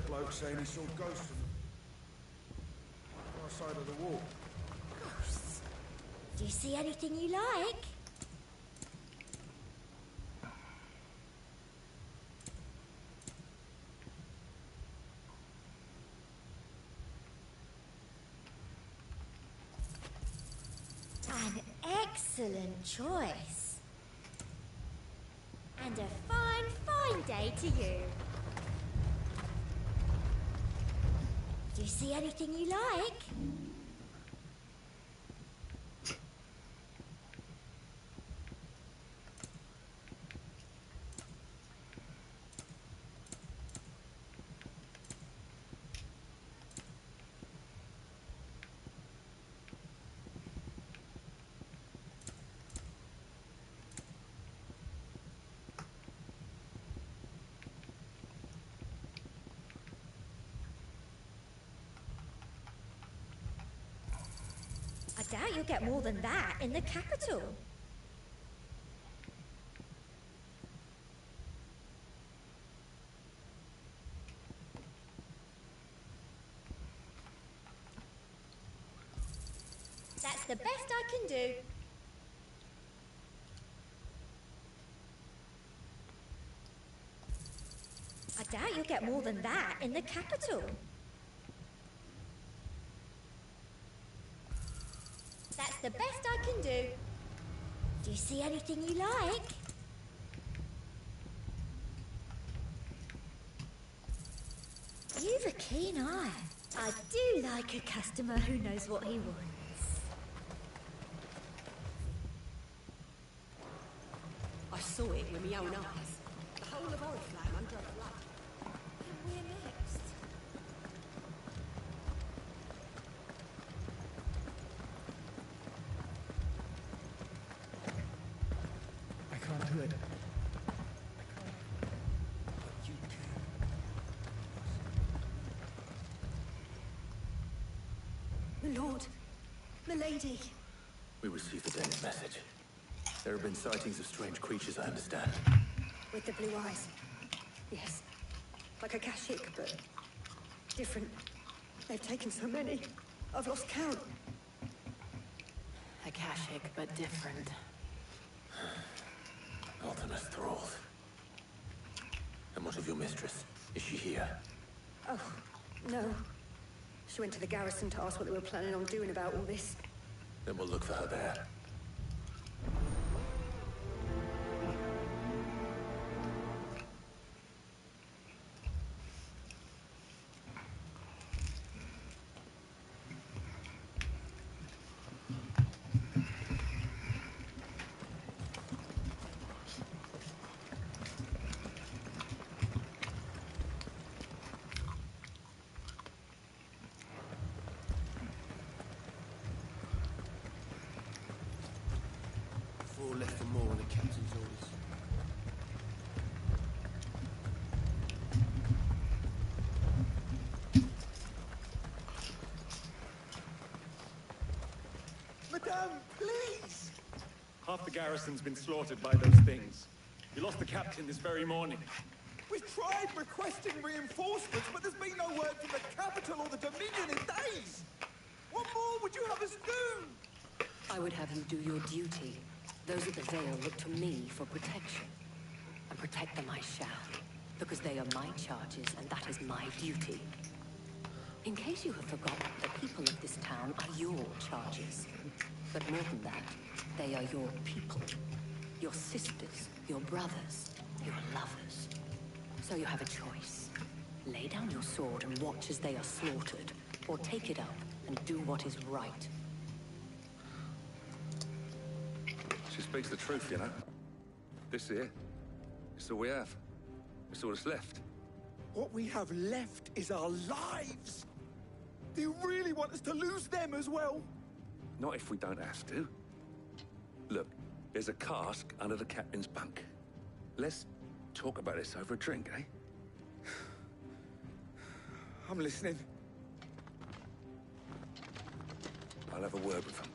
bloke saying he saw ghosts on the far side of the wall. Ghosts? Do you see anything you like? An excellent choice. And a fine, fine day to you. Do you see anything you like? I doubt you'll get more than that in the capital. That's the best I can do. I doubt you'll get more than that in the capital. That's the best I can do. Do you see anything you like? You've a keen eye. I do like a customer who knows what he wants. I saw it with my own eyes. The whole of Oriflamme under a flood. And we're next. I can't do it. My lord, my lady. We received the Dane's message. There have been sightings of strange creatures, I understand. With the blue eyes. Yes. Like a Kashik, but different. They've taken so many. I've lost count. A Kashik, but different. Ultimus thralls. And what of your mistress? Is she here? Oh, no. She went to the garrison to ask what they were planning on doing about all this. Then we'll look for her there. Left for more on the captain's orders. Madame, please! Half the garrison's been slaughtered by those things. We lost the captain this very morning. We've tried requesting reinforcements, but there's been no word from the capital or the Dominion in days! What more would you have us do? I would have you do your duty. Those at the Vale look to me for protection. And protect them I shall, because they are my charges, and that is my duty. In case you have forgotten, the people of this town are your charges. But more than that, they are your people. Your sisters, your brothers, your lovers. So you have a choice. Lay down your sword and watch as they are slaughtered, or take it up and do what is right. She speaks the truth, you know. This here, it's all we have. It's all that's left. What we have left is our lives! Do you really want us to lose them as well? Not if we don't have to. Look, there's a cask under the captain's bunk. Let's talk about this over a drink, eh? I'm listening. I'll have a word with him.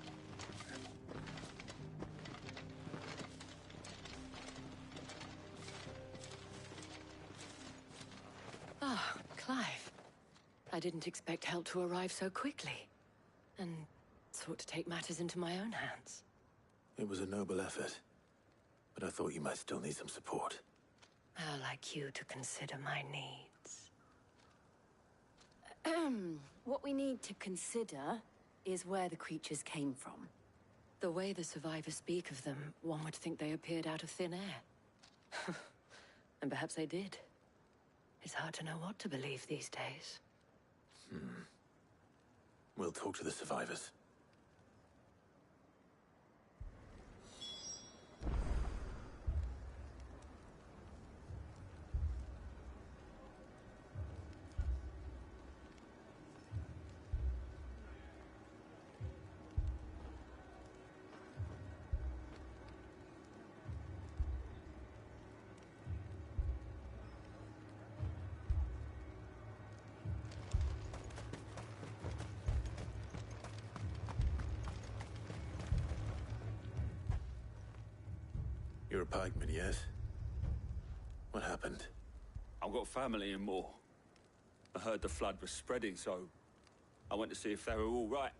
Ah, Clive. I didn't expect help to arrive so quickly, and sought to take matters into my own hands. It was a noble effort, but I thought you might still need some support. I'd like you to consider my needs. What we need to consider is where the creatures came from. The way the survivors speak of them, one would think they appeared out of thin air. And perhaps they did. It's hard to know what to believe these days. We'll talk to the survivors. You're a pikeman, yes? What happened? I've got family in Moor. I heard the flood was spreading, so I went to see if they were all right.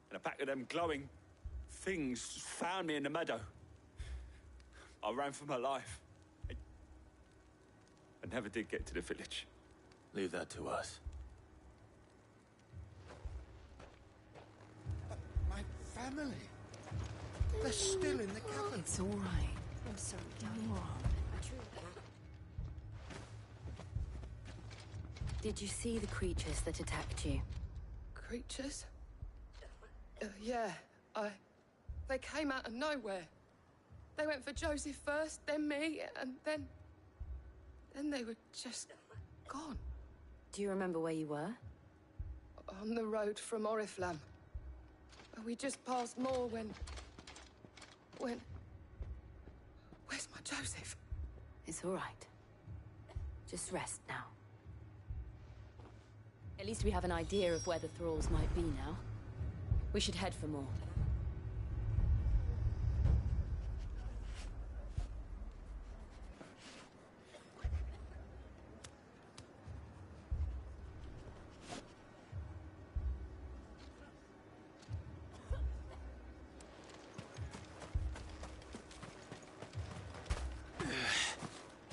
And a pack of them glowing things found me in the meadow. I ran for my life. I never did get to the village. Leave that to us. My family. They're still in the cavern. It's all right. I'm sorry, darling. Did you see the creatures that attacked you? Creatures? Yeah, they came out of nowhere. They went for Joseph first, then me, and then they were just gone. Do you remember where you were? On the road from Oriflamme. We just passed Moor when... Where's my Joseph? It's all right. Just rest now. At least we have an idea of where the thralls might be now. We should head for more.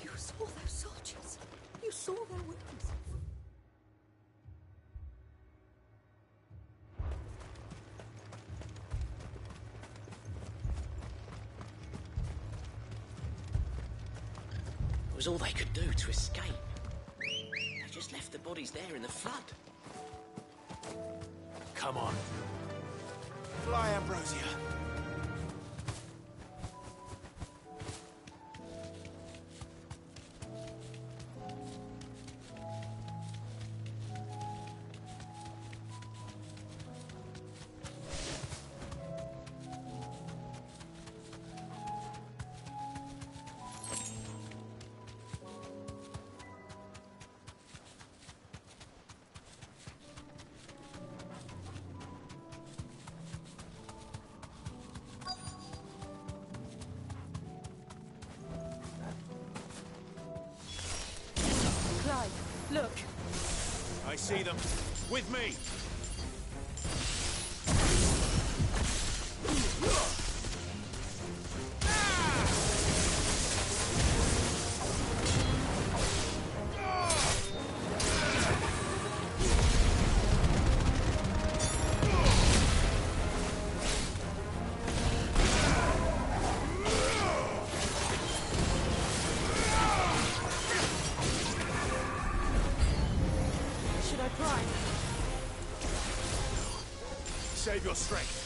You saw those soldiers. You saw their wounds. It was all they could do to escape. They just left the bodies there in the flood. Come on. Fly, Ambrosia. Look. I see them. With me. Save your strength.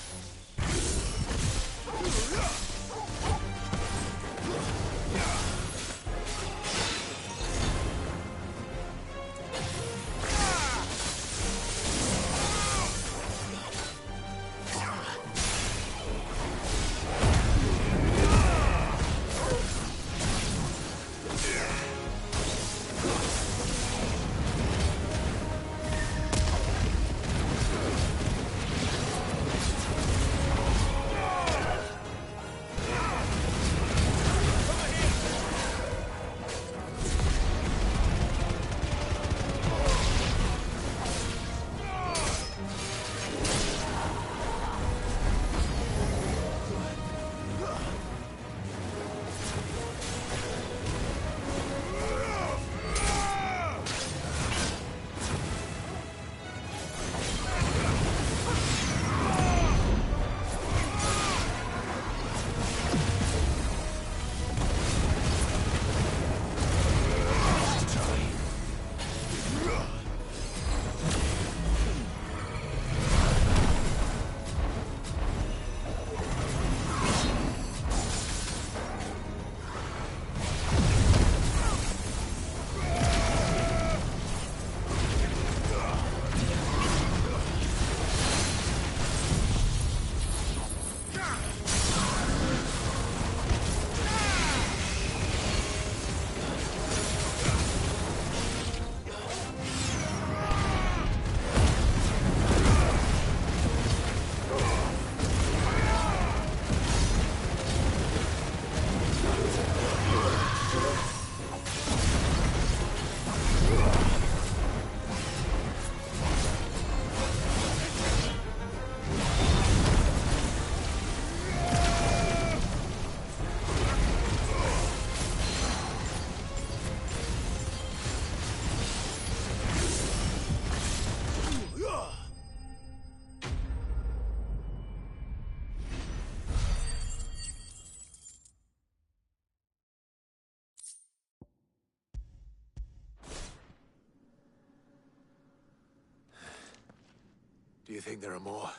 Do you think there are more?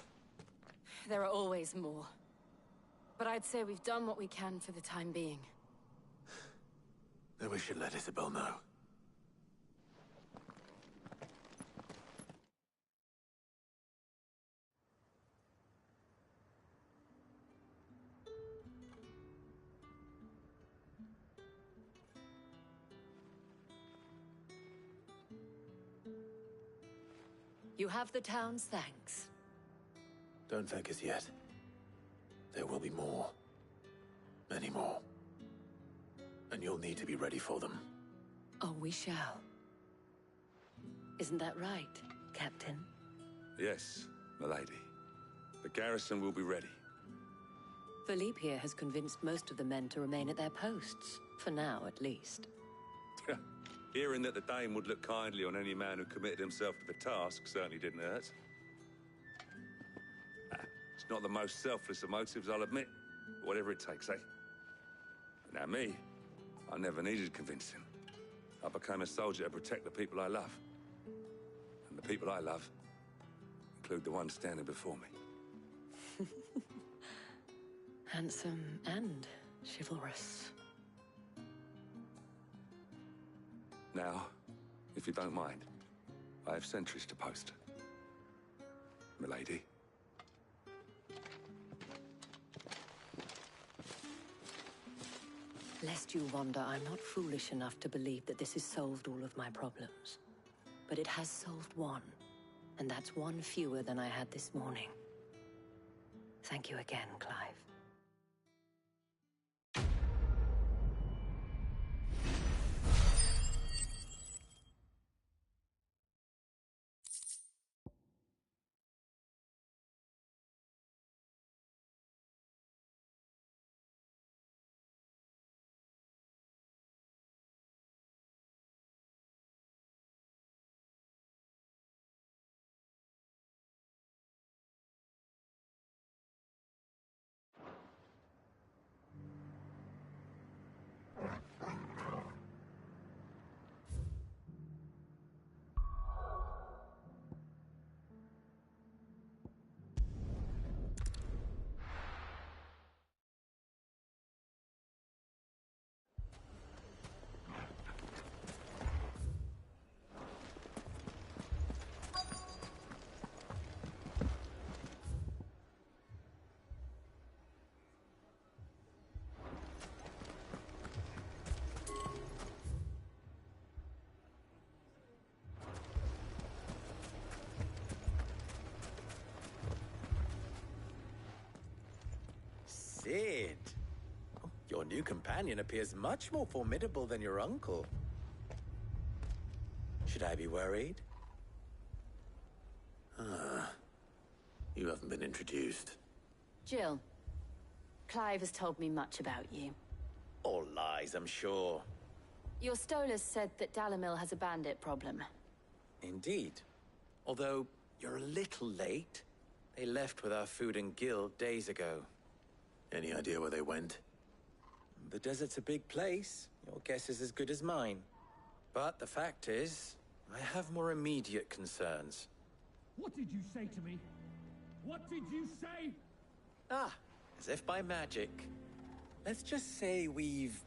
There are always more. But I'd say we've done what we can for the time being. Then we should let Isabel know. You have the town's thanks. Don't thank us yet. There will be more. Many more. And you'll need to be ready for them. Oh, we shall. Isn't that right, Captain? Yes, milady. The garrison will be ready. Philippe here has convinced most of the men to remain at their posts. For now, at least. Hearing that the Dane would look kindly on any man who committed himself to the task certainly didn't hurt. It's not the most selfless of motives, I'll admit. But whatever it takes, eh? Now me, I never needed convincing. I became a soldier to protect the people I love. And the people I love include the one standing before me. Handsome and chivalrous. Now, if you don't mind, I have sentries to post. Milady. Lest you wonder, I'm not foolish enough to believe that this has solved all of my problems. But it has solved one, and that's one fewer than I had this morning. Thank you again, Clive. Sid. Your new companion appears much more formidable than your uncle. Should I be worried? You haven't been introduced. Jill, Clive has told me much about you. All lies, I'm sure. Your Stolas said that Dalamil has a bandit problem. Indeed. Although, you're a little late. They left with our food and guild days ago. Any idea where they went? The desert's a big place. Your guess is as good as mine. But the fact is, I have more immediate concerns. What did you say to me? What did you say? Ah, as if by magic. Let's just say we've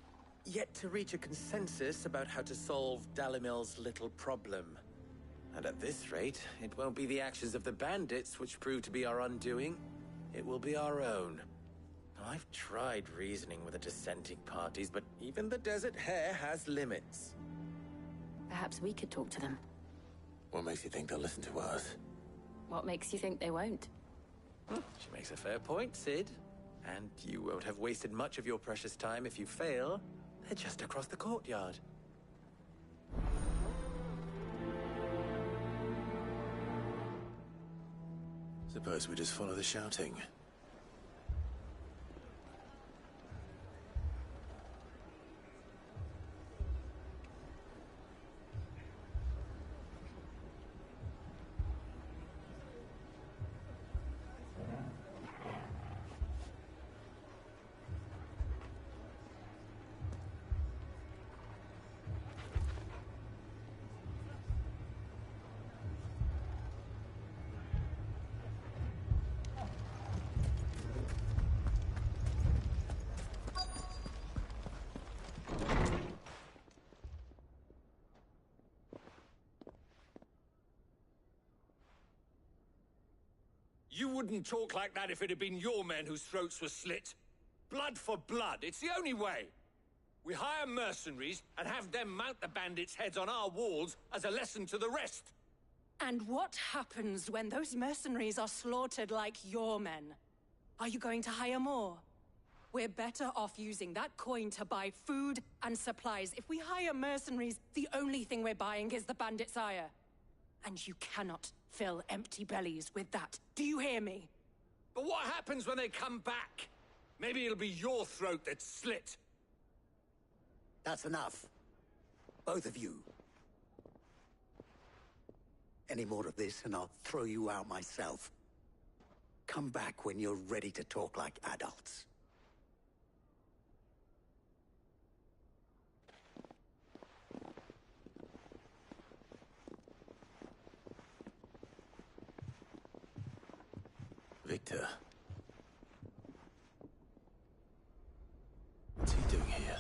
yet to reach a consensus about how to solve Dalamil's little problem. And at this rate, it won't be the actions of the bandits which prove to be our undoing. It will be our own. Now, I've tried reasoning with the dissenting parties, but even the Desert Hare has limits. Perhaps we could talk to them. What makes you think they'll listen to us? What makes you think they won't? She makes a fair point, Sid. And you won't have wasted much of your precious time if you fail. They're just across the courtyard. Suppose we just follow the shouting. You wouldn't talk like that if it had been your men whose throats were slit. Blood for blood, it's the only way. We hire mercenaries and have them mount the bandits' heads on our walls as a lesson to the rest. And what happens when those mercenaries are slaughtered like your men? Are you going to hire more? We're better off using that coin to buy food and supplies. If we hire mercenaries, the only thing we're buying is the bandits' ire. And you cannot fill empty bellies with that. Do you hear me? But what happens when they come back? Maybe it'll be your throat that's slit. That's enough. Both of you. Any more of this and I'll throw you out myself. Come back when you're ready to talk like adults. Victor. What's he doing here?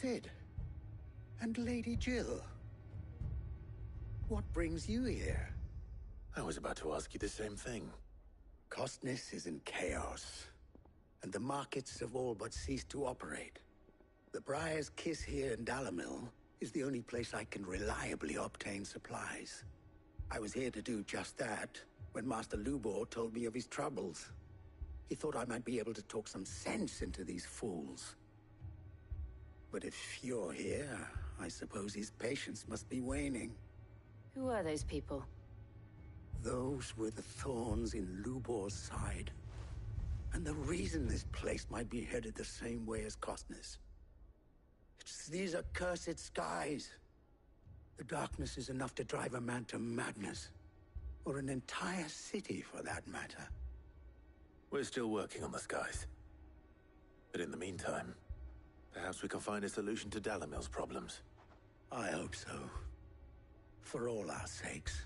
Sid. And Lady Jill. What brings you here? I was about to ask you the same thing. Costness is in chaos, and the markets have all but ceased to operate. The Briar's Kiss here in Dalimil is the only place I can reliably obtain supplies. I was here to do just that when Master Lubor told me of his troubles. He thought I might be able to talk some sense into these fools. But if you're here, I suppose his patience must be waning. Who are those people? Those were the thorns in Lubor's side. And the reason this place might be headed the same way as Costness. It's these accursed skies. The darkness is enough to drive a man to madness. Or an entire city, for that matter. We're still working on the skies. But in the meantime, perhaps we can find a solution to Dalimil's problems. I hope so. For all our sakes.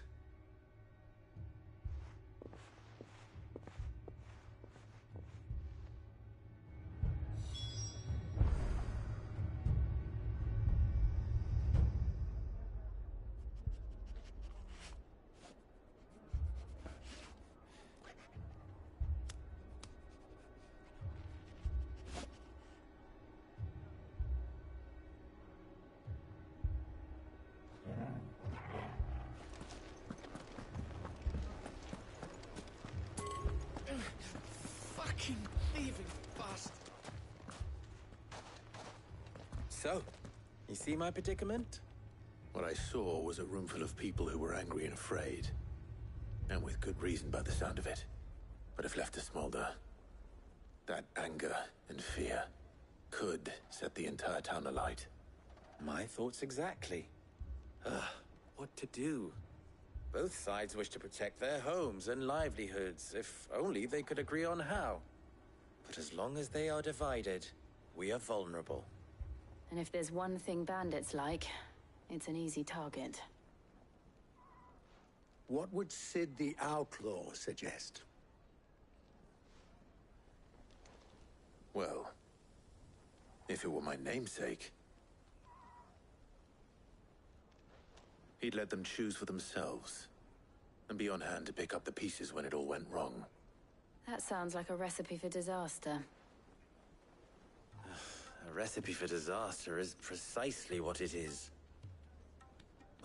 Fucking thieving bastard! So, you see my predicament? What I saw was a room full of people who were angry and afraid. And with good reason by the sound of it. But if left to smolder, that anger and fear could set the entire town alight. My thoughts exactly. What to do? Both sides wish to protect their homes and livelihoods, if only they could agree on how. But as long as they are divided, we are vulnerable. And if there's one thing bandits like, it's an easy target. What would Sid the Outlaw suggest? Well, if it were my namesake, he'd let them choose for themselves, and be on hand to pick up the pieces when it all went wrong. That sounds like a recipe for disaster. A recipe for disaster is precisely what it is.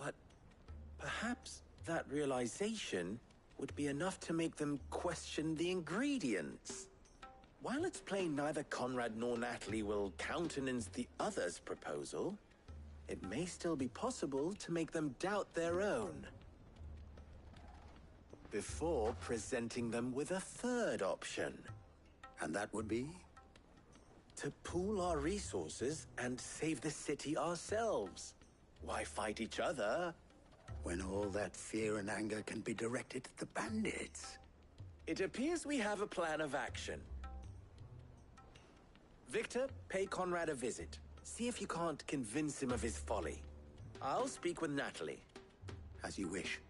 But perhaps that realization would be enough to make them question the ingredients. While it's plain neither Conrad nor Natalie will countenance the other's proposal, it may still be possible to make them doubt their own. Before presenting them with a third option. And that would be? To pool our resources and save the city ourselves. Why fight each other? When all that fear and anger can be directed at the bandits. It appears we have a plan of action. Victor, pay Conrad a visit. See if you can't convince him of his folly. I'll speak with Natalie. As you wish.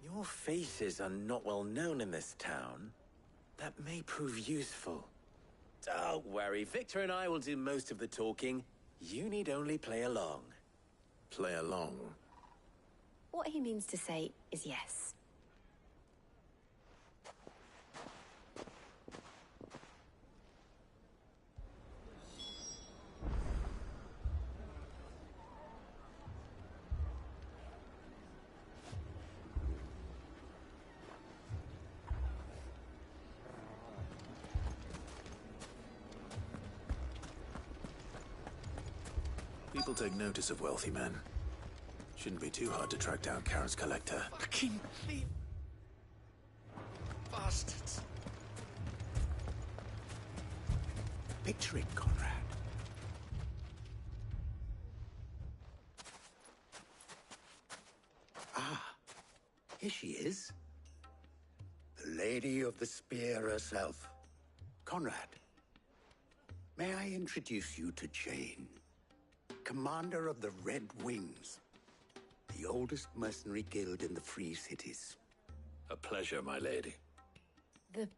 Your faces are not well known in this town. That may prove useful. Don't worry, Victor and I will do most of the talking. You need only play along. Play along? What he means to say is yes. People take notice of wealthy men. Shouldn't be too hard to track down Karen's collector. Fucking thief! Bastards! Picture it, Conrad. Ah, here she is. The Lady of the Spear herself. Conrad, may I introduce you to Jane, commander of the Red Wings, the oldest mercenary guild in the Free Cities. A pleasure, my lady. The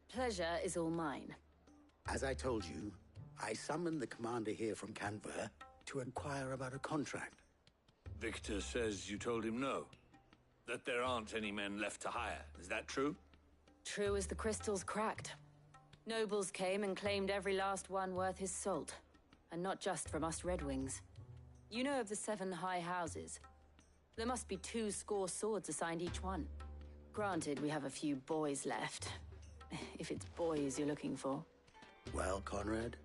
pleasure is all mine. As I told you, I summoned the commander here from Canver to inquire about a contract. Victor says you told him no. That there aren't any men left to hire. Is that true? True as the crystals cracked. Nobles came and claimed every last one worth his salt. And not just from us Red Wings. You know of the 7 high houses. There must be 2 swords assigned each one. Granted, we have a few boys left. If it's boys you're looking for. Well, Conrad,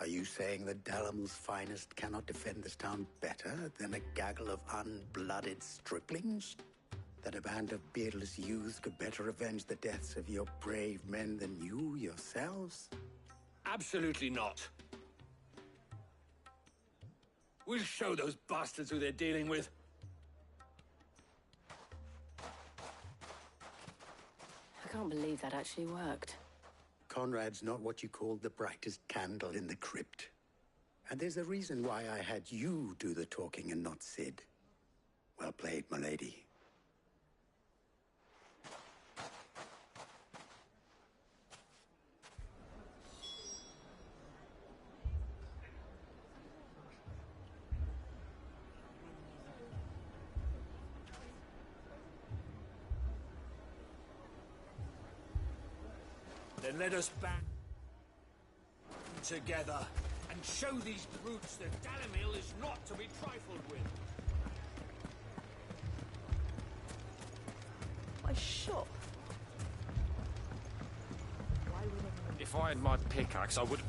are you saying that Dalamil's finest cannot defend this town better than a gaggle of unblooded striplings? That a band of beardless youths could better avenge the deaths of your brave men than you yourselves? Absolutely not. We'll show those bastards who they're dealing with. I can't believe that actually worked. Conrad's not what you called the brightest candle in the crypt. And there's a reason why I had you do the talking and not Sid. Well played, my lady. Then let us back together and show these brutes that Dalimil is not to be trifled with. My shop. If I had my pickaxe, I would...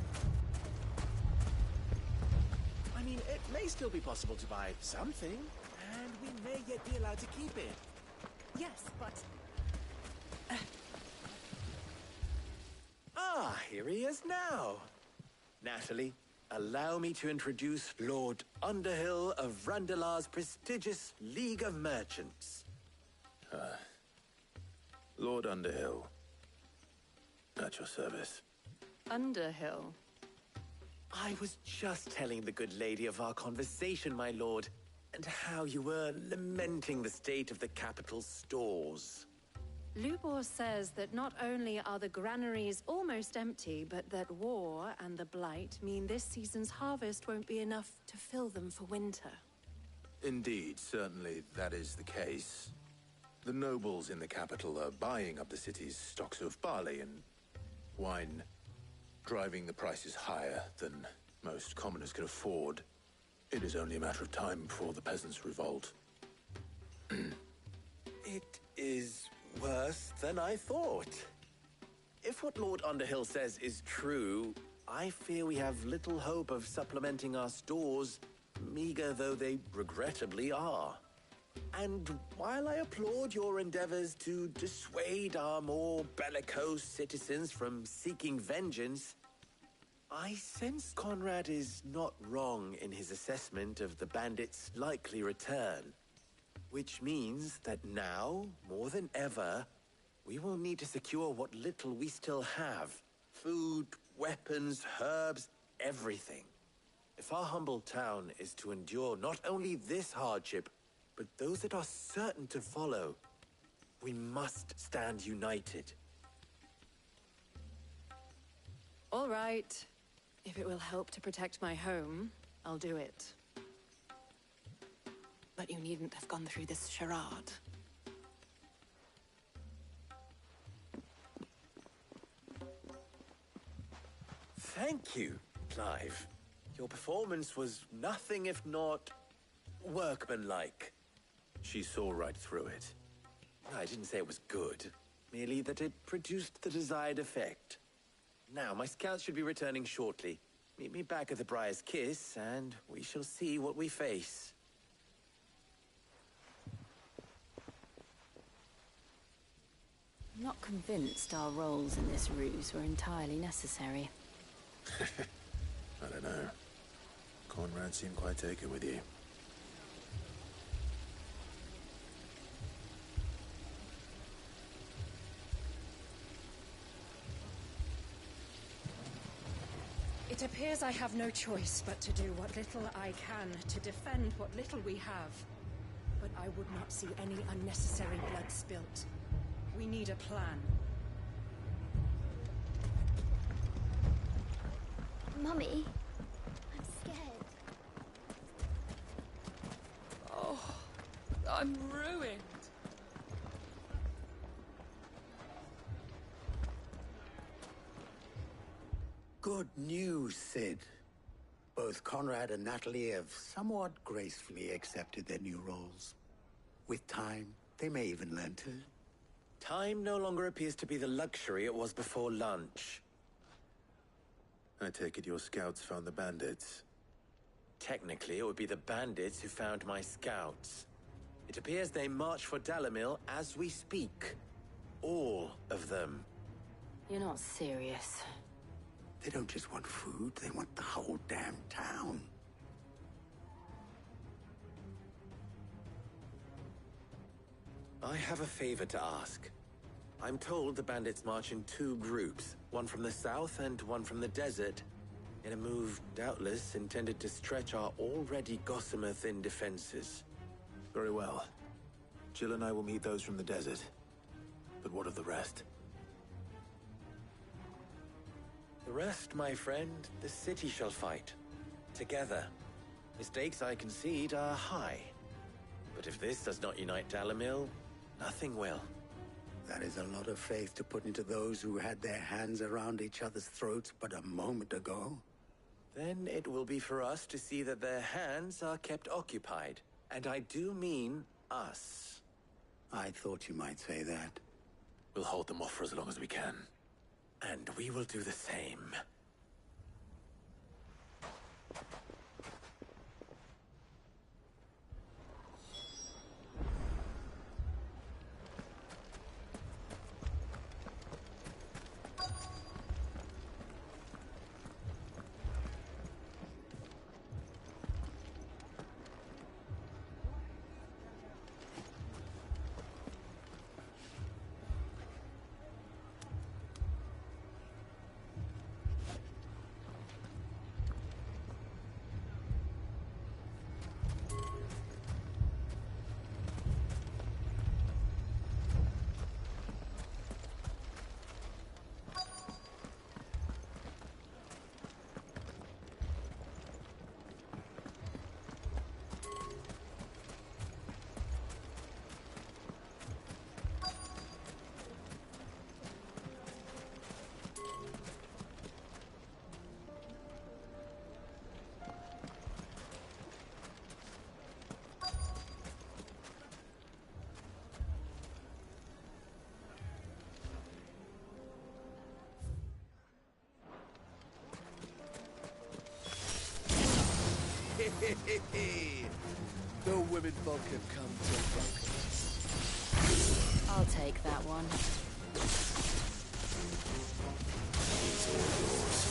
I mean, it may still be possible to buy something, and we may yet be allowed to keep it. Yes, but... Ah, here he is now. Natalie, allow me to introduce Lord Underhill of Randalar's prestigious League of Merchants. Lord Underhill. At your service. Underhill? I was just telling the good lady of our conversation, my lord, and how you were lamenting the state of the capital's stores. Lubor says that not only are the granaries almost empty, but that war and the Blight mean this season's harvest won't be enough to fill them for winter. Indeed, certainly that is the case. The nobles in the capital are buying up the city's stocks of barley and wine, driving the prices higher than most commoners can afford. It is only a matter of time before the peasants revolt. It is worse than I thought. If what Lord Underhill says is true, I fear we have little hope of supplementing our stores, meager though they regrettably are. And while I applaud your endeavors to dissuade our more bellicose citizens from seeking vengeance, I sense Conrad is not wrong in his assessment of the bandits' likely return. Which means that now, more than ever, we will need to secure what little we still have. Food, weapons, herbs, everything. If our humble town is to endure not only this hardship, but those that are certain to follow, we must stand united. All right. If it will help to protect my home, I'll do it. But you needn't have gone through this charade. Thank you, Clive. Your performance was nothing if not workmanlike. She saw right through it. I didn't say it was good, merely that it produced the desired effect. Now, my scouts should be returning shortly. Meet me back at the Briar's Kiss, and we shall see what we face. I'm not convinced our roles in this ruse were entirely necessary. I don't know. Conrad seemed quite taken with you. It appears I have no choice but to do what little I can to defend what little we have. But I would not see any unnecessary blood spilt. We need a plan. Mummy, I'm scared. Oh, I'm ruined. Good news, Sid. Both Conrad and Natalie have somewhat gracefully accepted their new roles. With time, they may even learn to. Time no longer appears to be the luxury it was before lunch. I take it your scouts found the bandits. Technically, it would be the bandits who found my scouts. It appears they march for Dalimil as we speak. All of them. You're not serious. They don't just want food, they want the whole damn town. I have a favor to ask. I'm told the bandits march in two groups, one from the south and one from the desert. in a move doubtless intended to stretch our already gossamer-thin defenses. Very well. Jill and I will meet those from the desert. But what of the rest? The rest, my friend, the city shall fight. Together. The stakes, I concede, are high. But if this does not unite Dalimil, nothing will. That is a lot of faith to put into those who had their hands around each other's throats but a moment ago. Then it will be for us to see that their hands are kept occupied. And I do mean us. I thought you might say that. We'll hold them off for as long as we can. And we will do the same. The women folk have come to welcome us. I'll take that one. It's all yours.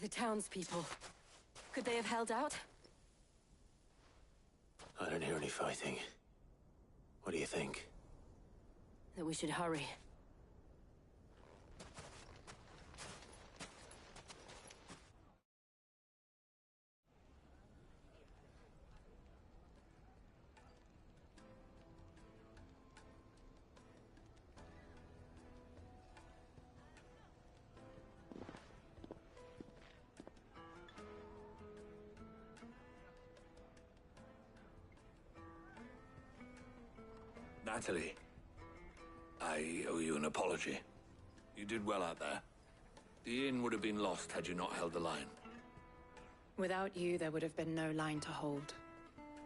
The townspeople. Could they have held out? I don't hear any fighting. What do you think? That we should hurry. Natalie, I owe you an apology. You did well out there. The inn would have been lost had you not held the line. Without you, there would have been no line to hold.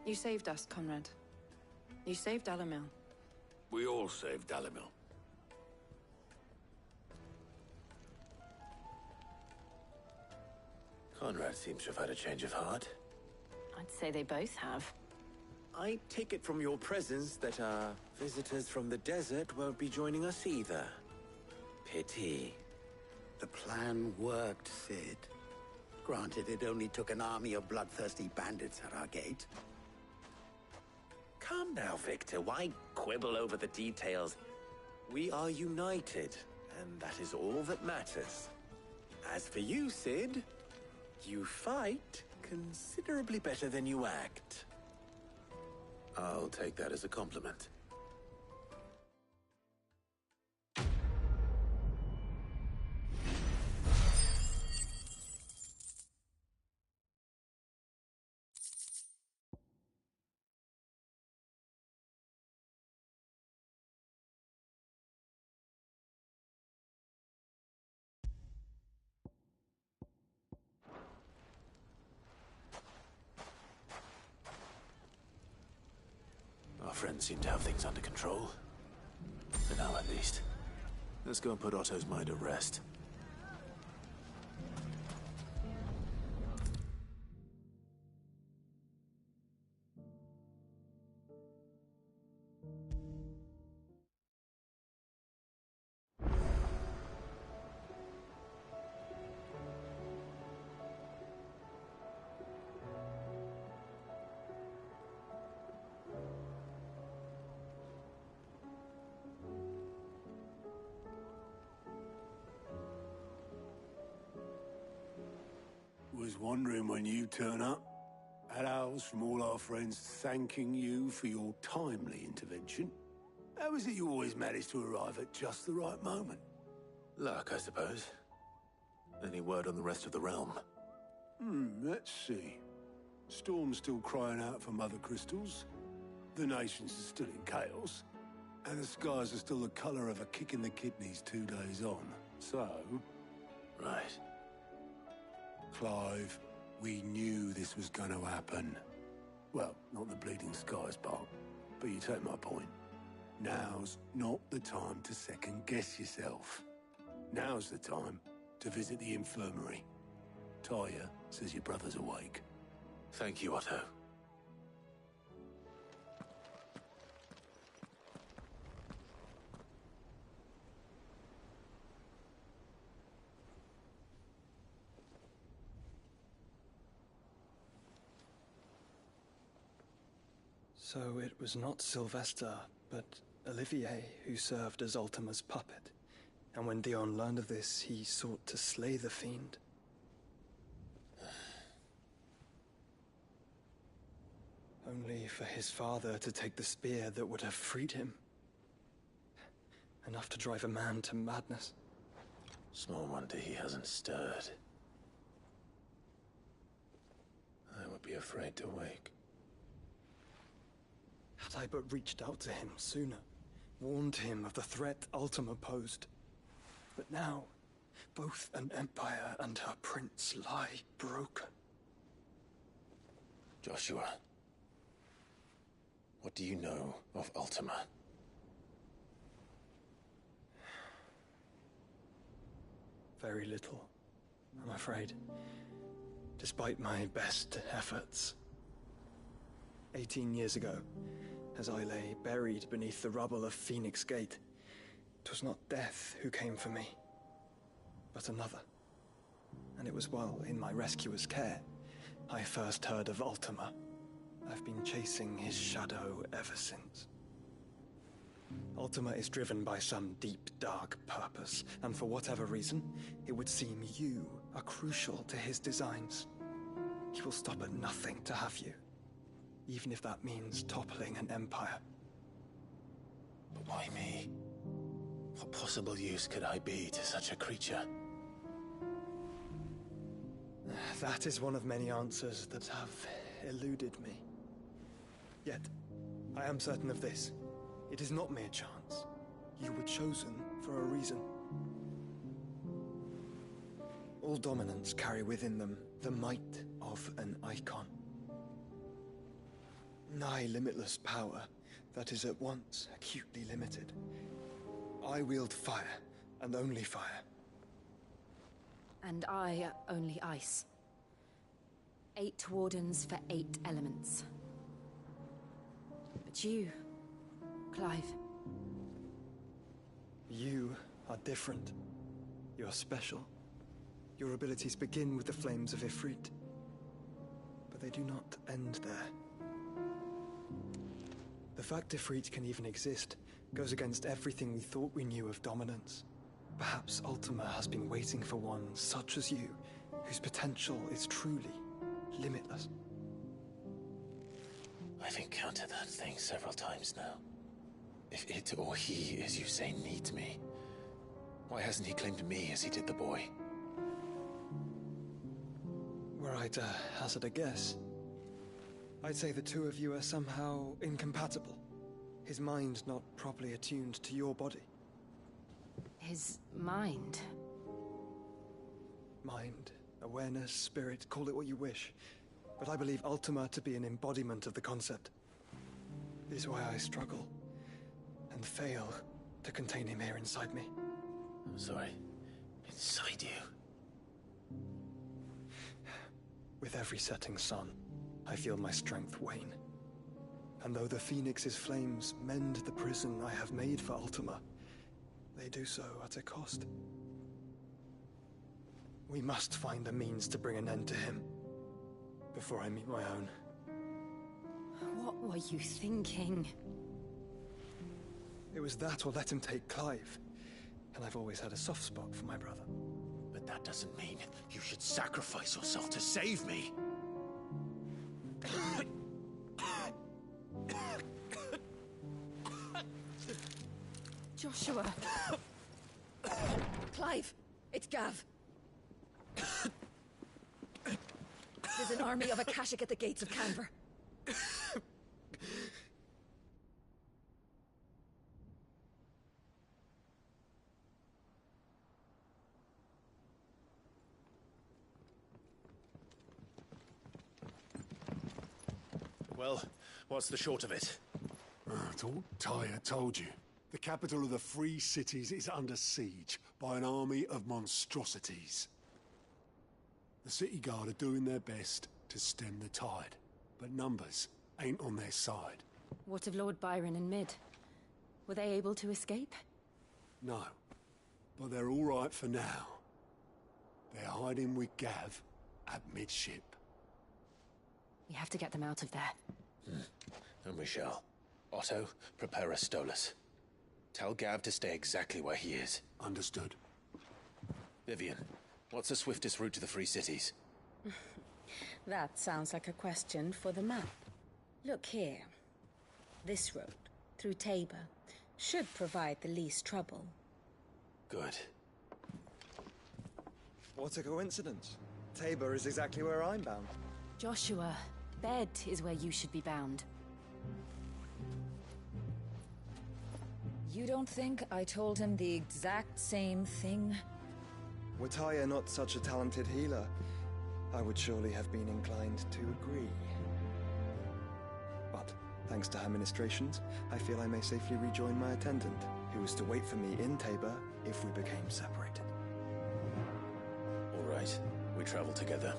You saved us, Conrad. You saved Dalimil. We all saved Dalimil. Conrad seems to have had a change of heart. I'd say they both have. I take it from your presence that our visitors from the desert won't be joining us either. Pity. The plan worked, Sid. Granted, it only took an army of bloodthirsty bandits at our gate. Come now, Victor. Why quibble over the details? We are united, and that is all that matters. As for you, Sid, you fight considerably better than you act. I'll take that as a compliment. Our friends seem to have things under control. For now, at least. Let's go and put Otto's mind at rest. Was wondering when you turn up. Had owls from all our friends thanking you for your timely intervention. How is it you always manage to arrive at just the right moment? Luck, I suppose. Any word on the rest of the realm? Let's see. Storm's still crying out for Mother Crystals. The nations are still in chaos. And the skies are still the color of a kick in the kidneys 2 days on. So... Right. Clive, we knew this was going to happen. Well, not the bleeding skies part, but you take my point. Now's not the time to second-guess yourself. Now's the time to visit the infirmary. Taya says your brother's awake. Thank you, Otto. So it was not Sylvester, but Olivier who served as Ultima's puppet. And when Dion learned of this, he sought to slay the fiend. Only for his father to take the spear that would have freed him. Enough to drive a man to madness. Small wonder he hasn't stirred. I would be afraid to wake. Had I but reached out to him sooner, warned him of the threat Ultima posed. But now, both an empire and her prince lie broken. Joshua, what do you know of Ultima? Very little, I'm afraid. Despite my best efforts. 18 years ago, as I lay buried beneath the rubble of Phoenix Gate, 'twas not death who came for me, but another. and it was while in my rescuer's care I first heard of Ultima. I've been chasing his shadow ever since. Ultima is driven by some deep, dark purpose, and for whatever reason, it would seem you are crucial to his designs. He will stop at nothing to have you, even if that means toppling an empire. But why me? What possible use could I be to such a creature? That is one of many answers that have eluded me. Yet, I am certain of this. It is not mere chance. You were chosen for a reason. All dominants carry within them the might of an icon. Nigh limitless power that is at once acutely limited. I wield fire, and only fire. And I only ice. 8 wardens for 8 elements. But you, Clive. You are different. You're special. Your abilities begin with the flames of Ifrit. But they do not end there. The fact Ifrit can even exist goes against everything we thought we knew of dominance. Perhaps Ultima has been waiting for one such as you, whose potential is truly limitless. I've encountered that thing several times now. If it or he, as you say, needs me, why hasn't he claimed me as he did the boy? Were I to hazard a guess, I'd say the two of you are somehow incompatible. His mind not properly attuned to your body. His mind? Mind, awareness, spirit, call it what you wish. But I believe Ultima to be an embodiment of the concept. It is why I struggle and fail to contain him here inside me. I'm sorry. Inside you? With every setting sun, I feel my strength wane. And though the Phoenix's flames mend the prison I have made for Ultima, they do so at a cost. We must find a means to bring an end to him before I meet my own. What were you thinking? It was that or let him take Clive. And I've always had a soft spot for my brother. But that doesn't mean you should sacrifice yourself to save me. Joshua. Clive, it's Gav. There's an army of Akashic at the gates of Canver. Well, what's the short of it? I thought Tyre told you. The capital of the Free Cities is under siege by an army of monstrosities. The City Guard are doing their best to stem the tide, but numbers ain't on their side. What of Lord Byron and Mid? Were they able to escape? No, but they're all right for now. They're hiding with Gav at midship. We have to get them out of there. And we shall. Otto, prepare a Stolas. Tell Gav to stay exactly where he is. Understood. Vivian, what's the swiftest route to the Free Cities? That sounds like a question for the map. Look here. This road, through Tabor, should provide the least trouble. Good. What a coincidence. Tabor is exactly where I'm bound. Joshua, bed is where you should be bound. You don't think I told him the exact same thing? Were Tyre not such a talented healer, I would surely have been inclined to agree. But, thanks to her ministrations, I feel I may safely rejoin my attendant, who was to wait for me in Tabor if we became separated. All right, we travel together.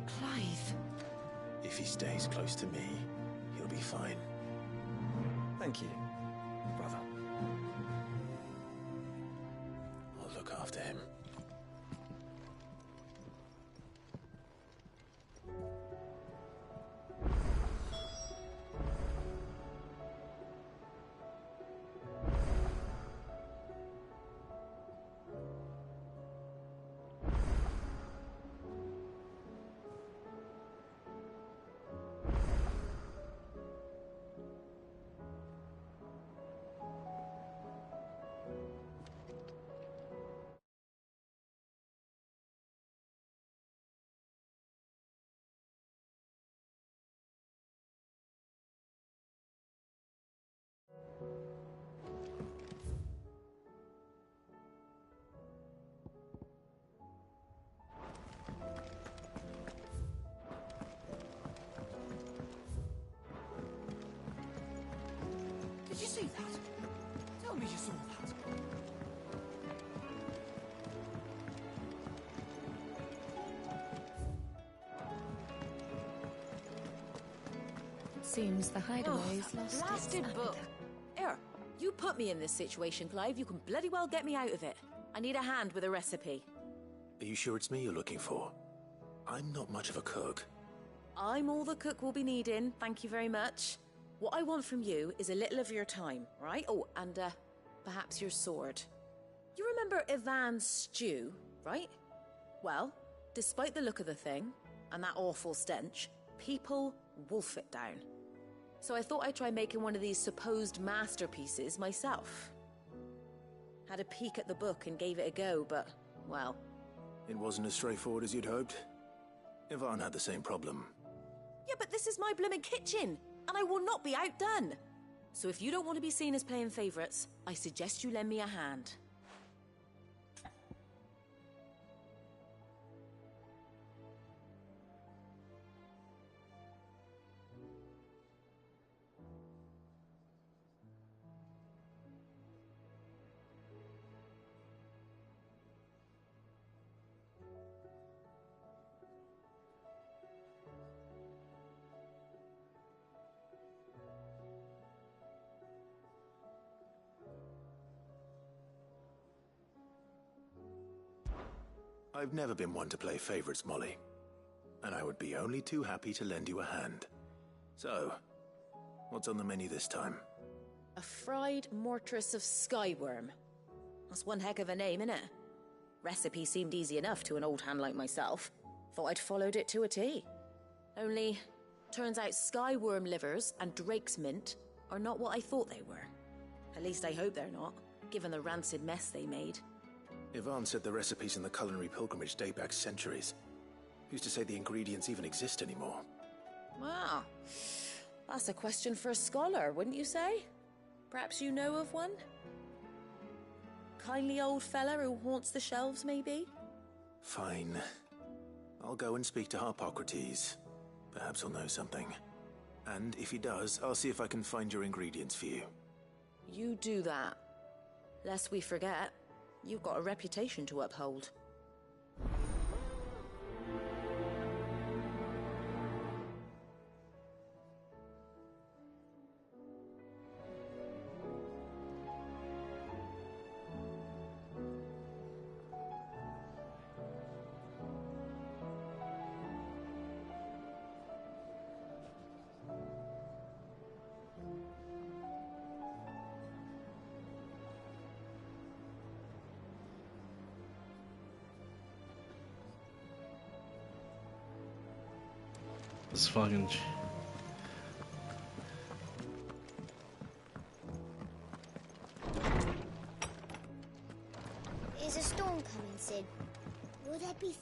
Clive. If he stays close to me, he'll be fine. Thank you, brother. I'll look after him. Seems the hideaway's Oh, lost blasted its book. Here, you put me in this situation, Clive. You can bloody well get me out of it. I need a hand with a recipe. Are you sure it's me you're looking for? I'm not much of a cook. I'm all the cook will be needing, thank you very much. What I want from you is a little of your time, right? Oh, and perhaps your sword. You remember Ivan's stew, right? Well, despite the look of the thing, and that awful stench, people wolf it down. So I thought I'd try making one of these supposed masterpieces myself. Had a peek at the book and gave it a go, but, well... It wasn't as straightforward as you'd hoped. Ivan had the same problem. Yeah, but this is my blooming kitchen, and I will not be outdone. So if you don't want to be seen as playing favourites, I suggest you lend me a hand. I've never been one to play favorites, Molly. And I would be only too happy to lend you a hand. So, what's on the menu this time? A fried mortress of skyworm. That's one heck of a name, innit? Recipe seemed easy enough to an old hand like myself. Thought I'd followed it to a T. Only, turns out skyworm livers and drake's mint are not what I thought they were. At least I hope they're not, given the rancid mess they made. Ivan said the recipes in the culinary pilgrimage date back centuries. Who's to say the ingredients even exist anymore? Wow. That's a question for a scholar, wouldn't you say? Perhaps you know of one? Kindly old fella who haunts the shelves, maybe? Fine. I'll go and speak to Harpocrates. Perhaps he'll know something. And if he does, I'll see if I can find your ingredients for you. You do that. Lest we forget, you've got a reputation to uphold. This fucking... Is a storm coming, Sid? Will there be...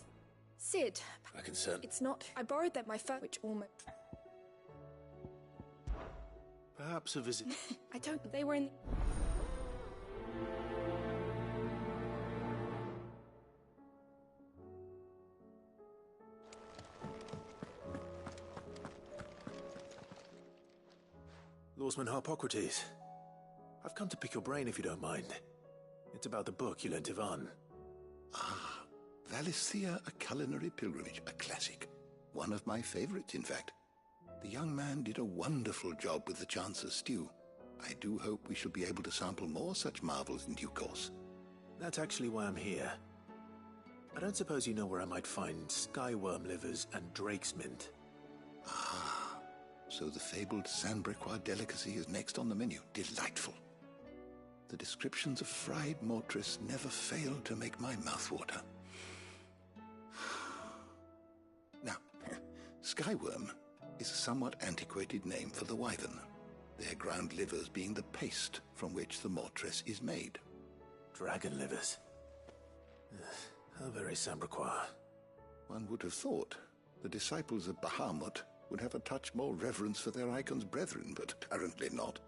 Sid. I can certainly... It's not... I borrowed that my first... which almost... Perhaps a visit... I don't... They were in... Lawsman Harpocrates. I've come to pick your brain if you don't mind. It's about the book you lent Ivan. Ah, Valisthea, A Culinary Pilgrimage, a classic. One of my favorites, in fact. The young man did a wonderful job with the Chance's stew. I do hope we shall be able to sample more such marvels in due course. That's actually why I'm here. I don't suppose you know where I might find skyworm livers and drake's mint. Ah, so the fabled Sandbrequois delicacy is next on the menu. Delightful. The descriptions of fried mortress never fail to make my mouth water. Now, skyworm is a somewhat antiquated name for the wyvern, their ground livers being the paste from which the mortress is made. Dragon livers. How very Sandbrequois. One would have thought the disciples of Bahamut would have a touch more reverence for their icon's brethren, but apparently not.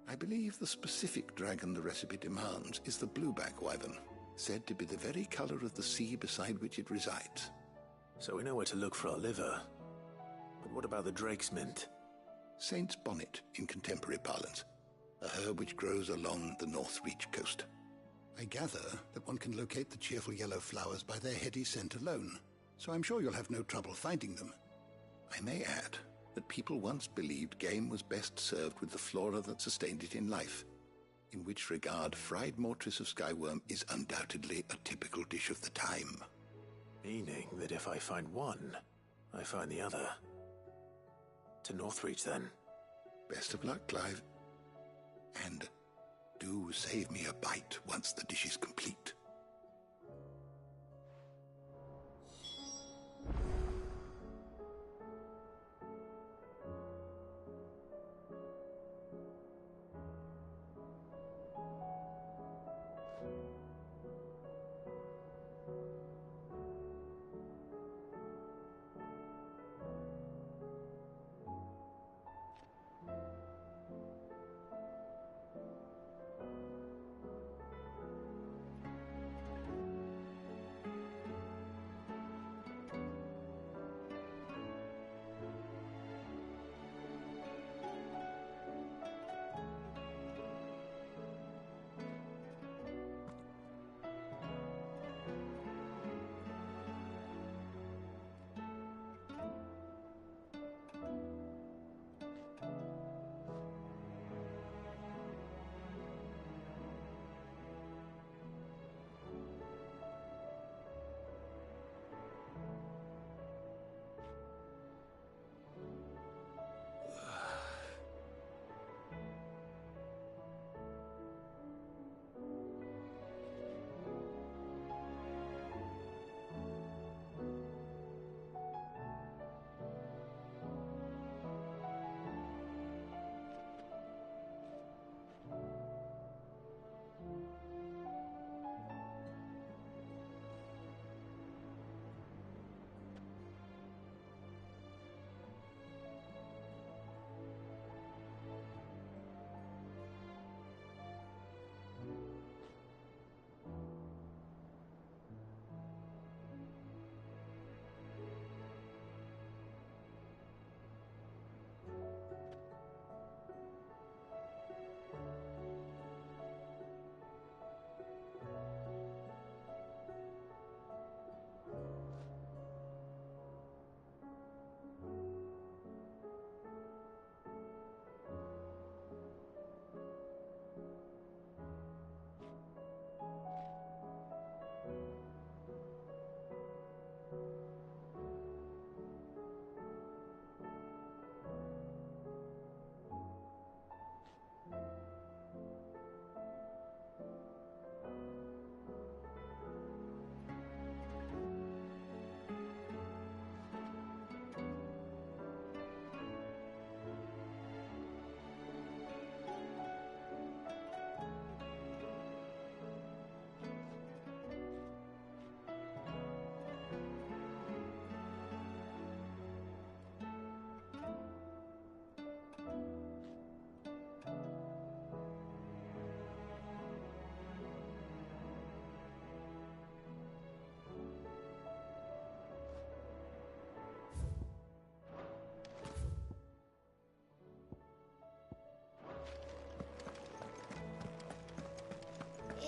I believe the specific dragon the recipe demands is the blueback wyvern, said to be the very color of the sea beside which it resides. So we know where to look for our liver. But what about the drake's mint? Saint's bonnet in contemporary parlance, a herb which grows along the North Reach coast. I gather that one can locate the cheerful yellow flowers by their heady scent alone, so I'm sure you'll have no trouble finding them. I may add that people once believed game was best served with the flora that sustained it in life. In which regard, fried mortress of skyworm is undoubtedly a typical dish of the time. Meaning that if I find one, I find the other. To Northreach, then. Best of luck, Clive. And do save me a bite once the dish is complete.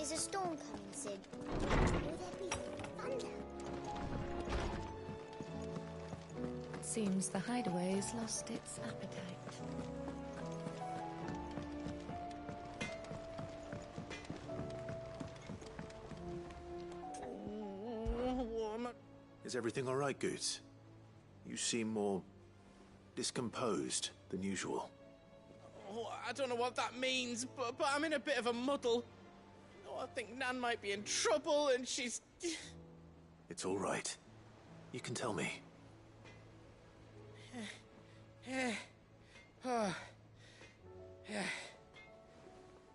Is a storm coming, Sid? Will there be thunder? It seems the hideaway has lost its appetite. Is everything all right, Goots? You seem more discomposed than usual. Oh, I don't know what that means, but I'm in a bit of a muddle. Oh, I think Nan might be in trouble, and she's... It's all right. You can tell me.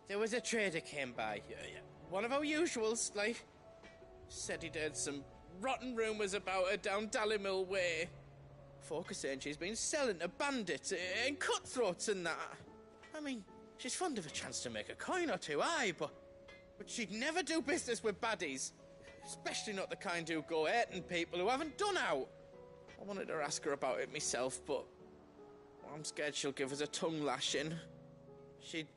There was a trader came by. One of our usuals, like. Said he'd heard some rotten rumours about her down Dalimil Way. Folk are saying she's been selling to bandits and cutthroats and that. I mean, she's fond of a chance to make a coin or two, aye, but she'd never do business with baddies. Especially not the kind who go hurting people who haven't done out. I wanted to ask her about it myself, but I'm scared she'll give us a tongue lashing. She'd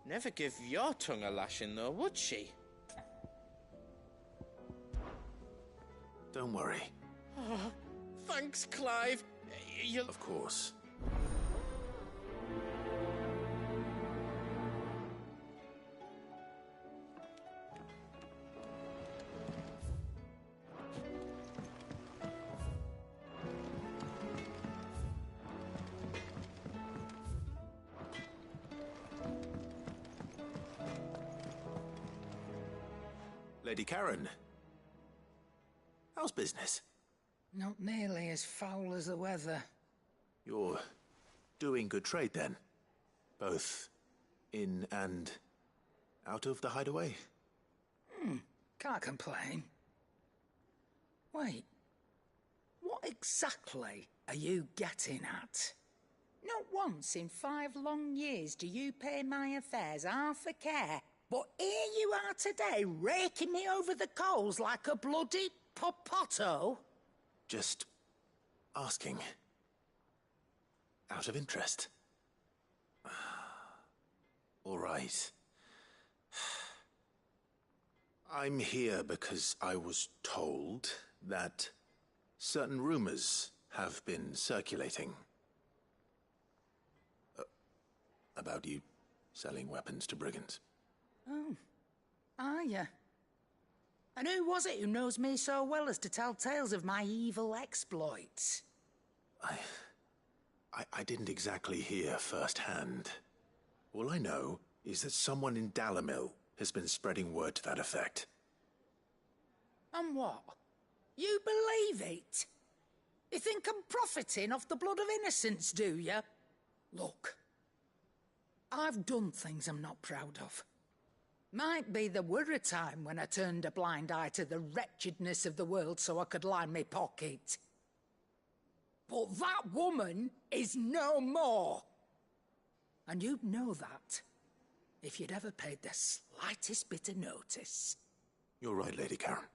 never give your tongue a lashing, though, would she? Don't worry. Oh, thanks, Clive. Of course. Lady Karen. How's business? Not nearly as foul as the weather. You're doing good trade, then? Both in and out of the hideaway? Can't complain. Wait. What exactly are you getting at? Not once in 5 long years do you pay my affairs half a care, but here you are today, raking me over the coals like a bloody popoto? Just asking. Out of interest. All right. I'm here because I was told that certain rumors have been circulating. About you selling weapons to brigands. Oh, are ya? And who was it who knows me so well as to tell tales of my evil exploits? I didn't exactly hear firsthand. All I know is that someone in Dalimil has been spreading word to that effect. And what? You believe it? You think I'm profiting off the blood of innocents, do you? Look, I've done things I'm not proud of. Might be there were a time when I turned a blind eye to the wretchedness of the world so I could line my pocket. But that woman is no more. And you'd know that if you'd ever paid the slightest bit of notice. You're right, Lady Karen.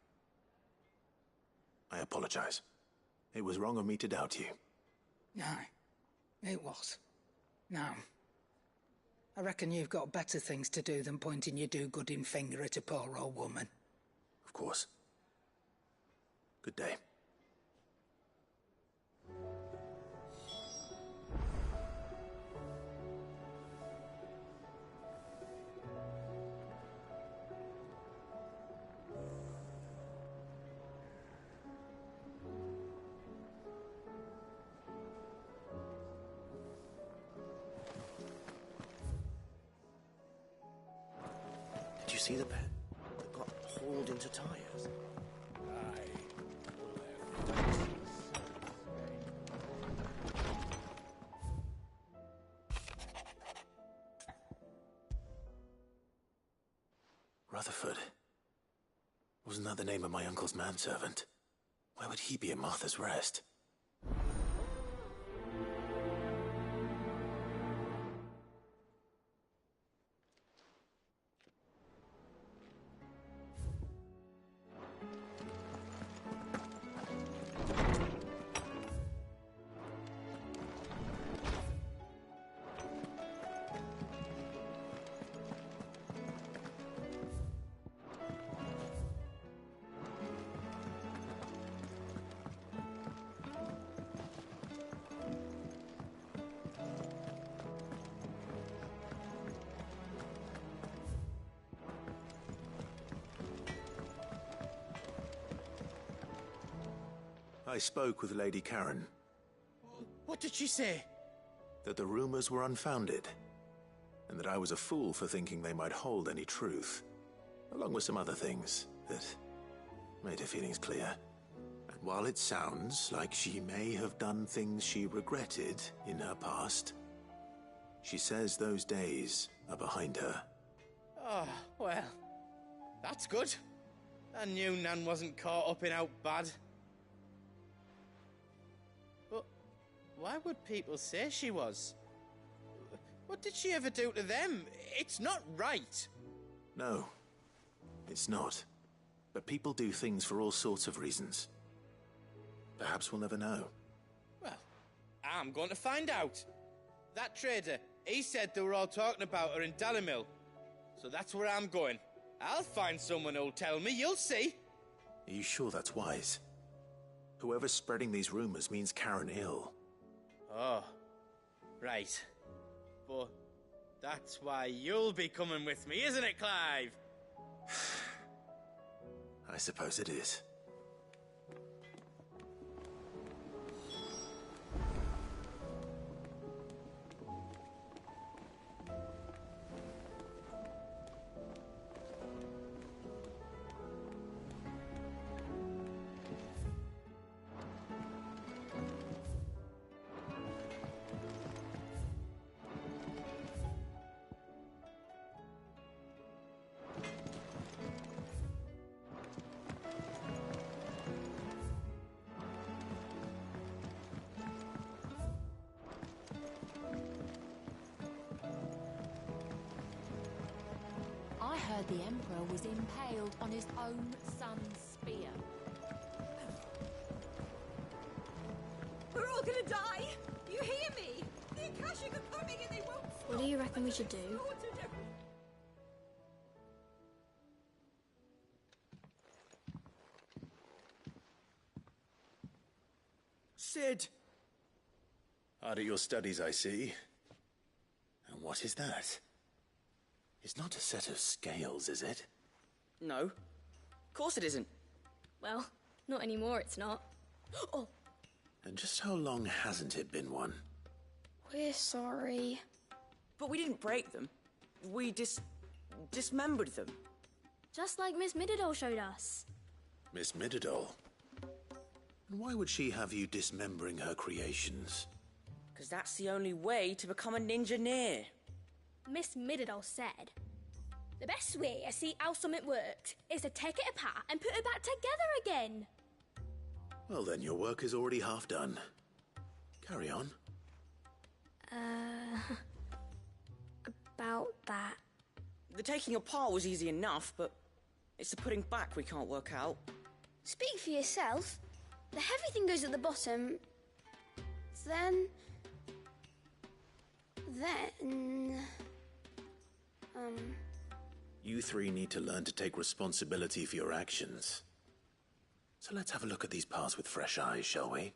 I apologize. It was wrong of me to doubt you. Aye, it was. Now, I reckon you've got better things to do than pointing your do-gooding finger at a poor old woman. Of course. Good day. Did you see the pet that got hauled into tires? Rutherford. Wasn't that the name of my uncle's manservant? Where would he be at Martha's Rest? I spoke with Lady Karen. What did she say? That the rumors were unfounded, and that I was a fool for thinking they might hold any truth, along with some other things that made her feelings clear. And while it sounds like she may have done things she regretted in her past, she says those days are behind her. Oh, well, that's good. I knew Nan wasn't caught up in out bad. But why would people say she was? What did she ever do to them? It's not right. No, it's not. But people do things for all sorts of reasons. Perhaps we'll never know. Well, I'm going to find out. That trader, he said they were all talking about her in Dalimil. So that's where I'm going. I'll find someone who'll tell me, you'll see. Are you sure that's wise? Whoever's spreading these rumors means Karen ill. Oh, right. But that's why you'll be coming with me, isn't it, Clive? I suppose it is. heard the Emperor was impaled on his own son's spear. We're all gonna die! You hear me? The Akashic are coming and they won't stop! What do you reckon we should do? Sid! Hard at your studies, I see. And what is that? It's not a set of scales, is it? No. Of course it isn't. Well, not anymore, it's not. Oh! And just how long hasn't it been one? We're sorry. But we didn't break them. We dismembered them. Just like Miss Mididol showed us. Miss Mididol? And why would she have you dismembering her creations? Because that's the only way to become a ninja-neer. Miss Mididol said, the best way to see how something works is to take it apart and put it back together again. Well then, your work is already half done. Carry on. About that. The taking apart was easy enough, but it's the putting back we can't work out. Speak for yourself. The heavy thing goes at the bottom. Then... You three need to learn to take responsibility for your actions. So let's have a look at these parts with fresh eyes, shall we?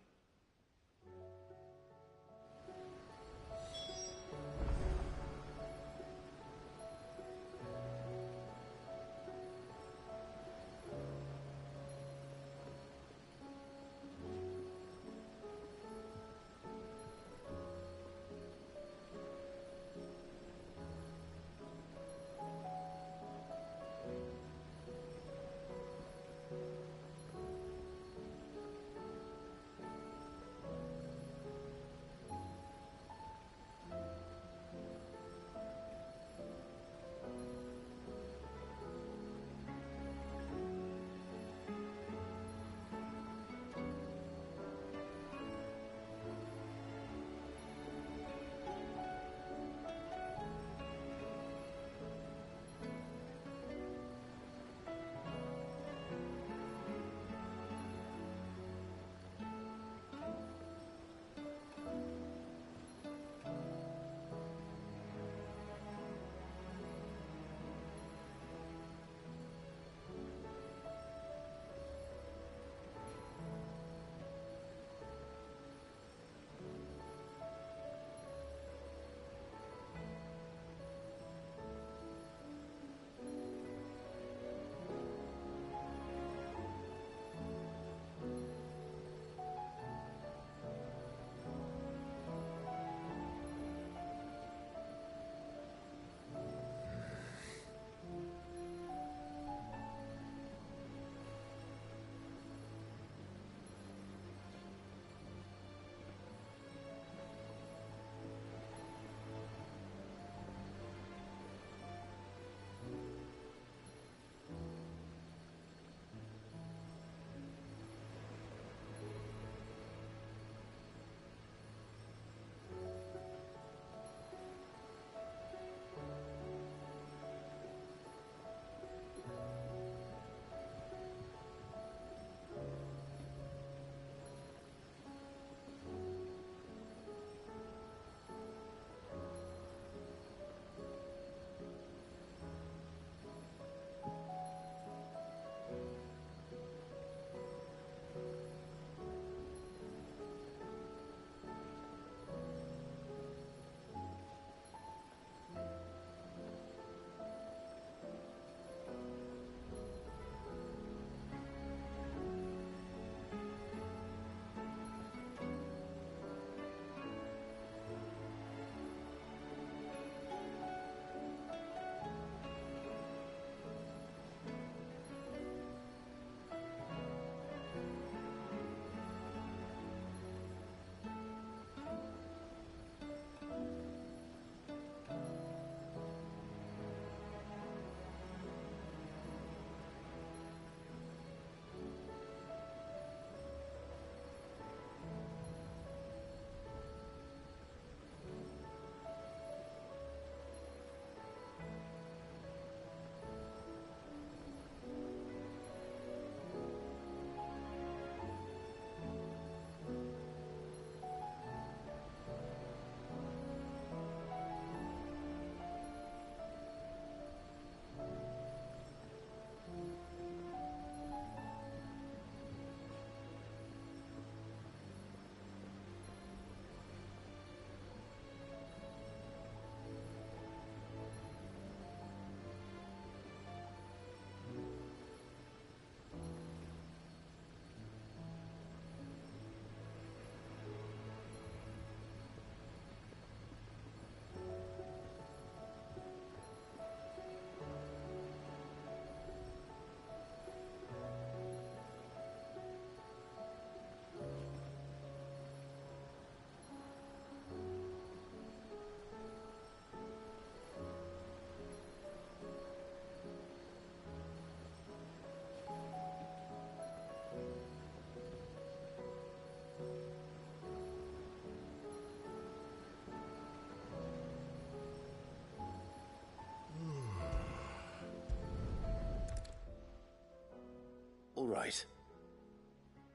All right.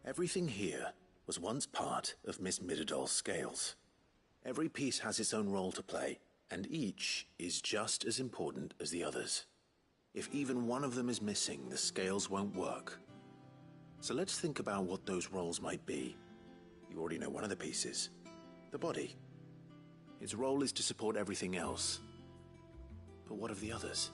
Everything here was once part of Miss Midadol's scales. Every piece has its own role to play, and each is just as important as the others. If even one of them is missing, the scales won't work. So let's think about what those roles might be. You already know one of the pieces. The body. Its role is to support everything else. But what of the others?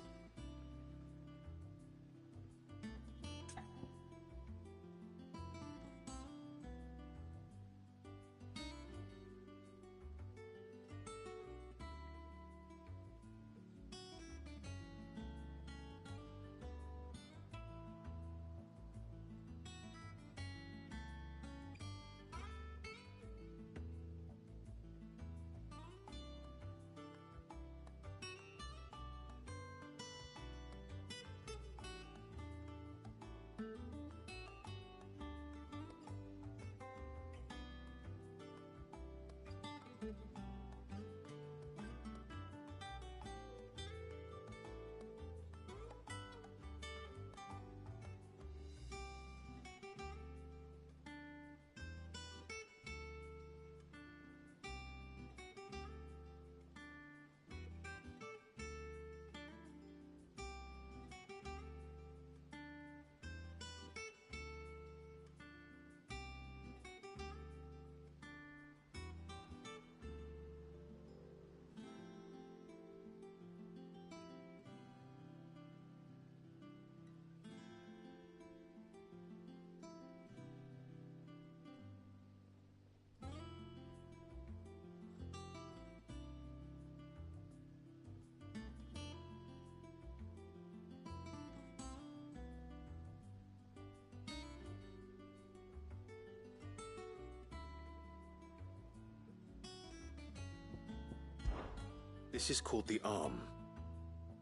This is called the arm.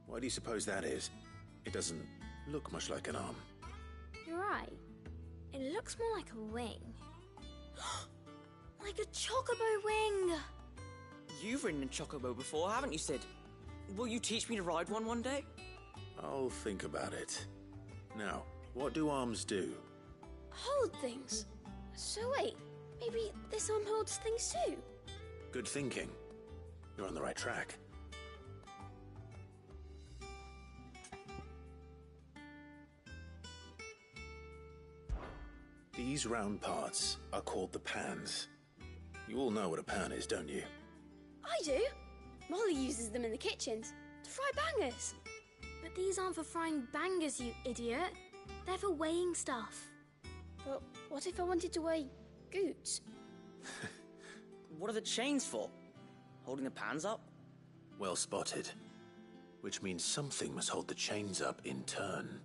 Why do you suppose that is? It doesn't look much like an arm. You're right. It looks more like a wing. Like a chocobo wing! You've ridden a chocobo before, haven't you, Sid? Will you teach me to ride one day? I'll think about it. Now, what do arms do? Hold things. So wait, maybe this arm holds things too? Good thinking. You're on the right track. These round parts are called the pans. You all know what a pan is, don't you? I do. Molly uses them in the kitchens to fry bangers. But these aren't for frying bangers, you idiot. They're for weighing stuff. But what if I wanted to weigh goods? What are the chains for? Holding the pans up? Well spotted. Which means something must hold the chains up in turn.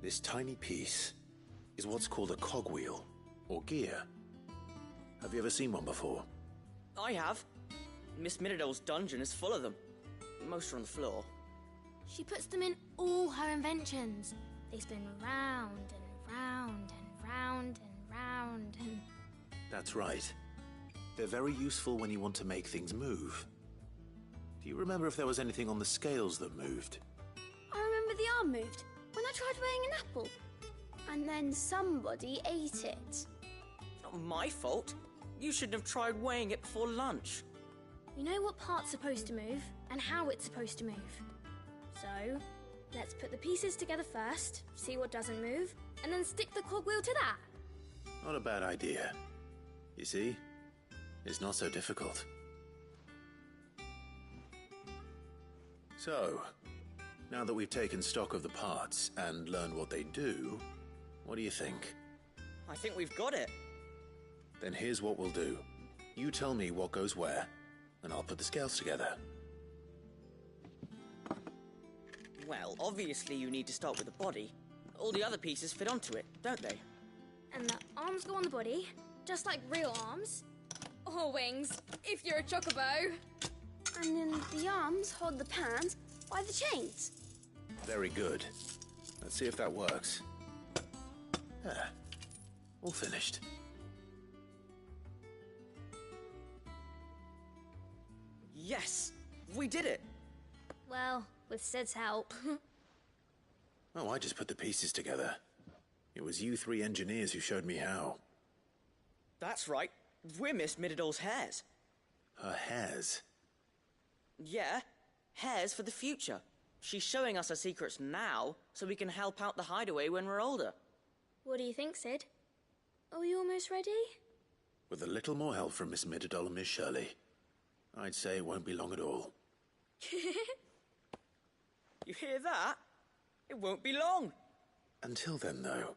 This tiny piece is what's called a cogwheel, or gear. Have you ever seen one before? I have. Miss Midadol's dungeon is full of them. Most are on the floor. She puts them in all her inventions. They spin round and round and round and round and... That's right. They're very useful when you want to make things move. Do you remember if there was anything on the scales that moved? I remember the arm moved when I tried weighing an apple. And then somebody ate it. Not my fault. You shouldn't have tried weighing it before lunch. You know what part's supposed to move and how it's supposed to move. So, let's put the pieces together first, see what doesn't move, and then stick the cogwheel to that. Not a bad idea. You see? It's not so difficult. So, now that we've taken stock of the parts and learned what they do, what do you think? I think we've got it. Then here's what we'll do. You tell me what goes where, and I'll put the scales together. Well, obviously you need to start with the body. All the other pieces fit onto it, don't they? And the arms go on the body, just like real arms. Or wings, if you're a chocobo. And then the arms hold the pans by the chains. Very good. Let's see if that works. Ah, all finished. Yes! We did it! Well, with Sid's help. Oh, I just put the pieces together. It was you three engineers who showed me how. That's right. We're Miss Mididol's hares. Her hairs? Yeah, hares for the future. She's showing us her secrets now, so we can help out the hideaway when we're older. What do you think, Sid? Are we almost ready? With a little more help from Miss Mididol and Miss Shirley, I'd say it won't be long at all. You hear that? It won't be long. Until then, though,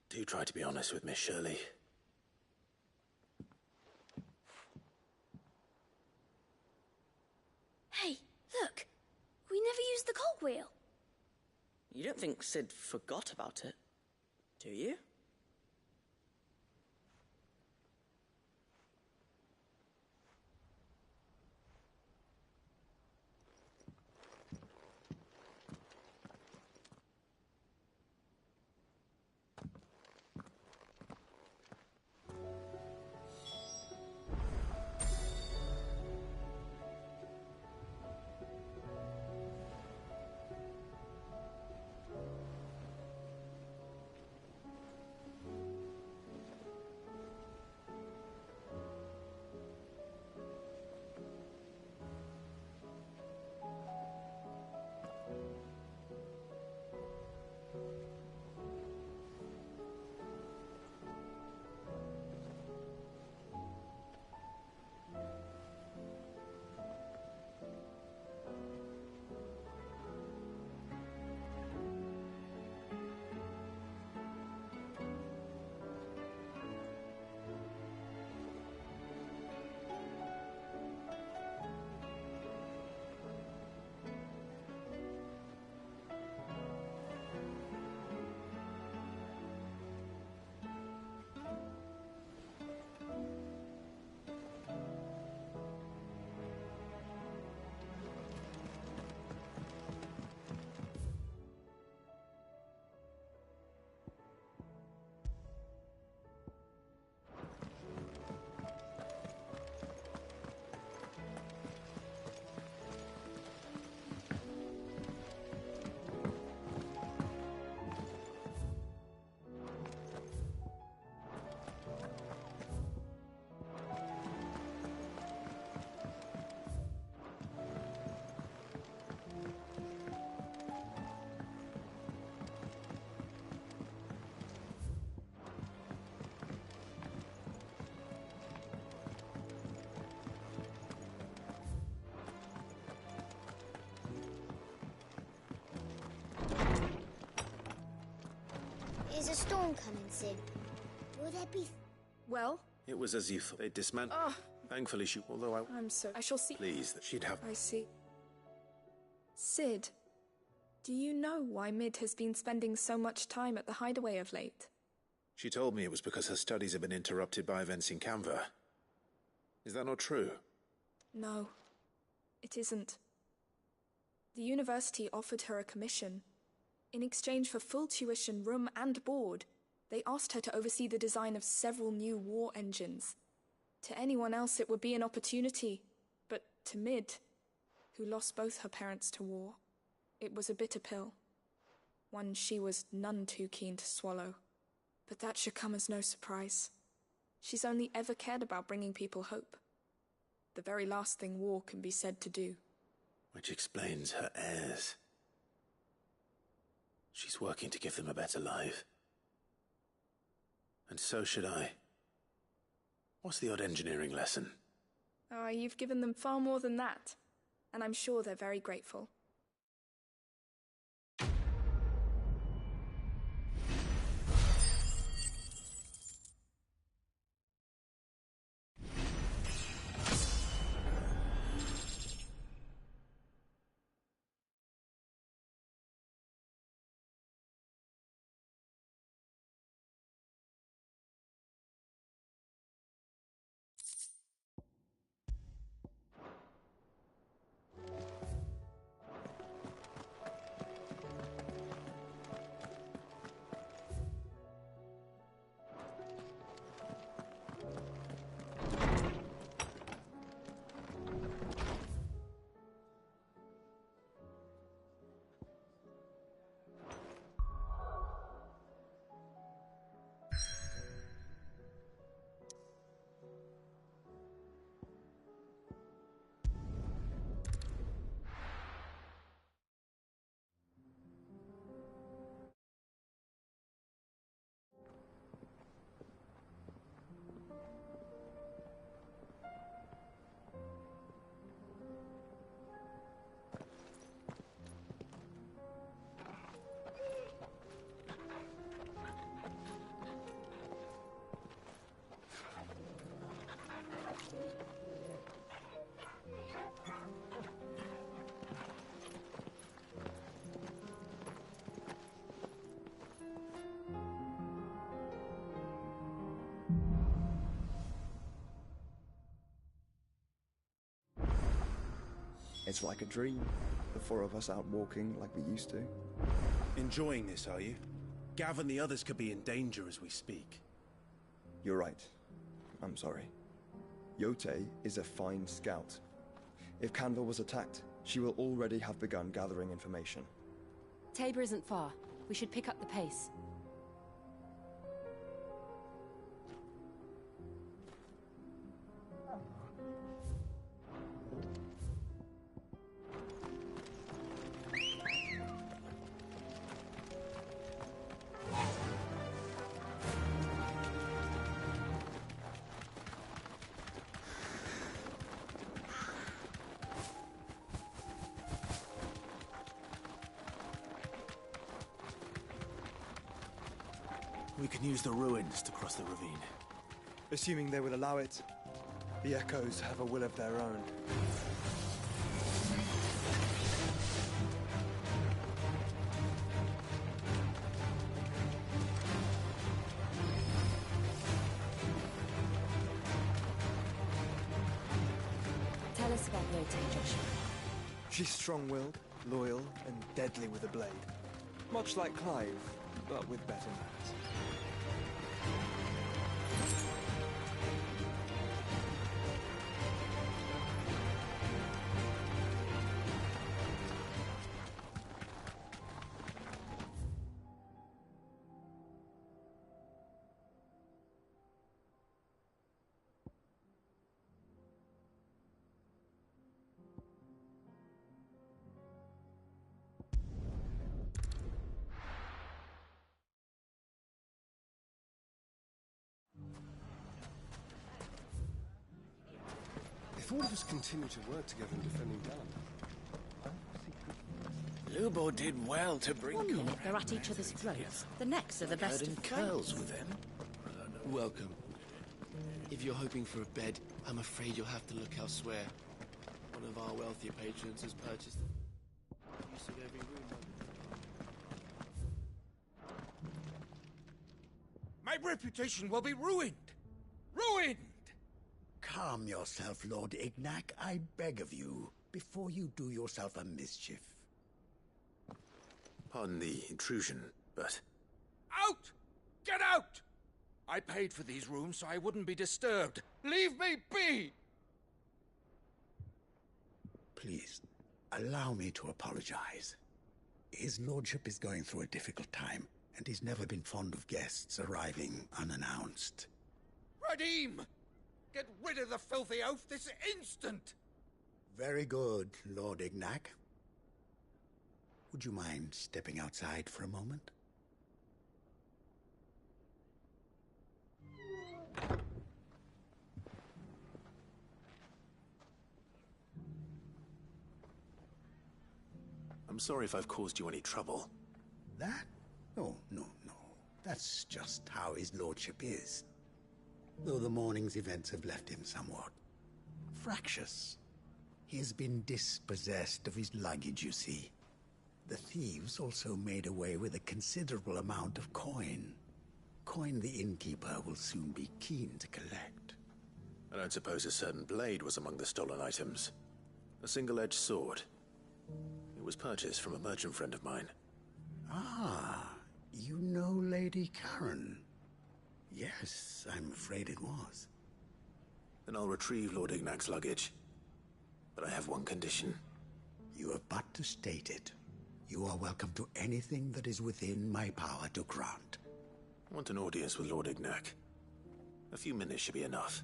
do try to be honest with Miss Shirley. Hey, look! We never used the cogwheel. You don't think Sid forgot about it, do you? Is a storm coming, Sid? Will there be... Well? It was as you thought. They dismantled. Oh. Thankfully, although I'm so... I shall see... pleased that she'd have... I see. Sid, do you know why Mid has been spending so much time at the hideaway of late? She told me it was because her studies have been interrupted by events in Canva. Is that not true? No, it isn't. The university offered her a commission. In exchange for full tuition, room and board, they asked her to oversee the design of several new war engines. To anyone else it would be an opportunity, but to Mid, who lost both her parents to war, it was a bitter pill. One she was none too keen to swallow. But that should come as no surprise. She's only ever cared about bringing people hope. The very last thing war can be said to do. Which explains her heirs. She's working to give them a better life. And so should I. What's the odd engineering lesson? Ah, you've given them far more than that. And I'm sure they're very grateful. It's like a dream. The four of us out walking like we used to. Enjoying this, are you? Gav and the others could be in danger as we speak. You're right. I'm sorry. Yote is a fine scout. If Canville was attacked, she will already have begun gathering information. Tabor isn't far. We should pick up the pace. We can use the ruins to cross the ravine. Assuming they will allow it. The Echoes have a will of their own. Tell us about Yote, Joshua. She's strong-willed, loyal, and deadly with a blade. Much like Clive, but with better manners. If all of us continue to work together in defending Dalamir. Lubo did well to bring... One minute they're at each other's throats, the next are the best of curls with him. Welcome. If you're hoping for a bed, I'm afraid you'll have to look elsewhere. One of our wealthier patrons has purchased the use of every room. My reputation will be ruined! Ruined! Calm yourself, Lord Ignac, I beg of you, before you do yourself a mischief. Pardon the intrusion, but... Out! Get out! I paid for these rooms so I wouldn't be disturbed. Leave me be! Please, allow me to apologize. His lordship is going through a difficult time, and he's never been fond of guests arriving unannounced. Radim! Get rid of the filthy oaf this instant! Very good, Lord Ignac. Would you mind stepping outside for a moment? I'm sorry if I've caused you any trouble. That? Oh, no. That's just how his lordship is. Though the morning's events have left him somewhat fractious. He has been dispossessed of his luggage, you see. The thieves also made away with a considerable amount of coin. Coin the innkeeper will soon be keen to collect. I don't suppose a certain blade was among the stolen items. A single-edged sword. It was purchased from a merchant friend of mine. Ah, you know Lady Karen. Yes, I'm afraid it was. Then I'll retrieve Lord Ignac's luggage. But I have one condition. You have but to state it. You are welcome to anything that is within my power to grant. I want an audience with Lord Ignac. A few minutes should be enough.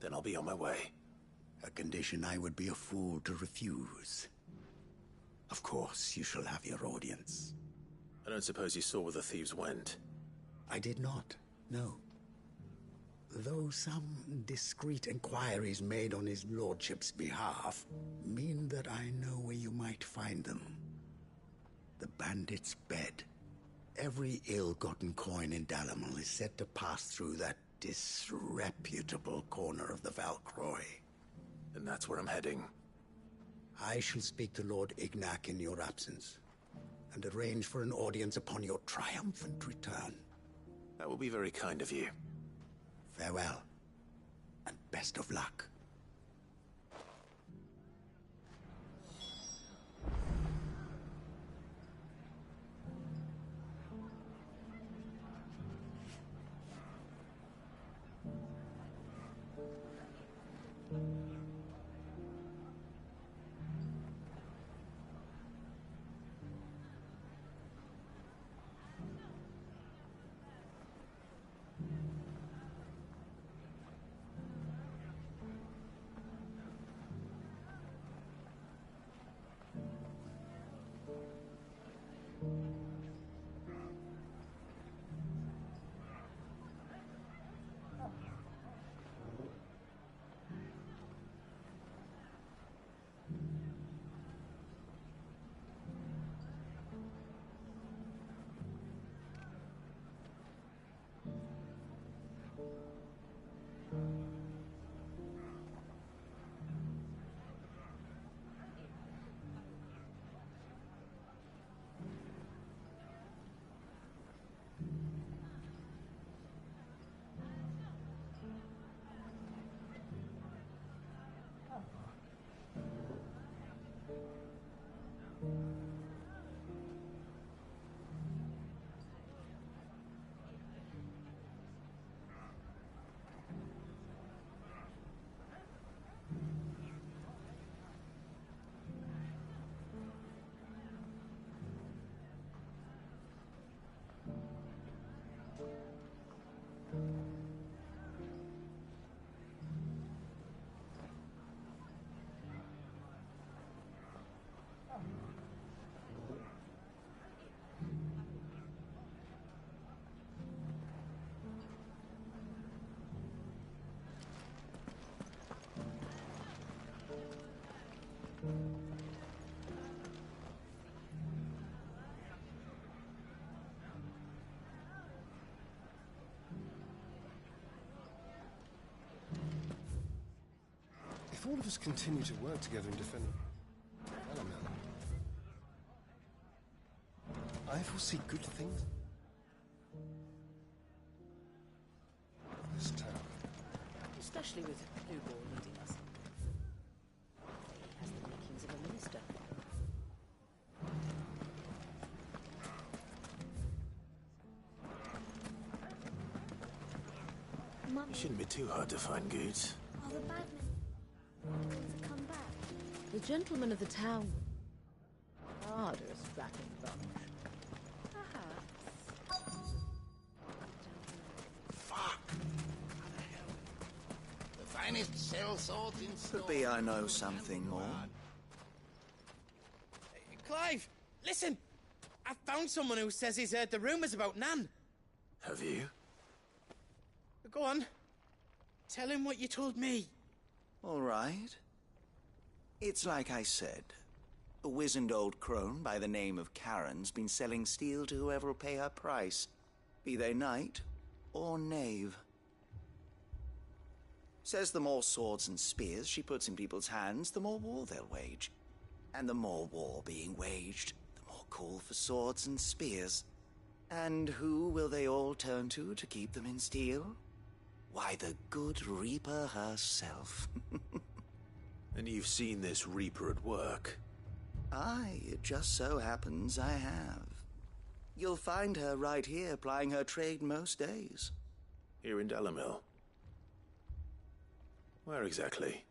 Then I'll be on my way. A condition I would be a fool to refuse. Of course, you shall have your audience. I don't suppose you saw where the thieves went. I did not, no. Though some discreet inquiries made on his lordship's behalf mean that I know where you might find them. The bandit's bed. Every ill-gotten coin in Dalamil is said to pass through that disreputable corner of the Valcroy. And that's where I'm heading. I shall speak to Lord Ignac in your absence, and arrange for an audience upon your triumphant return. That will be very kind of you. Farewell, and best of luck. If all of us continue to work together in defending Alamel, I foresee good things. This town. Especially with Blue Ball leading us. He has the makings of a minister. You shouldn't be too hard to find, Goots. Are the badmen going to come back? The gentlemen of the town. Harder strapping bunch. Perhaps. Fuck! The finest cell swords in store. Could be I know something more. Clive, listen! I found someone who says he's heard the rumours about Nan. Have you? Go on. Tell him what you told me. All right. It's like I said. A wizened old crone by the name of Karen's been selling steel to whoever will pay her price, be they knight or knave. Says the more swords and spears she puts in people's hands, the more war they'll wage. And the more war being waged, the more call for swords and spears. And who will they all turn to keep them in steel? Why, the good Reaper herself. And you've seen this Reaper at work? Aye, it just so happens I have. You'll find her right here plying her trade most days. Here in Dalimil? Where exactly?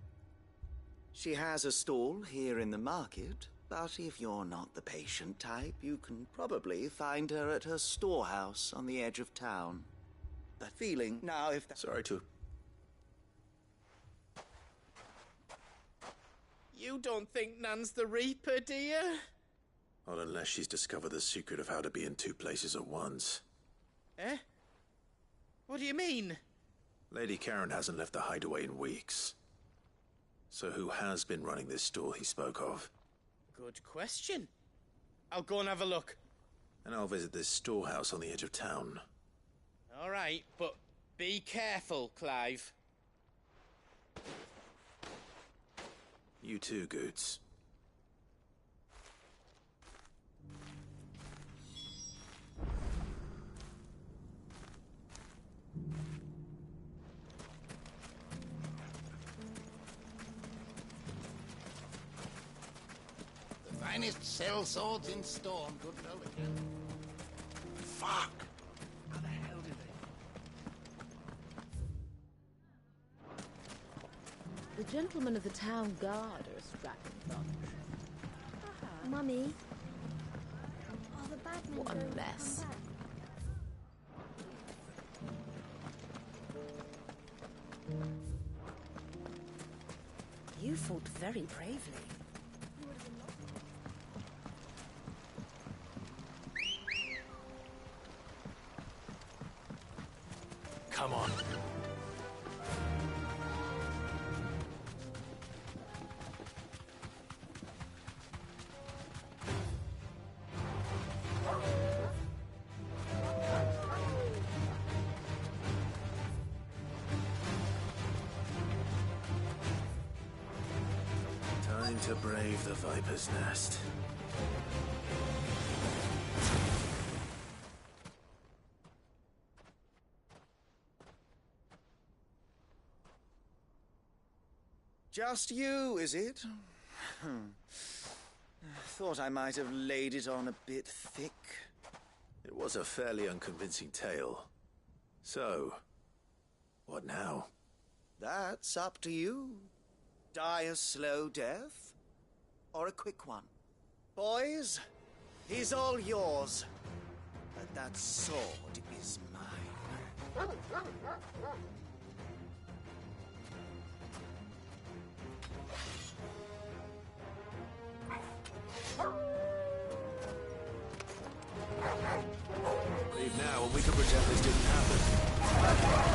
She has a stall here in the market, but if you're not the patient type, you can probably find her at her storehouse on the edge of town. That feeling, now if that... Sorry to... You don't think Nan's the Reaper, do you? Not unless she's discovered the secret of how to be in two places at once. Eh? What do you mean? Lady Karen hasn't left the hideaway in weeks. So who has been running this stall he spoke of? Good question. I'll go and have a look. And I'll visit this storehouse on the edge of town. All right, but be careful, Clive. You too, Goots. The finest cell swords in Storm, good Pelican. Fuck! How the hell did they... The gentlemen of the town guard are a strapping bunch. Mummy, are the badmen What a going to mess. come back? You fought very bravely. Come on. Time to brave the Viper's Nest. Just you, is it? Thought I might have laid it on a bit thick. It was a fairly unconvincing tale. So, what now? That's up to you. Die a slow death, or a quick one. Boys, he's all yours. But that sword is mine. Leave now and we can pretend this didn't happen.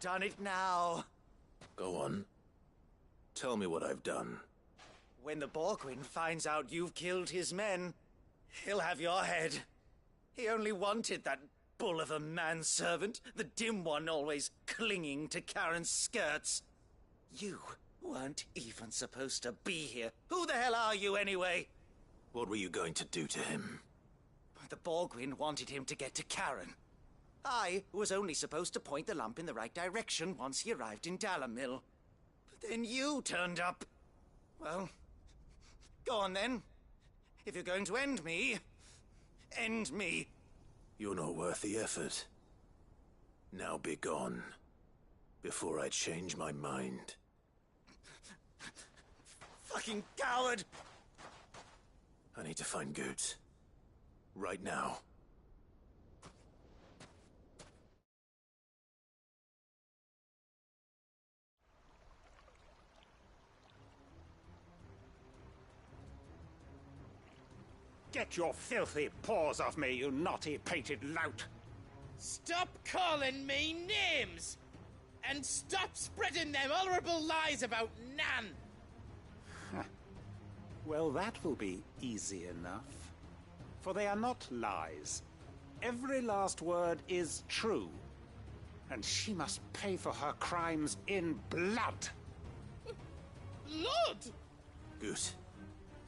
done it now. Go on. Tell me what I've done. When the Borgwyn finds out you've killed his men, he'll have your head. He only wanted that bull of a manservant, the dim one always clinging to Karen's skirts. You weren't even supposed to be here. Who the hell are you anyway? What were you going to do to him? The Borgwyn wanted him to get to Karen. I was only supposed to point the lamp in the right direction once he arrived in Dalamil. But then you turned up. Well, go on then. If you're going to end me, end me. You're not worth the effort. Now be gone, before I change my mind. Fucking coward! I need to find Goots. Right now. Get your filthy paws off me, you naughty-pated lout! Stop calling me names! And stop spreading them horrible lies about Nan! Well, that will be easy enough. For they are not lies. Every last word is true. And she must pay for her crimes in blood. Blood? Goot,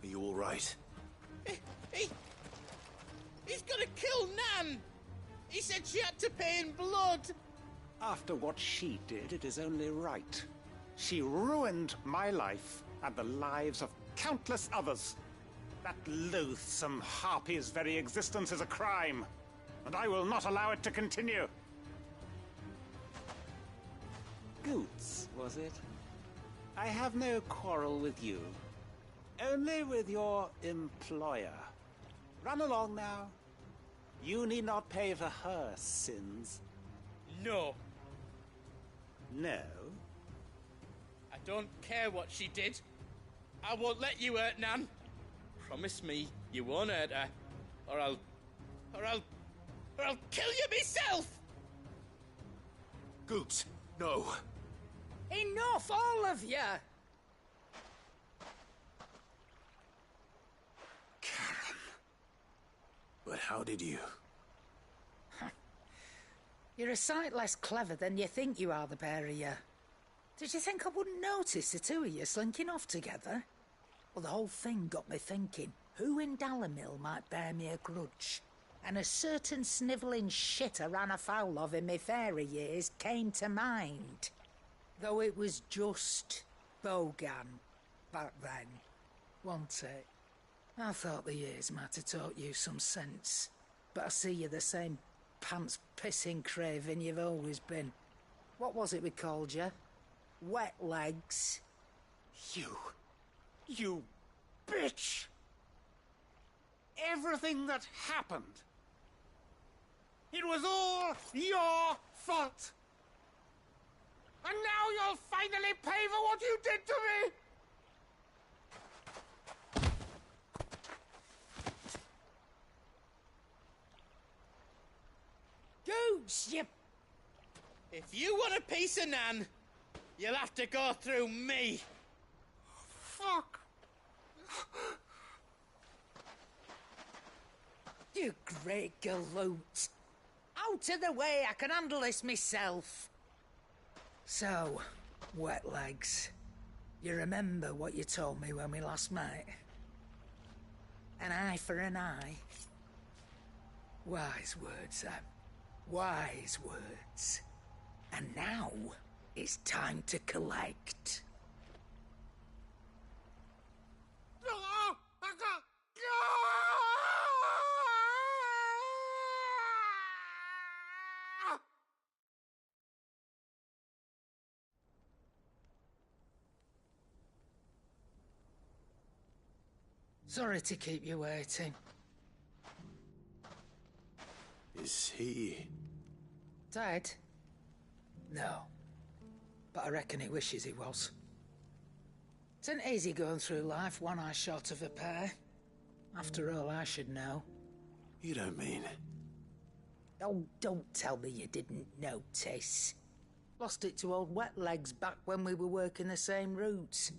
are you all right? He's gonna kill Nan! He said she had to pay in blood! After what she did, it is only right. She ruined my life and the lives of countless others. That loathsome harpy's very existence is a crime, and I will not allow it to continue. Goots, was it? I have no quarrel with you. Only with your employer. Run along now. You need not pay for her sins. No. No? I don't care what she did. I won't let you hurt Nan. Promise me you won't hurt her, or I'll kill you myself! Goots, no. Enough, all of you! Karen. But how did you? You're a sight less clever than you think you are, the pair of you. Did you think I wouldn't notice the two of you slinking off together? Well, the whole thing got me thinking, who in Dalamil might bear me a grudge? And a certain snivelling shit I ran afoul of in my fairy years came to mind. Though it was just Bogan back then, wasn't it? I thought the years might have taught you some sense, but I see you're the same pants-pissing craven you've always been. What was it we called you? Wet legs? You bitch! Everything that happened, it was all your fault! And now you'll finally pay for what you did to me! Goots, you... If you want a piece of Nan, you'll have to go through me. Fuck! You great galoot. Out of the way, I can handle this myself. So, wet legs, you remember what you told me when we last met? An eye for an eye. Wise words, Sam. Wise words. And now, it's time to collect. Sorry to keep you waiting. Is he... Dead? No. But I reckon he wishes he was. It isn't easy going through life one eye short of a pair. After all, I should know. You don't mean... Oh, don't tell me you didn't notice. Lost it to old Wet Legs back when we were working the same routes.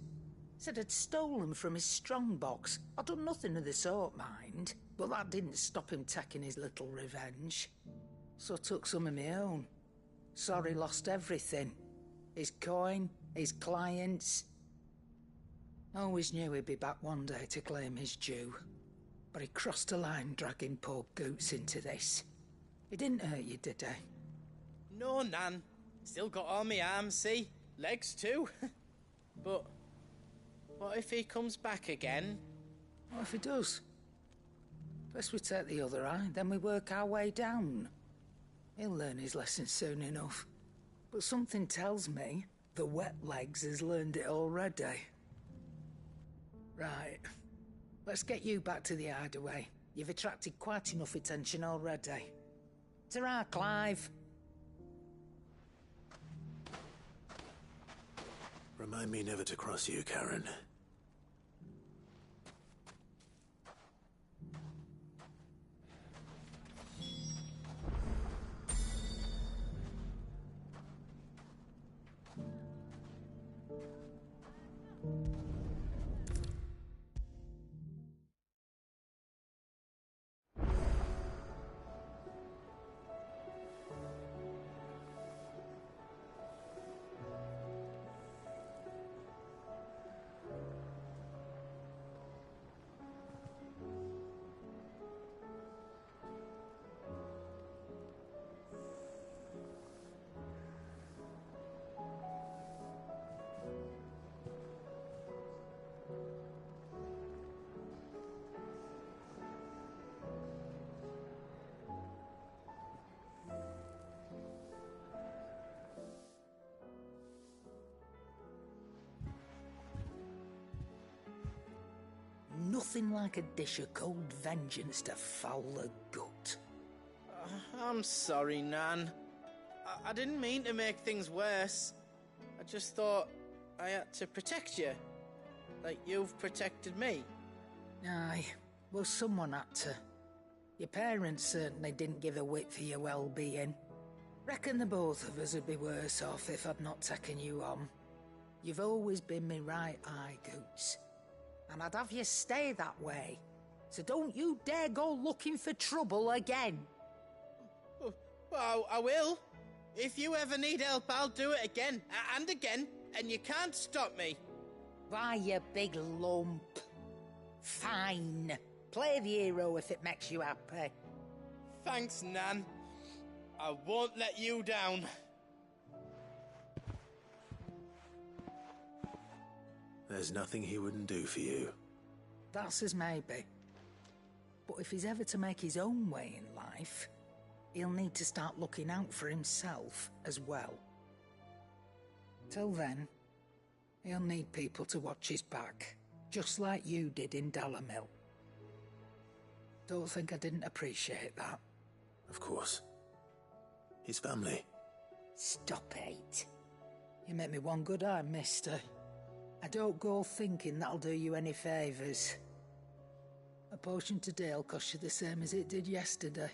Said I'd stolen from his strongbox. I'd done nothing of the sort, mind, but that didn't stop him taking his little revenge. So I took some of my own. Sorry, lost everything. His coin, his clients. Always knew he'd be back one day to claim his due. But he crossed a line dragging poor Goots into this. He didn't hurt you, did he? No, Nan. Still got all my arms, see? Legs too. But what if he comes back again? What if he does? First we take the other eye, then we work our way down. He'll learn his lesson soon enough. But something tells me the Wet Legs has learned it already. Right. Let's get you back to the hideaway. You've attracted quite enough attention already. Ta-ra, Clive. Remind me never to cross you, Karen. Nothing like a dish of cold vengeance to foul the gut. I'm sorry, Nan. I didn't mean to make things worse. I just thought I had to protect you. Like you've protected me. Aye, well, someone had to. Your parents certainly didn't give a whit for your well-being. Reckon the both of us would be worse off if I'd not taken you on. You've always been me right eye, Goots. And I'd have you stay that way. So don't you dare go looking for trouble again. Well, I will. If you ever need help, I'll do it again and again, and you can't stop me. Why, you big lump. Fine. Play the hero if it makes you happy. Thanks, Nan. I won't let you down. There's nothing he wouldn't do for you. That's as maybe. But if he's ever to make his own way in life, he'll need to start looking out for himself as well. Till then, he'll need people to watch his back, just like you did in Dalamil. Don't think I didn't appreciate that. Of course. His family. Stop it. You make me one good eye, mister. I don't go thinking that'll do you any favours. A potion today'll cost you the same as it did yesterday.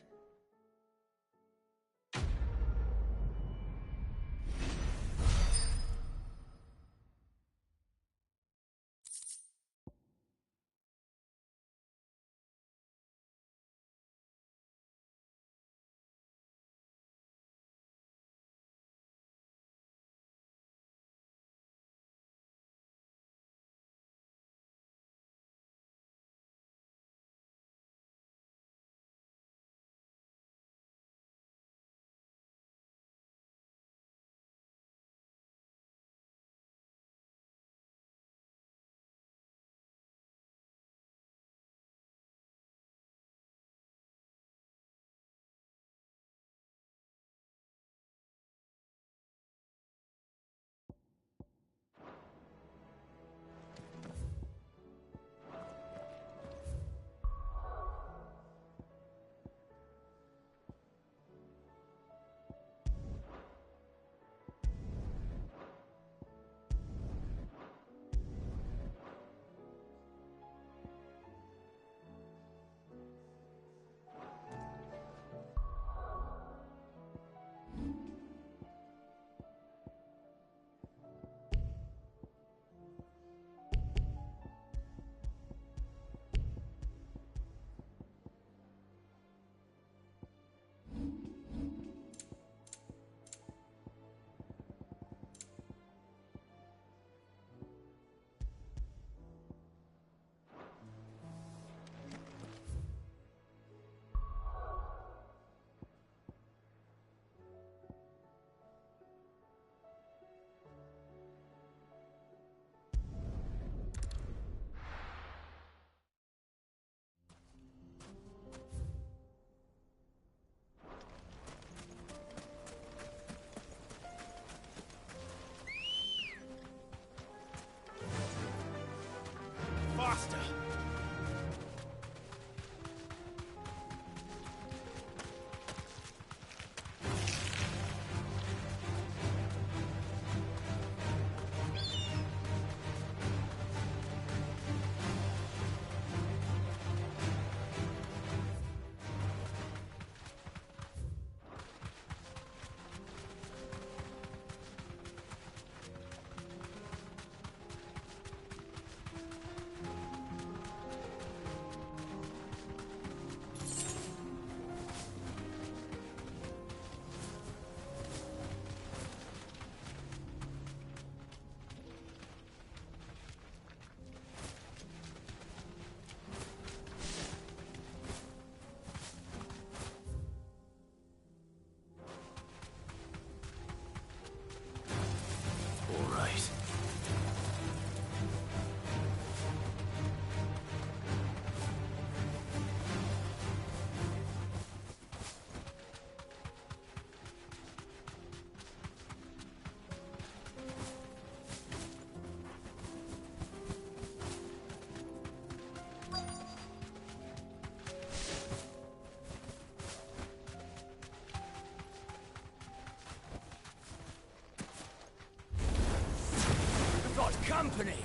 company.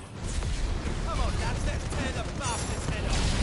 Come on, lads, let's tear the bastard's head off.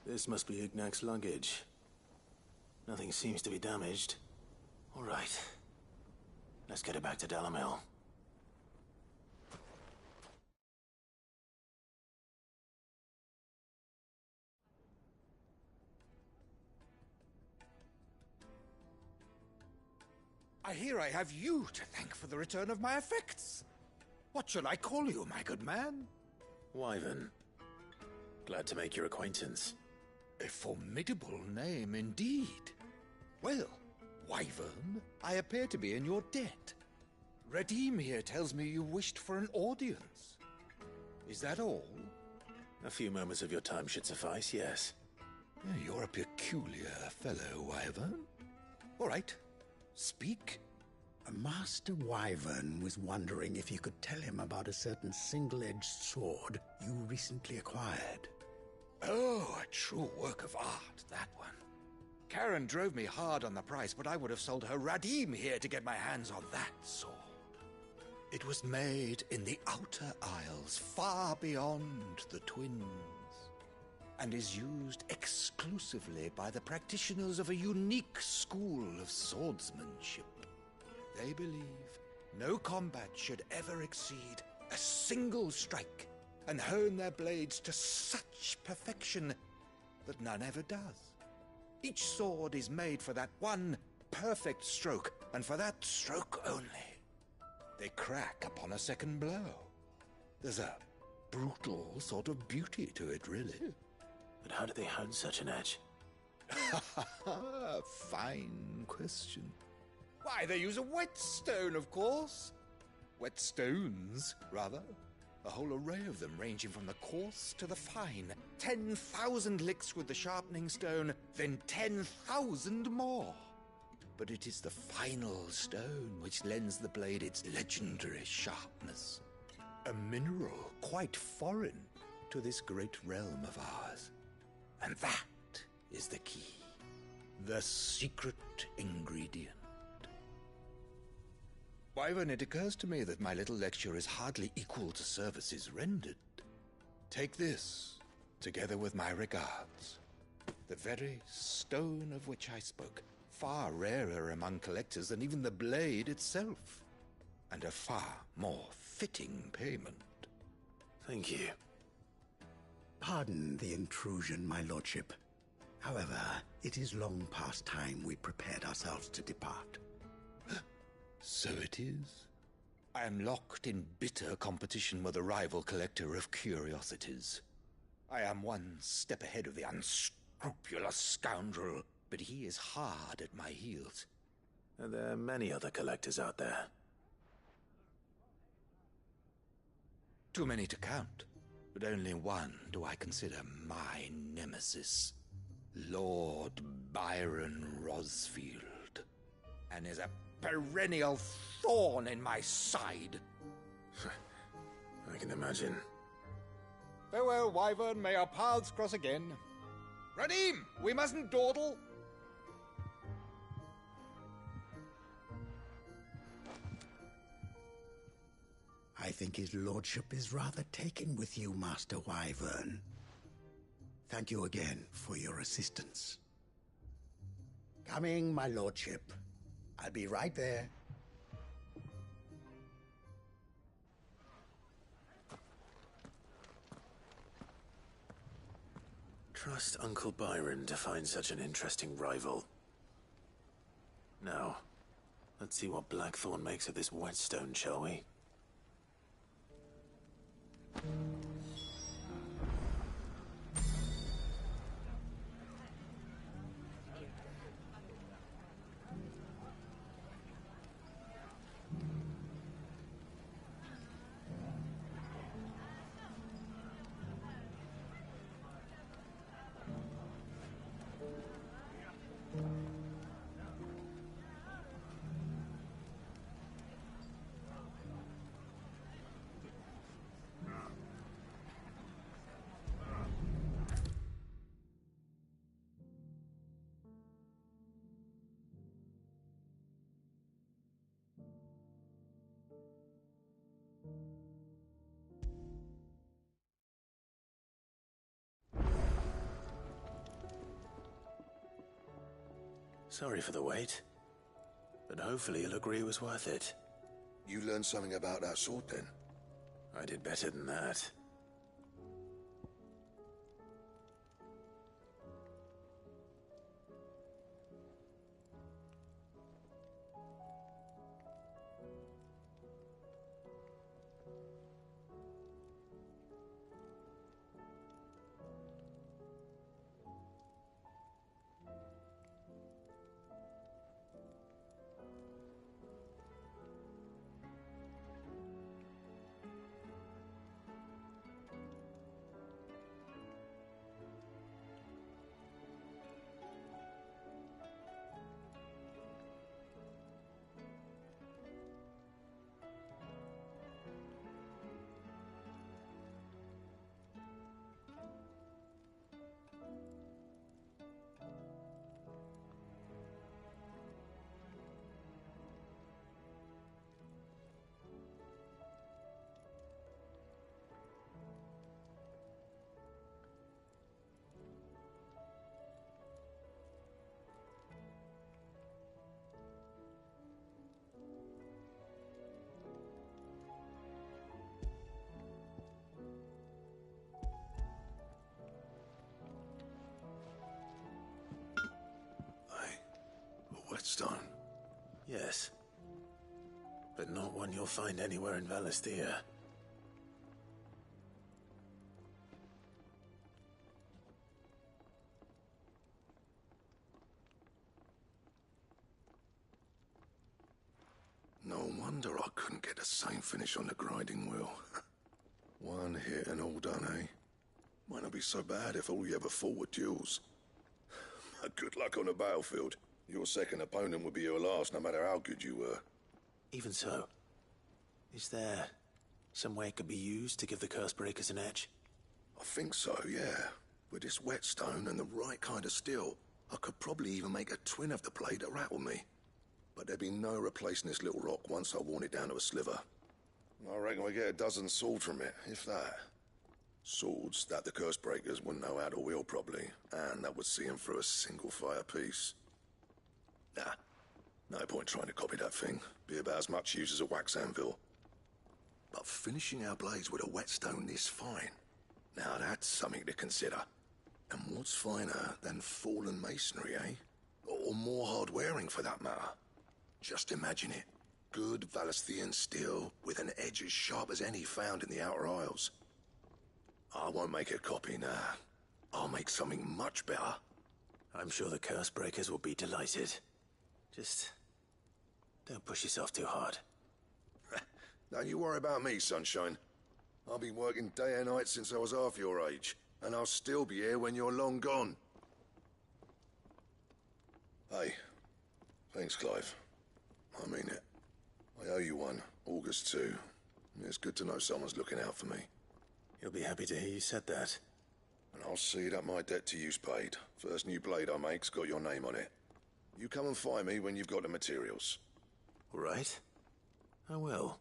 This must be Ignac's luggage. Nothing seems to be damaged. All right. Let's get it back to Dalimil. I hear I have you to thank for the return of my effects. What should I call you, my good man? Wyvern. Glad to make your acquaintance. A formidable name indeed. Well, Wyvern, I appear to be in your debt. Redeem here tells me you wished for an audience. Is that all? A few moments of your time should suffice, yes. You're a peculiar fellow, Wyvern. All right, speak. Master Wyvern was wondering if you could tell him about a certain single-edged sword you recently acquired. Oh, a true work of art, that one. Karen drove me hard on the price, but I would have sold her Radim here to get my hands on that sword. It was made in the Outer Isles, far beyond the Twins, and is used exclusively by the practitioners of a unique school of swordsmanship. They believe no combat should ever exceed a single strike, and hone their blades to such perfection that none ever does. Each sword is made for that one perfect stroke, and for that stroke only. They crack upon a second blow. There's a brutal sort of beauty to it, really. But how do they hone such an edge? Fine question. Why, they use a whetstone, of course. Whetstones, rather. A whole array of them, ranging from the coarse to the fine. 10,000 licks with the sharpening stone, then 10,000 more. But it is the final stone which lends the blade its legendary sharpness. A mineral quite foreign to this great realm of ours. And that is the key. The secret ingredient. Wyvern, it occurs to me that my little lecture is hardly equal to services rendered. Take this, together with my regards. The very stone of which I spoke, far rarer among collectors than even the blade itself, and a far more fitting payment. Thank you. Pardon the intrusion, my lordship. However, it is long past time we prepared ourselves to depart. So it is. I am locked in bitter competition with a rival collector of curiosities. I am one step ahead of the unscrupulous scoundrel, but he is hard at my heels. Are there many other collectors out there? Too many to count. But only one do I consider my nemesis. Lord Byron Rosfield. And is a perennial thorn in my side. I can imagine. Farewell, Wyvern. May our paths cross again. Radim, we mustn't dawdle. I think his lordship is rather taken with you, Master Wyvern. Thank you again for your assistance. Coming, my lordship. I'll be right there. Trust Uncle Byron to find such an interesting rival. Now, let's see what Blackthorn makes of this whetstone, shall we? Sorry for the wait, but hopefully you'll agree it was worth it. You learned something about that sword, then? I did better than that. Whetstone? Yes. But not one you'll find anywhere in Valisthea. No wonder I couldn't get the same finish on the grinding wheel. One hit and all done, eh? Might not be so bad if all you ever fought were duels. Good luck on the battlefield. Your second opponent would be your last, no matter how good you were. Even so, is there some way it could be used to give the Cursebreakers an edge? I think so, yeah. With this whetstone and the right kind of steel, I could probably even make a twin of the blade that rattled me. But there'd be no replacing this little rock once I worn it down to a sliver. I reckon we get a dozen swords from it, if that. Swords that the Cursebreakers wouldn't know how to wield properly, and that would see them through a single fire piece. Nah, no point trying to copy that thing. Be about as much use as a wax anvil. But finishing our blades with a whetstone this fine, now that's something to consider. And what's finer than fallen masonry, eh? Or more hard-wearing, for that matter. Just imagine it. Good Valisthean steel with an edge as sharp as any found in the Outer Isles. I won't make a copy, nah. I'll make something much better. I'm sure the Cursebreakers will be delighted. Just don't push yourself too hard. Don't you worry about me, sunshine. I've been working day and night since I was half your age, and I'll still be here when you're long gone. Hey, thanks, Clive. I mean it. I owe you one, August too. It's good to know someone's looking out for me. He'll be happy to hear you said that. And I'll see that my debt to you's paid. First new blade I make's got your name on it. You come and find me when you've got the materials. All right. I will.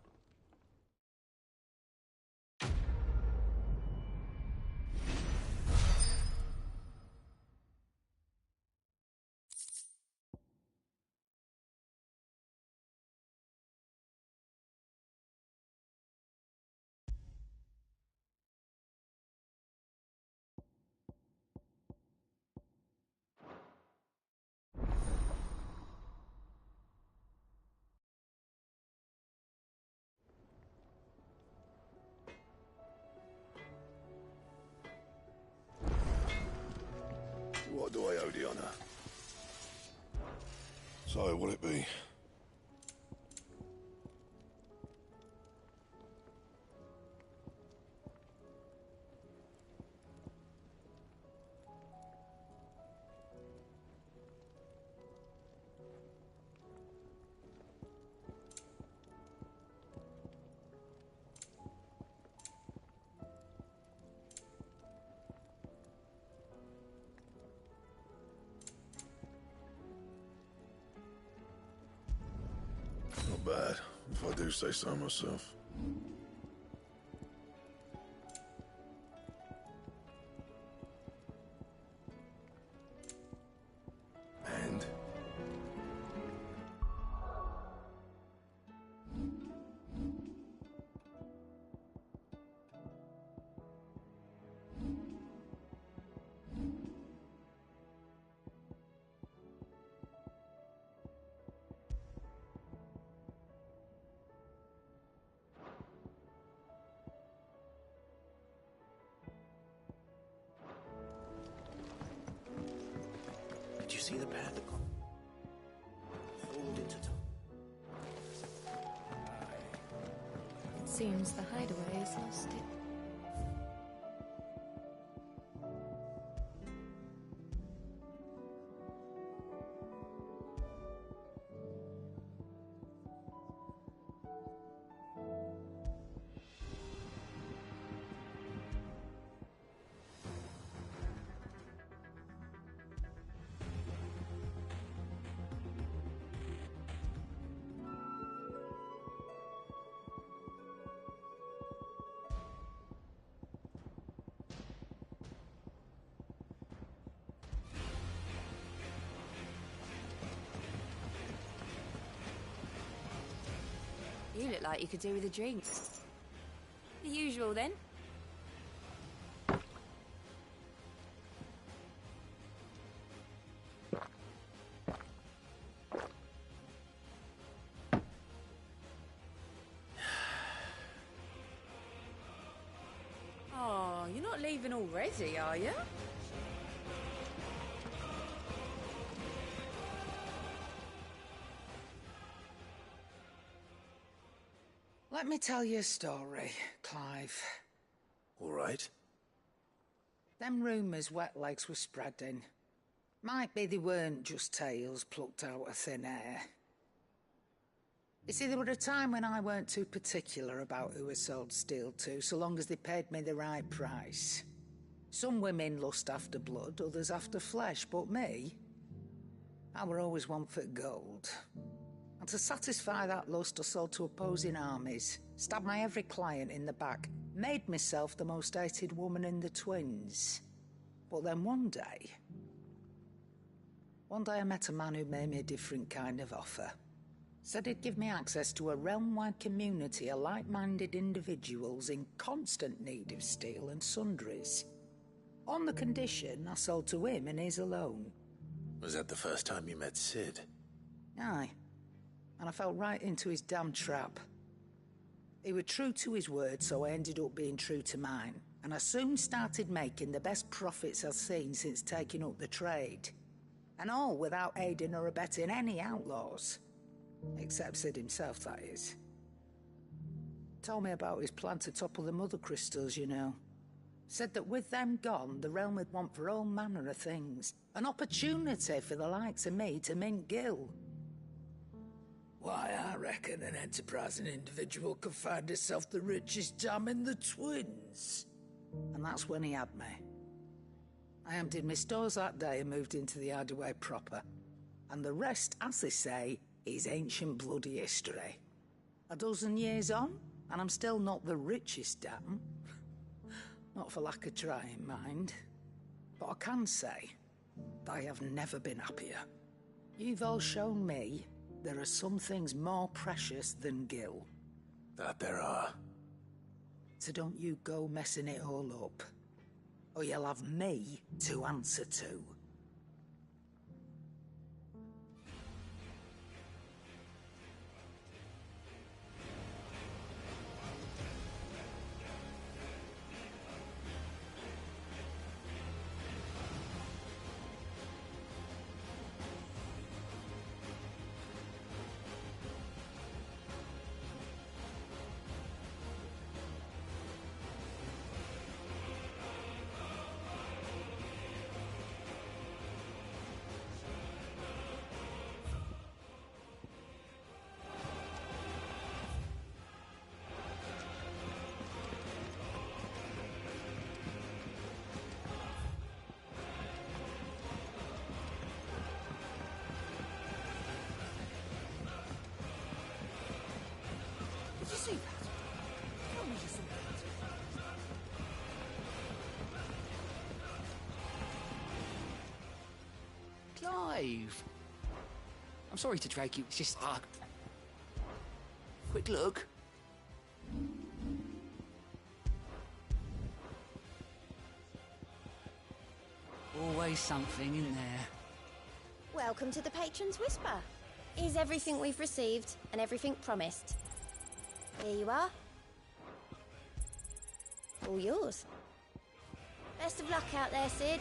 What do I owe the honor? So, what'll it be? Not bad, if I do say so myself. And? Did you see the path that hold into It seems the hideaway has lost it. You look like you could do with a drink. The usual, then. Oh, you're not leaving already, are you? Let me tell you a story, Clive. All right. Them rumours wet legs were spreading. Might be they weren't just tales plucked out of thin air. You see, there were a time when I weren't too particular about who I sold steel to, so long as they paid me the right price. Some women lust after blood, others after flesh, but me, I were always one for gold. And to satisfy that lust, I sold to opposing armies, stabbed my every client in the back, made myself the most hated woman in the twins. But then one day I met a man who made me a different kind of offer. Said he'd give me access to a realm-wide community of like-minded individuals in constant need of steel and sundries. On the condition I sold to him and his alone. Was that the first time you met Sid? Aye. And I fell right into his damn trap. He was true to his word, so I ended up being true to mine. And I soon started making the best profits I've seen since taking up the trade. And all without aiding or abetting any outlaws. Except Sid himself, that is. Told me about his plan to topple the mother crystals, you know. Said that with them gone, the realm would want for all manner of things. An opportunity for the likes of me to mint Gil. Why, I reckon an enterprising individual could find himself the richest dam in the Twins. And that's when he had me. I emptied my stores that day and moved into the hideaway proper. And the rest, as they say, is ancient bloody history. A dozen years on, and I'm still not the richest dam. Not for lack of trying, mind. But I can say, I have never been happier. You've all shown me there are some things more precious than Gil. That there are. So don't you go messing it all up. Or you'll have me to answer to. Did you see that? Tell me you saw that. Clive! I'm sorry to drag you, it's just, quick look. Always something in there. Welcome to the Patron's Whisper. Here's everything we've received and everything promised. Here you are. All yours. Best of luck out there, Sid.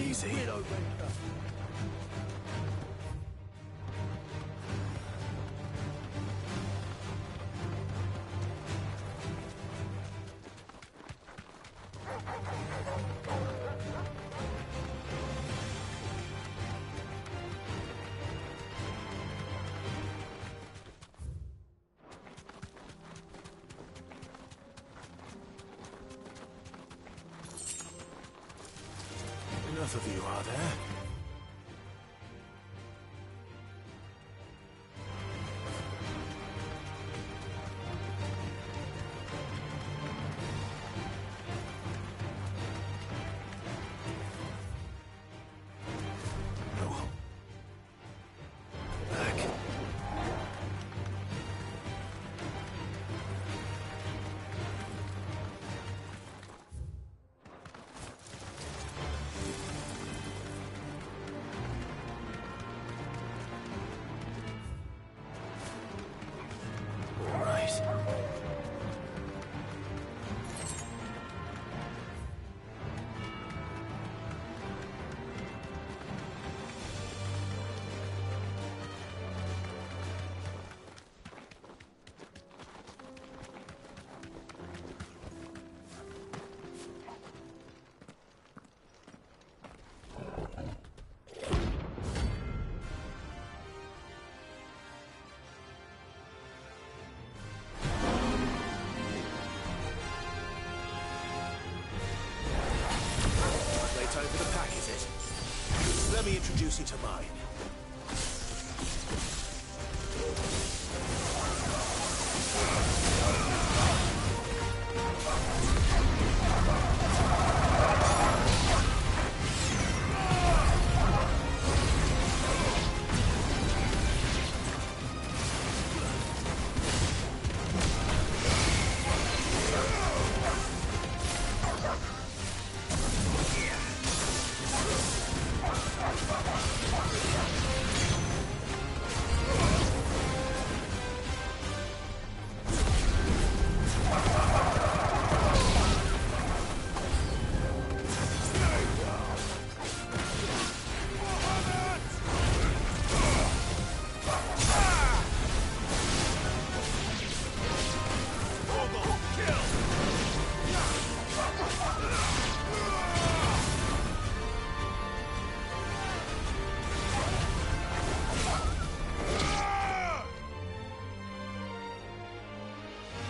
Easy. Enough of you, are there? No. Back. Time for the pack, is it? Let me introduce you to mine.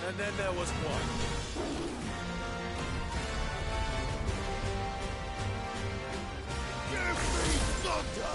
And then there was one. Give me thunder!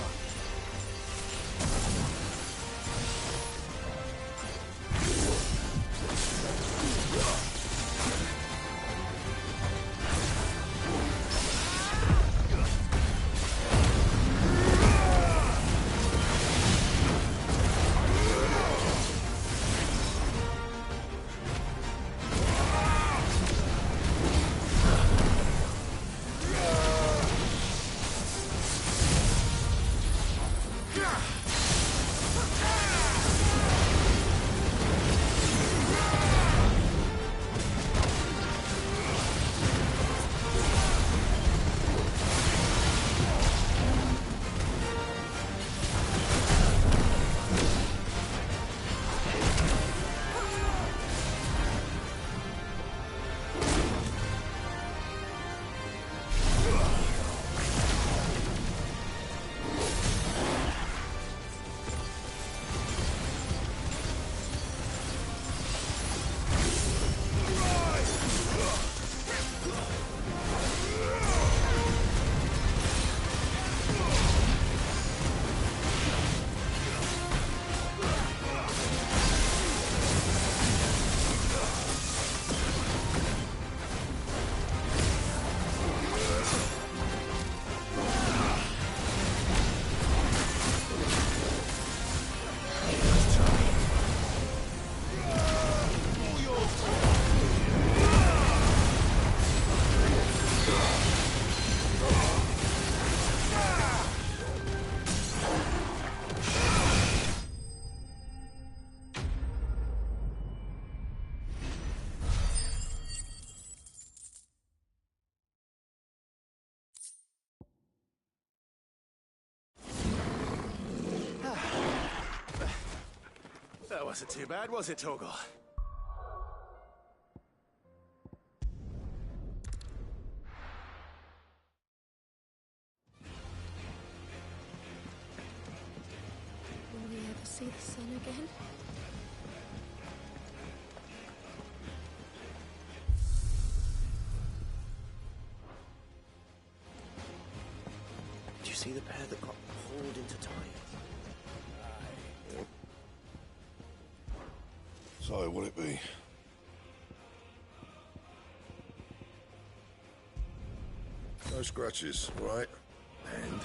wasn't too bad, was it, Torgal? Will we ever see the sun again? Did you see the pair that got pulled into time? So, what'll it be? No scratches, right? And?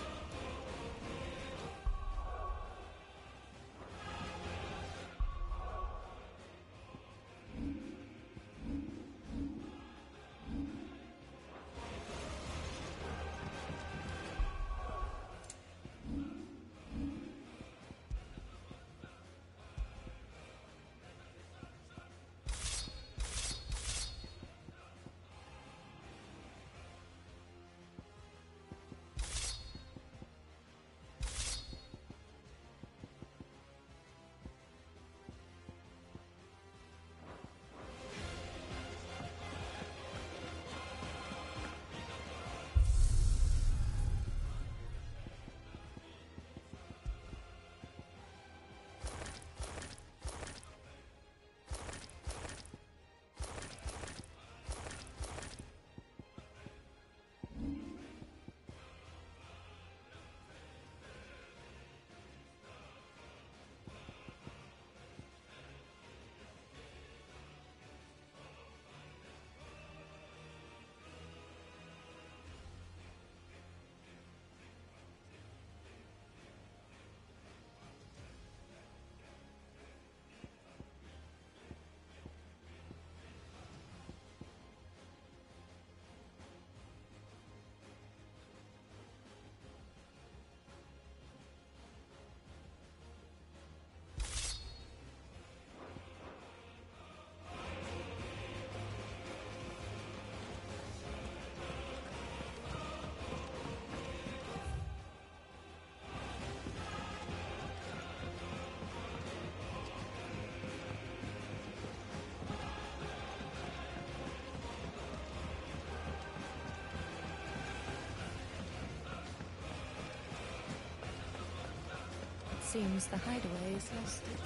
Seems the hideaway has lost its...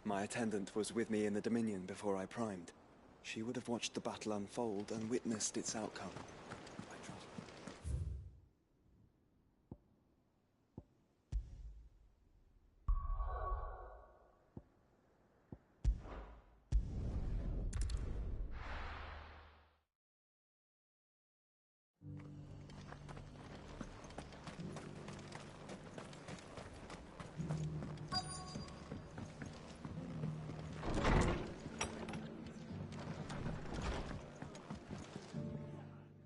My attendant was with me in the Dominion before I primed. She would have watched the battle unfold and witnessed its outcome.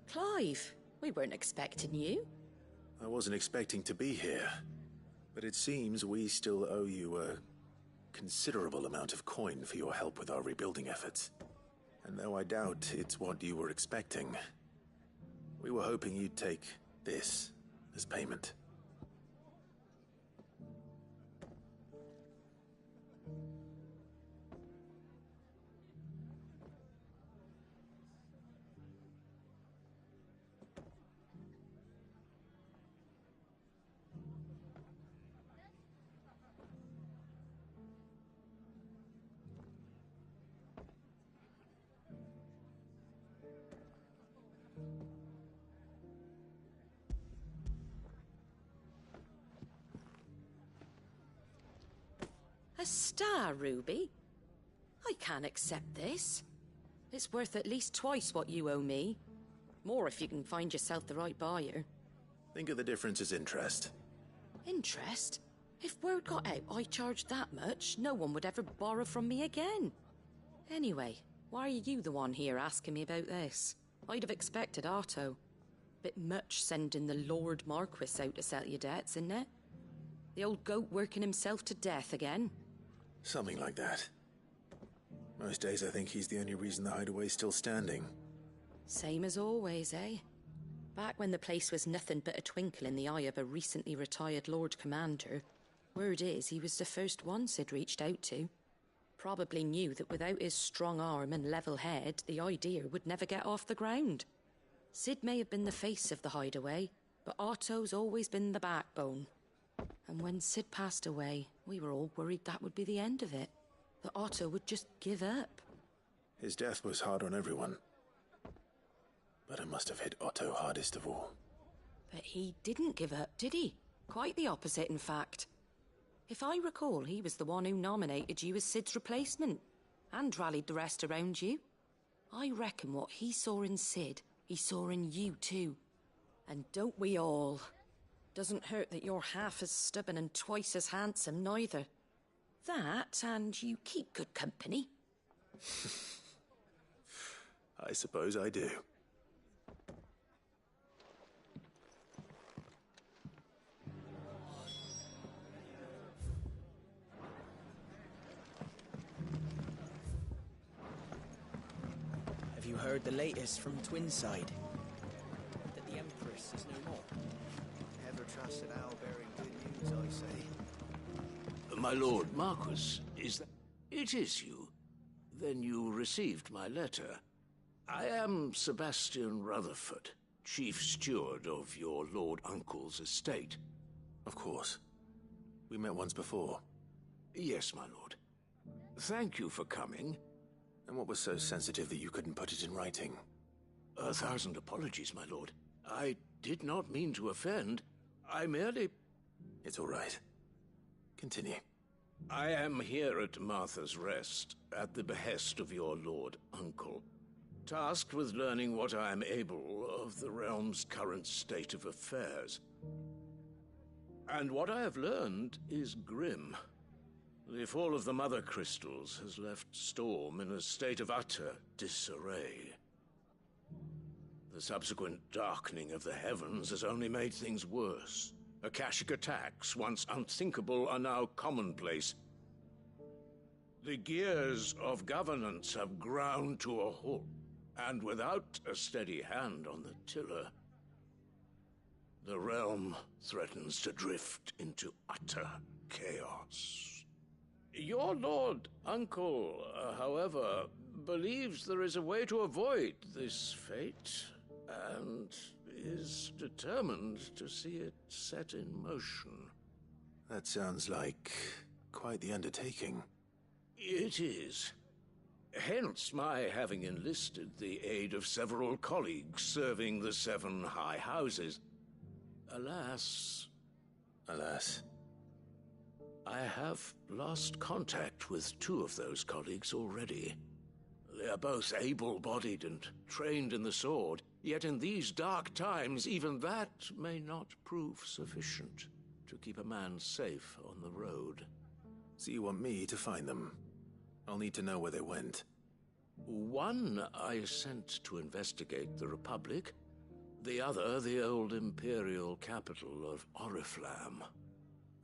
Clive, we weren't expecting you. I wasn't expecting to be here, but it seems we still owe you a considerable amount of coin for your help with our rebuilding efforts. And though I doubt it's what you were expecting, we were hoping you'd take this as payment. A star ruby? I can't accept this. It's worth at least twice what you owe me. More if you can find yourself the right buyer. Think of the difference as interest. Interest? If word got out I charged that much, no one would ever borrow from me again. Anyway, why are you the one here asking me about this? I'd have expected Otto. Bit much sending the Lord Marquis out to settle your debts, isn't it? The old goat working himself to death again. Something like that. Most days I think he's the only reason the hideaway's still standing. Same as always, eh? Back when the place was nothing but a twinkle in the eye of a recently retired Lord Commander, word is he was the first one Sid reached out to. Probably knew that without his strong arm and level head, the idea would never get off the ground. Sid may have been the face of the hideaway, but Otto's always been the backbone. And when Sid passed away, we were all worried that would be the end of it. That Otto would just give up. His death was hard on everyone. But it must have hit Otto hardest of all. But he didn't give up, did he? Quite the opposite, in fact. If I recall, he was the one who nominated you as Sid's replacement, and rallied the rest around you. I reckon what he saw in Sid, he saw in you too. And don't we all? Doesn't hurt that you're half as stubborn and twice as handsome, neither. That, and you keep good company. I suppose I do. Have you heard the latest from Twinside? That the Empress is no more? Never trust an owl bearing good news, I say. My Lord Marquis, is that... It is you. Then you received my letter. I am Sebastian Rutherford, Chief Steward of your Lord Uncle's estate. Of course. We met once before. Yes, my lord. Thank you for coming. And what was so sensitive that you couldn't put it in writing? 1,000 apologies, my lord. I did not mean to offend. I merely... It's all right. Continue. I am here at Martha's Rest, at the behest of your Lord Uncle, tasked with learning what I am able of the realm's current state of affairs. And what I have learned is grim. The fall of the Mother Crystals has left Storm in a state of utter disarray. The subsequent darkening of the heavens has only made things worse. Akashic attacks, once unthinkable, are now commonplace. The gears of governance have ground to a halt, and without a steady hand on the tiller, the realm threatens to drift into utter chaos. Your Lord Uncle, however, believes there is a way to avoid this fate, and is determined to see it set in motion. That sounds like quite the undertaking. It is. Hence my having enlisted the aid of several colleagues serving the 7 high houses. Alas... Alas? I have lost contact with 2 of those colleagues already. They are both able-bodied and trained in the sword, yet in these dark times even that may not prove sufficient to keep a man safe on the road. So you want me to find them? I'll need to know where they went. One I sent to investigate the Republic, the other the old Imperial capital of Oriflamme.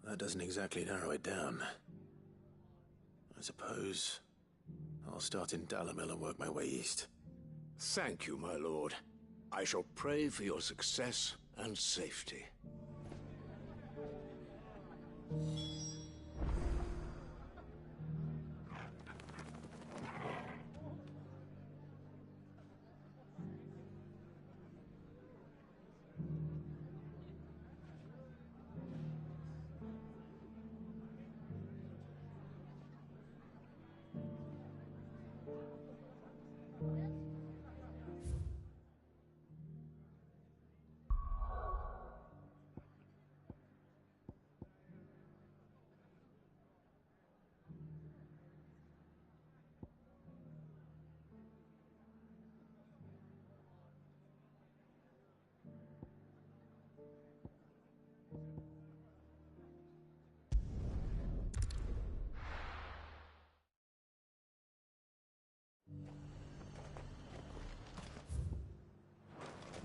That doesn't exactly narrow it down. I suppose I'll start in Dalamil and work my way east. Thank you, my lord. I shall pray for your success and safety.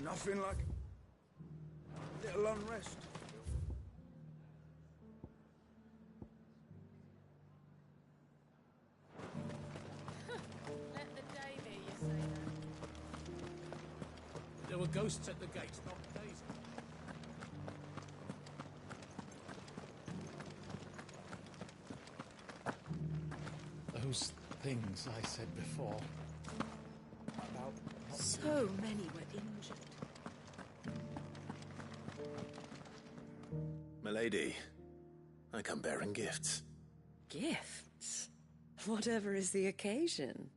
Nothing like... little unrest. Let the day hear you say that. There were ghosts at the gates, not days. Those things I said before. About So many were injured. Milady, I come bearing gifts. Gifts? Whatever is the occasion.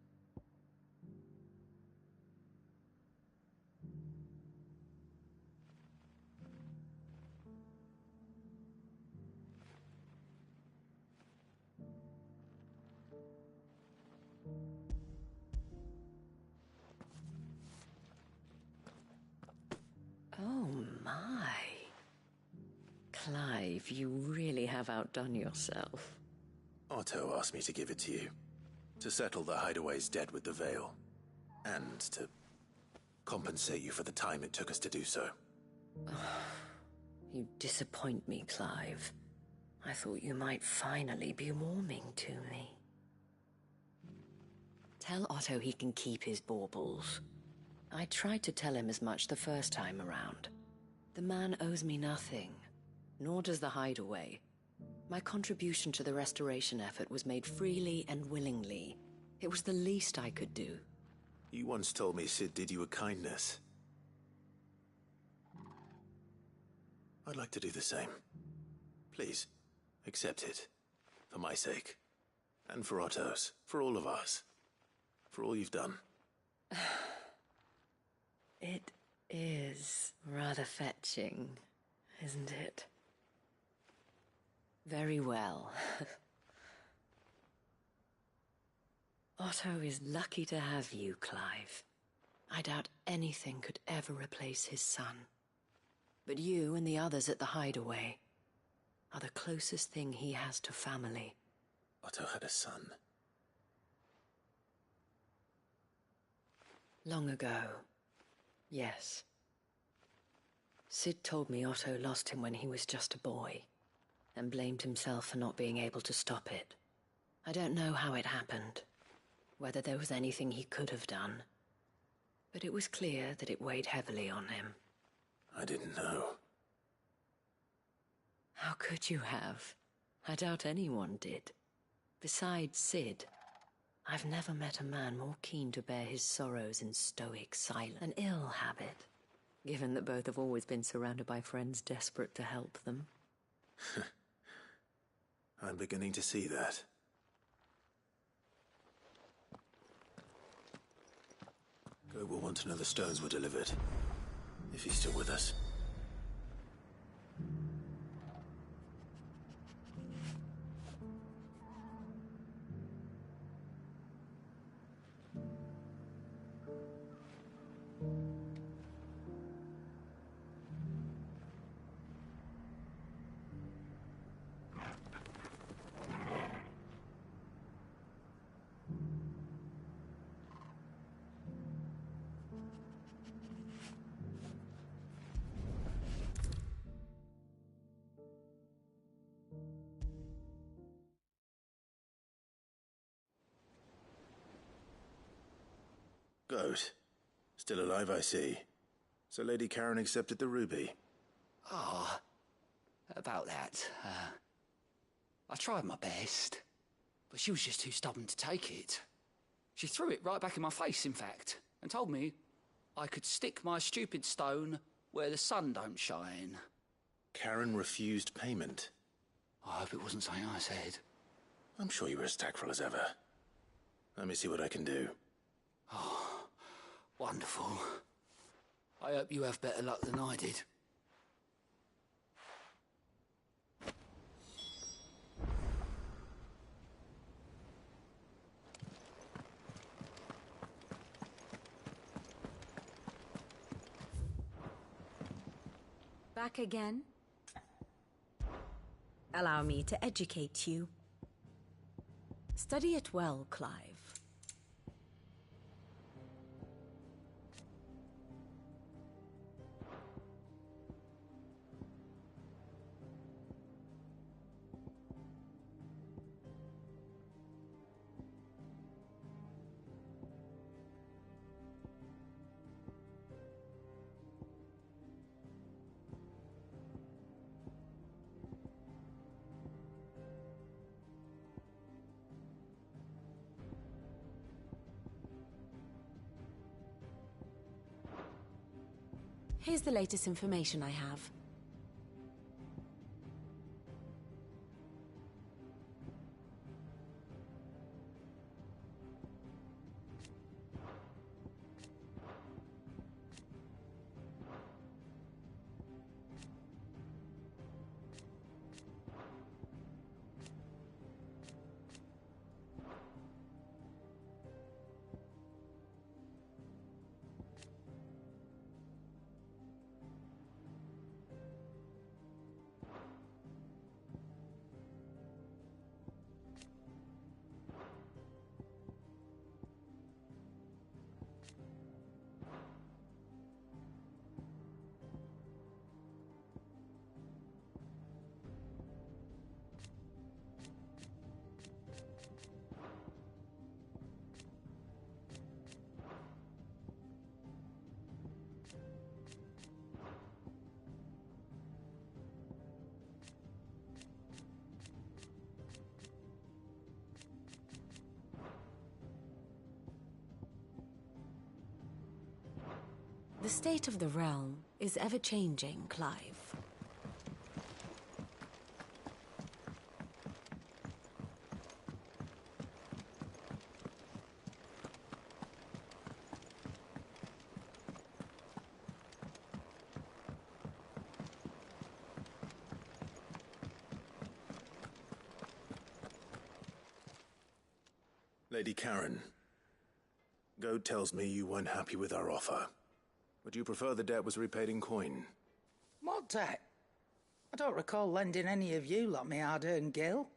Oh my. Clive, you really have outdone yourself. Otto asked me to give it to you. To settle the Hideaway's debt with the Veil. And to compensate you for the time it took us to do so. You disappoint me, Clive. I thought you might finally be warming to me. Tell Otto he can keep his baubles. I tried to tell him as much the first time around. The man owes me nothing, nor does the Hideaway. My contribution to the restoration effort was made freely and willingly. It was the least I could do. You once told me Sid did you a kindness. I'd like to do the same. Please, accept it. For my sake. And for Otto's. For all of us. For all you've done. It is rather fetching, isn't it? Very well. Otto is lucky to have you, Clive. I doubt anything could ever replace his son. But you and the others at the Hideaway are the closest thing he has to family. Otto had a son. Long ago, yes. Sid told me Otto lost him when he was just a boy, and blamed himself for not being able to stop it. I don't know how it happened, whether there was anything he could have done, but it was clear that it weighed heavily on him. I didn't know. How could you have? I doubt anyone did. Besides Sid, I've never met a man more keen to bear his sorrows in stoic silence. An ill habit, given that both have always been surrounded by friends desperate to help them. I'm beginning to see that. Go will want to know the stones were delivered. If he's still with us. Goat. Still alive, I see. So Lady Karen accepted the ruby. Ah, about that. I tried my best, but she was just too stubborn to take it. She threw it right back in my face, in fact, and told me I could stick my stupid stone where the sun don't shine. Karen refused payment. I hope it wasn't something I said. I'm sure you were as tactful as ever. Let me see what I can do. Oh, wonderful. I hope you have better luck than I did. Back again? Allow me to educate you. Study it well, Clive. Here's the latest information I have. The state of the realm is ever-changing, Clive. Lady Karen, Goad tells me you weren't happy with our offer. Would you prefer the debt was repaid in coin? What debt? I don't recall lending any of you lot me hard-earned gil.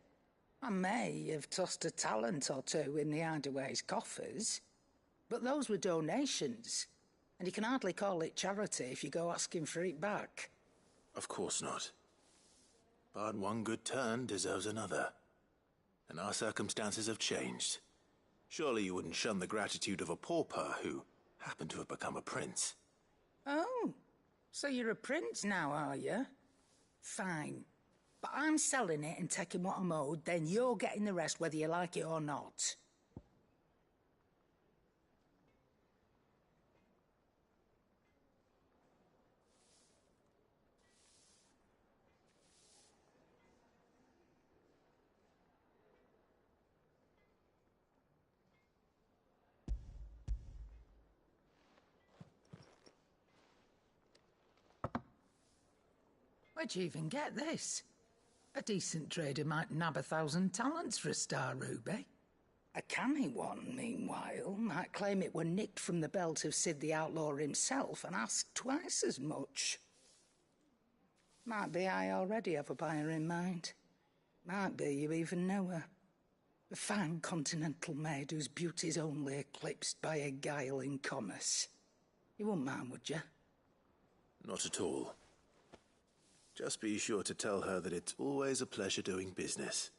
I may have tossed a talent or two in the Hideaway's coffers, but those were donations, and you can hardly call it charity if you go asking for it back. Of course not. But one good turn deserves another. And our circumstances have changed. Surely you wouldn't shun the gratitude of a pauper who happened to have become a prince. Oh, so you're a prince now, are you? Fine. But I'm selling it and taking what I'm owed, then you're getting the rest whether you like it or not. Where'd you even get this? A decent trader might nab 1,000 talents for a star ruby. A canny one, meanwhile, might claim it were nicked from the belt of Sid the Outlaw himself and ask twice as much. Might be I already have a buyer in mind. Might be you even know her. A fine continental maid whose beauty's only eclipsed by a guile in commerce. You wouldn't mind, would you? Not at all. Just be sure to tell her that it's always a pleasure doing business.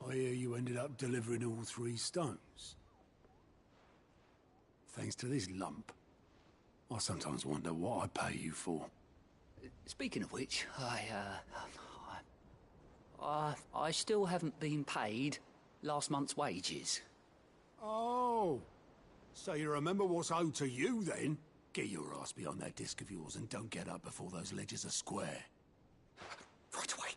I hear you ended up delivering all 3 stones. Thanks to this lump. I sometimes wonder what I pay you for. Speaking of which, I still haven't been paid last month's wages. Oh, so you remember what's owed to you then? Get your ass behind that disc of yours and don't get up before those ledgers are square. Right away.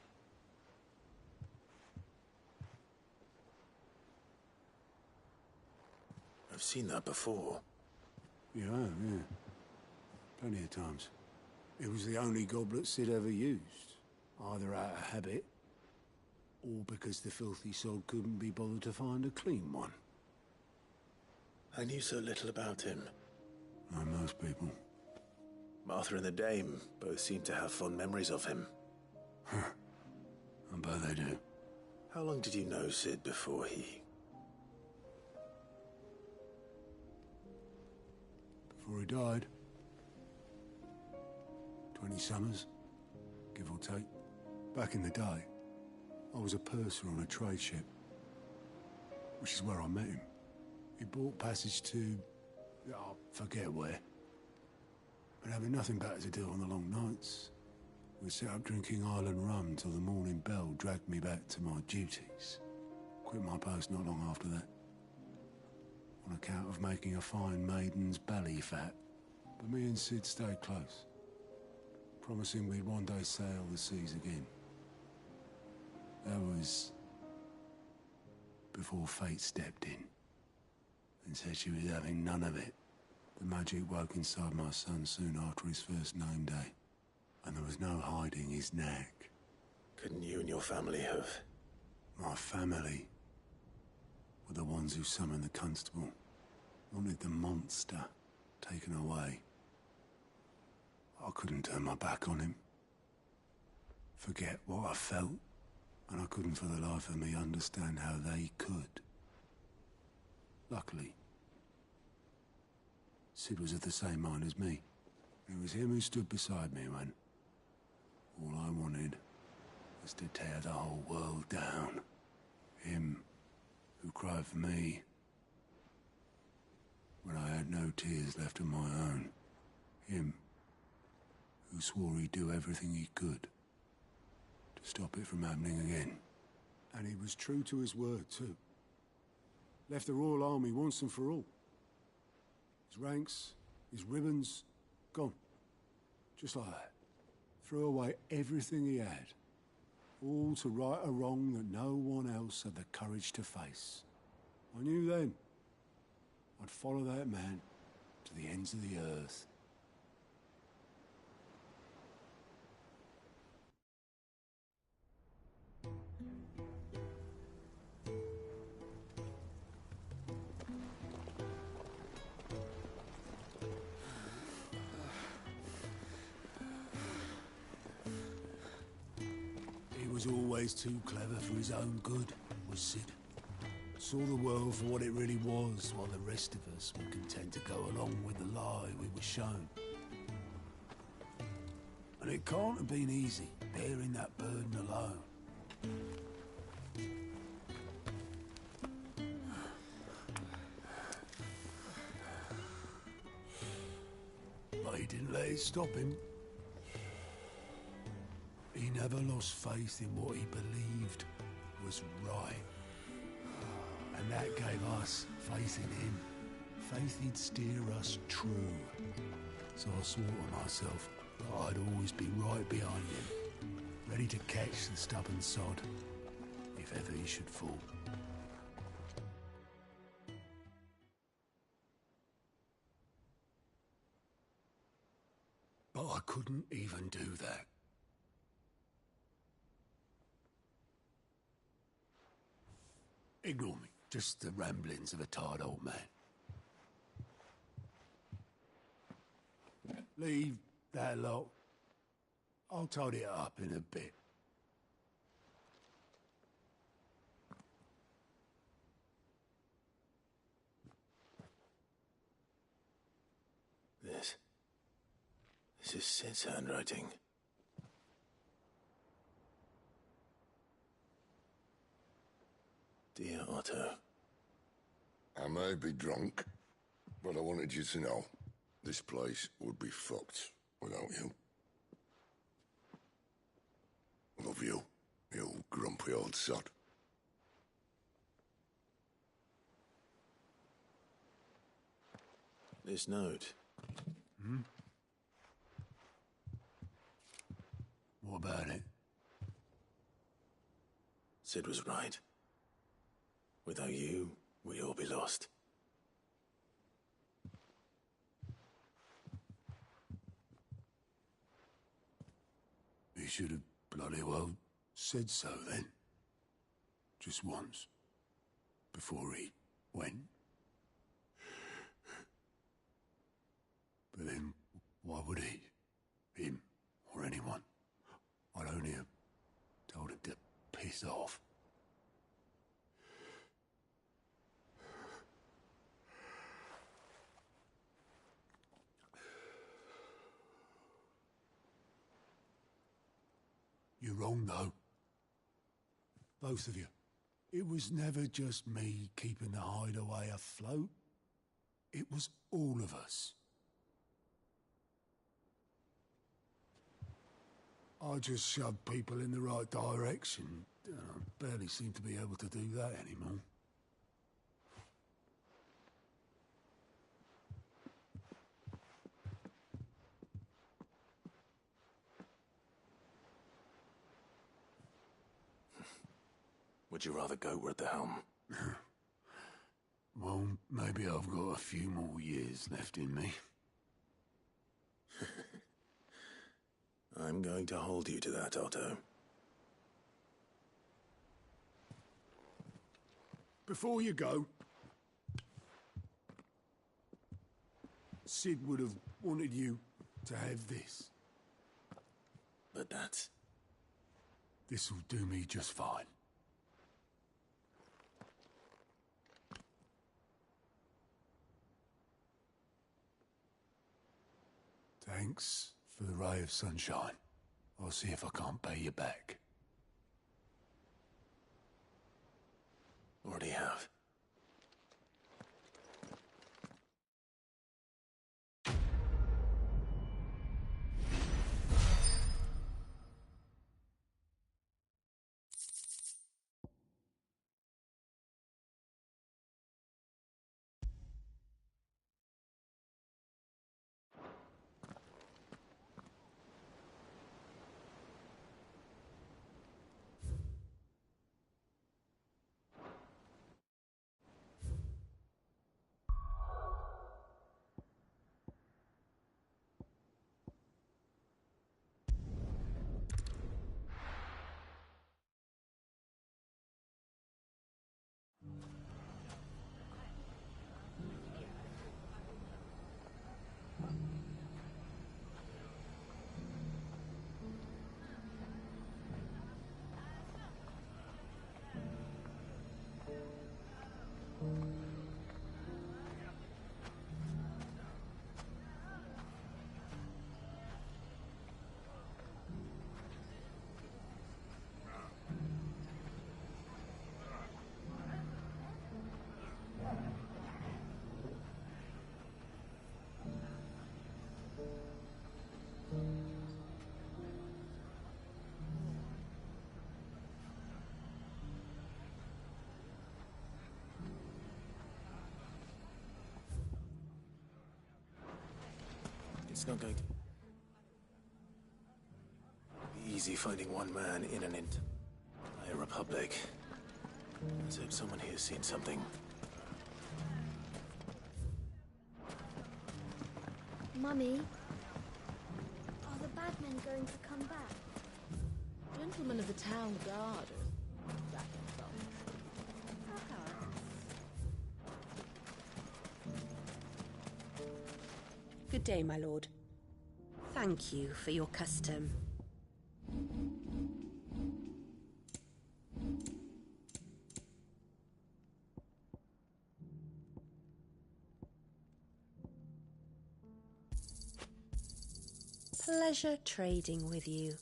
I've seen that before. You have, yeah. Plenty of times. It was the only goblet Sid ever used. Either out of habit, or because the filthy sod couldn't be bothered to find a clean one. I knew so little about him. Like most people. Martha and the Dame both seem to have fond memories of him. I bet they do. How long did you know Sid before he... Before he died. 20 summers, give or take. Back in the day, I was a purser on a trade ship, which is where I met him. He bought passage to... I forget where. But having nothing better to do on the long nights, We sat up drinking Island rum till the morning bell dragged me back to my duties. Quit my post not long after that, on account of making a fine maiden's belly fat. But me and Sid stayed close, promising we'd one day sail the seas again. That was before fate stepped in and said she was having none of it. The magic woke inside my son soon after his first name day, and there was no hiding his knack. Couldn't you and your family have? My family were the ones who summoned the constable, wanted the monster taken away. I couldn't turn my back on him, forget what I felt, and I couldn't for the life of me understand how they could. Luckily, Sid was of the same mind as me. It was him who stood beside me when all I wanted was to tear the whole world down. Him who cried for me when I had no tears left of my own. Him who swore he'd do everything he could to stop it from happening again. And he was true to his word, too. Left the Royal Army once and for all. His ranks, his ribbons, gone. Just like that. Threw away everything he had. All to right a wrong that no one else had the courage to face. I knew then I'd follow that man to the ends of the earth. He was always too clever for his own good, was Sid. Saw the world for what it really was, while the rest of us were content to go along with the lie we were shown. And it can't have been easy, bearing that burden alone. But he didn't let it stop him. He never lost faith in what he believed was right. And that gave us faith in him. Faith he'd steer us true. So I swore to myself that I'd always be right behind him, ready to catch the stubborn sod, if ever he should fall. But I couldn't even do that. Ignore me. Just the ramblings of a tired old man. Leave that lot. I'll tidy it up in a bit. This is Sid's handwriting. Dear Otto. I may be drunk, but I wanted you to know this place would be fucked without you. Love you, you grumpy old sod. This note. What about it? Sid was right. Without you, we'd all be lost. He should have bloody well said so then. Just once. Before he went. But then, why would he? Him, or anyone? I'd only have told him to piss off. You're wrong, though. Both of you. It was never just me keeping the hideaway afloat. It was all of us. I just shove people in the right direction. I barely seem to be able to do that anymore. Would you rather go at the helm? Well, maybe I've got a few more years left in me. I'm going to hold you to that, Otto. Before you go, Sid would have wanted you to have this. But that's... This'll do me just fine. Thanks for the ray of sunshine. I'll see if I can't pay you back. Already have. It's not going to be easy finding one man in an entire republic. Let's hope someone here's seen something. Mummy, are the bad men going to come back? Gentlemen of the town guard. Good day, my lord. Thank you for your custom. Pleasure trading with you.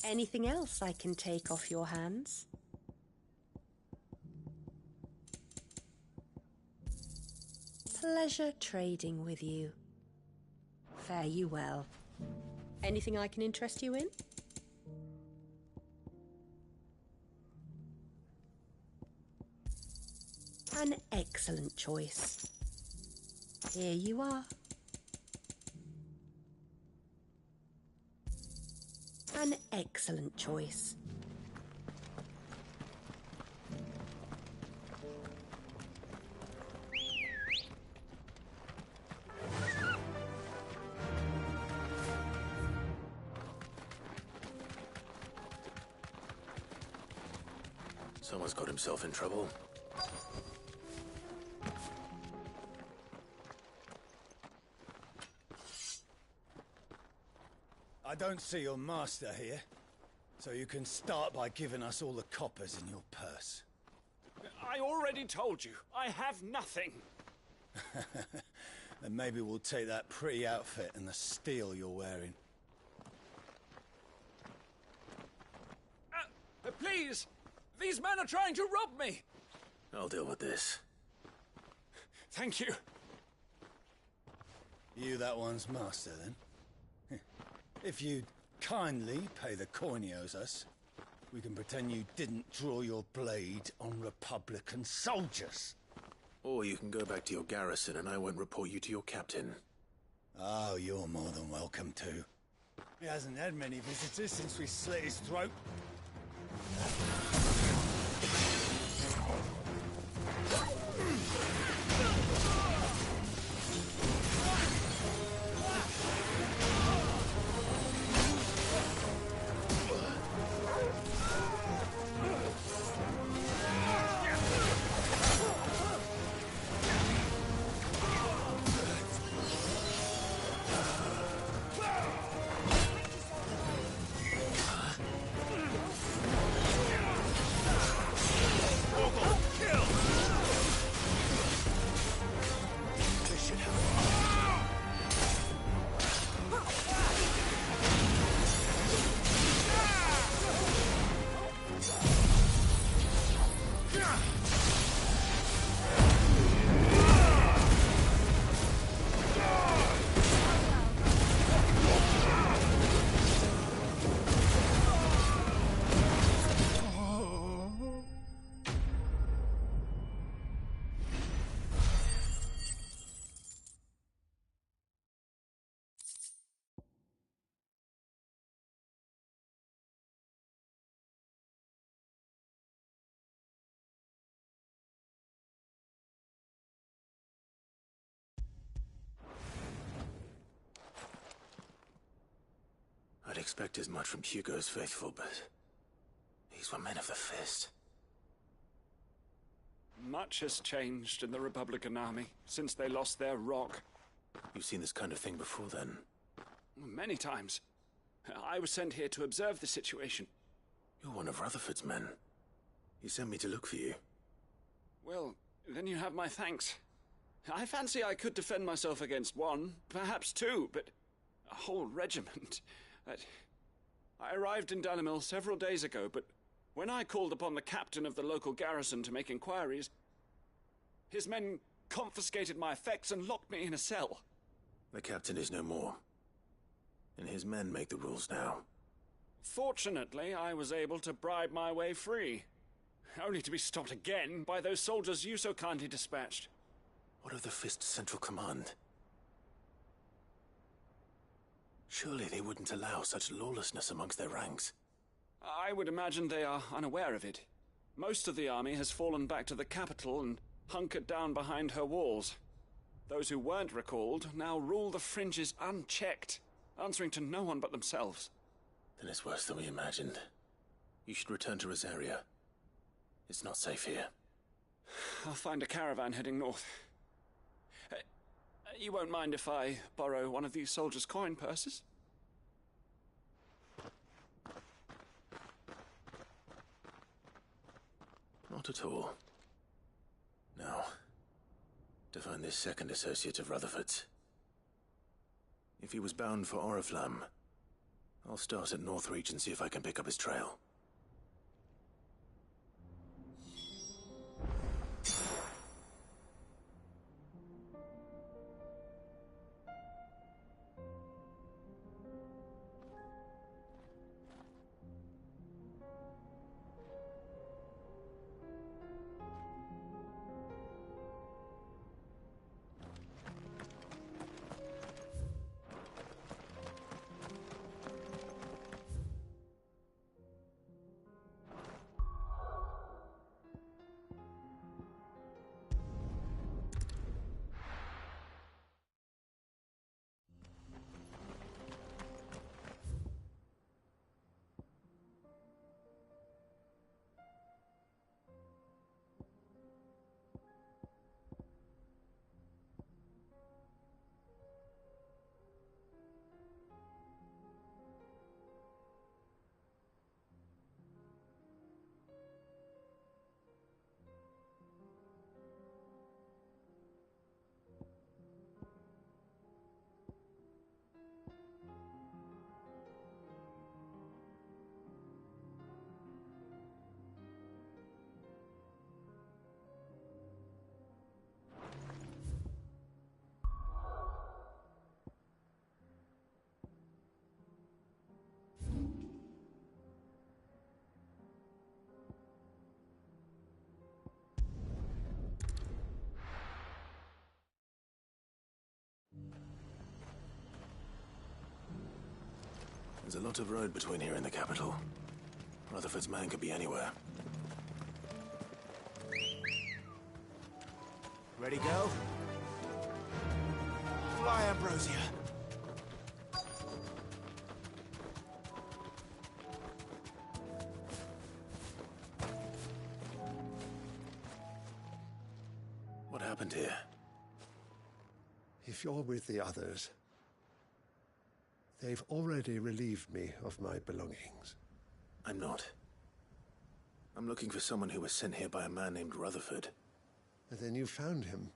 Anything else I can take off your hands? Pleasure trading with you. Fare you well. Anything I can interest you in? An excellent choice. Here you are. An excellent choice. Someone's got himself in trouble. I don't see your master here, so you can start by giving us all the coppers in your purse. I already told you, I have nothing. Then maybe we'll take that pretty outfit and the steel you're wearing. Please! These men are trying to rob me! I'll deal with this. Thank you. You that one's master, then? If you'd kindly pay the coin he owes us, we can pretend you didn't draw your blade on Republican soldiers. Or you can go back to your garrison and I won't report you to your captain. Oh, you're more than welcome to. He hasn't had many visitors since we slit his throat. I'd expect as much from Hugo's faithful, but these were men of the fist. Much has changed in the Republican army since they lost their rock. You've seen this kind of thing before, then? Many times. I was sent here to observe the situation. You're one of Rutherford's men. He sent me to look for you. Well, then you have my thanks. I fancy I could defend myself against one, perhaps two, but a whole regiment. I arrived in Dalimil several days ago, but when I called upon the captain of the local garrison to make inquiries, his men confiscated my effects and locked me in a cell. The captain is no more, and his men make the rules now. Fortunately, I was able to bribe my way free, only to be stopped again by those soldiers you so kindly dispatched. What of the Fist's central command? Surely they wouldn't allow such lawlessness amongst their ranks. I would imagine they are unaware of it. Most of the army has fallen back to the capital and hunkered down behind her walls. Those who weren't recalled now rule the fringes unchecked, answering to no one but themselves. Then it's worse than we imagined. You should return to Rosaria. It's not safe here. I'll find a caravan heading north. You won't mind if I borrow one of these soldiers' coin purses? Not at all. Now, to find this second associate of Rutherford's. If he was bound for Oriflamme, I'll start at Northreach and see if I can pick up his trail. There's a lot of road between here and the capital. Rutherford's man could be anywhere. Ready, go? Fly, Ambrosia. What happened here? If you're with the others, they've already relieved me of my belongings. I'm not. I'm looking for someone who was sent here by a man named Rutherford. And then you found him.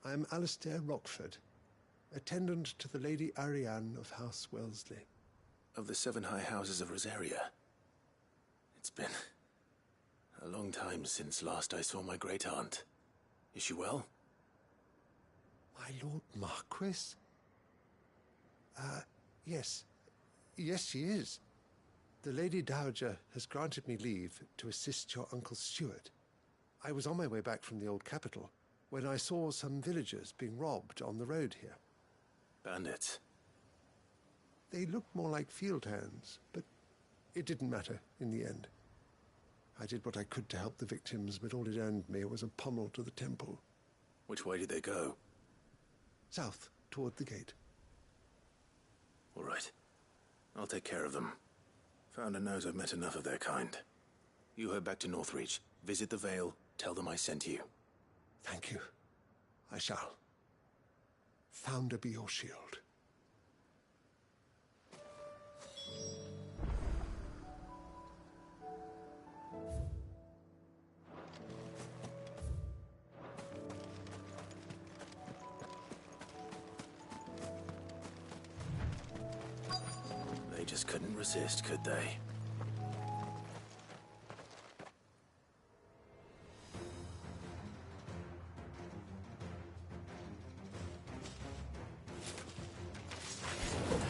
I am Alistair Rockford, attendant to the Lady Ariane of House Wellesley. Of the 7 high houses of Rosaria. It's been a long time since last I saw my great-aunt. Is she well? My Lord Marquis? Yes. Yes, she is. The Lady Dowager has granted me leave to assist your Uncle Stuart. I was on my way back from the old capital when I saw some villagers being robbed on the road here. Bandits? They looked more like field hands, but it didn't matter in the end. I did what I could to help the victims, but all it earned me was a pommel to the temple. Which way did they go? South, toward the gate. All right. I'll take care of them. Founder knows I've met enough of their kind. You head back to Northreach, visit the Vale, tell them I sent you. Thank you. I shall. Founder be your shield. They just couldn't resist, could they?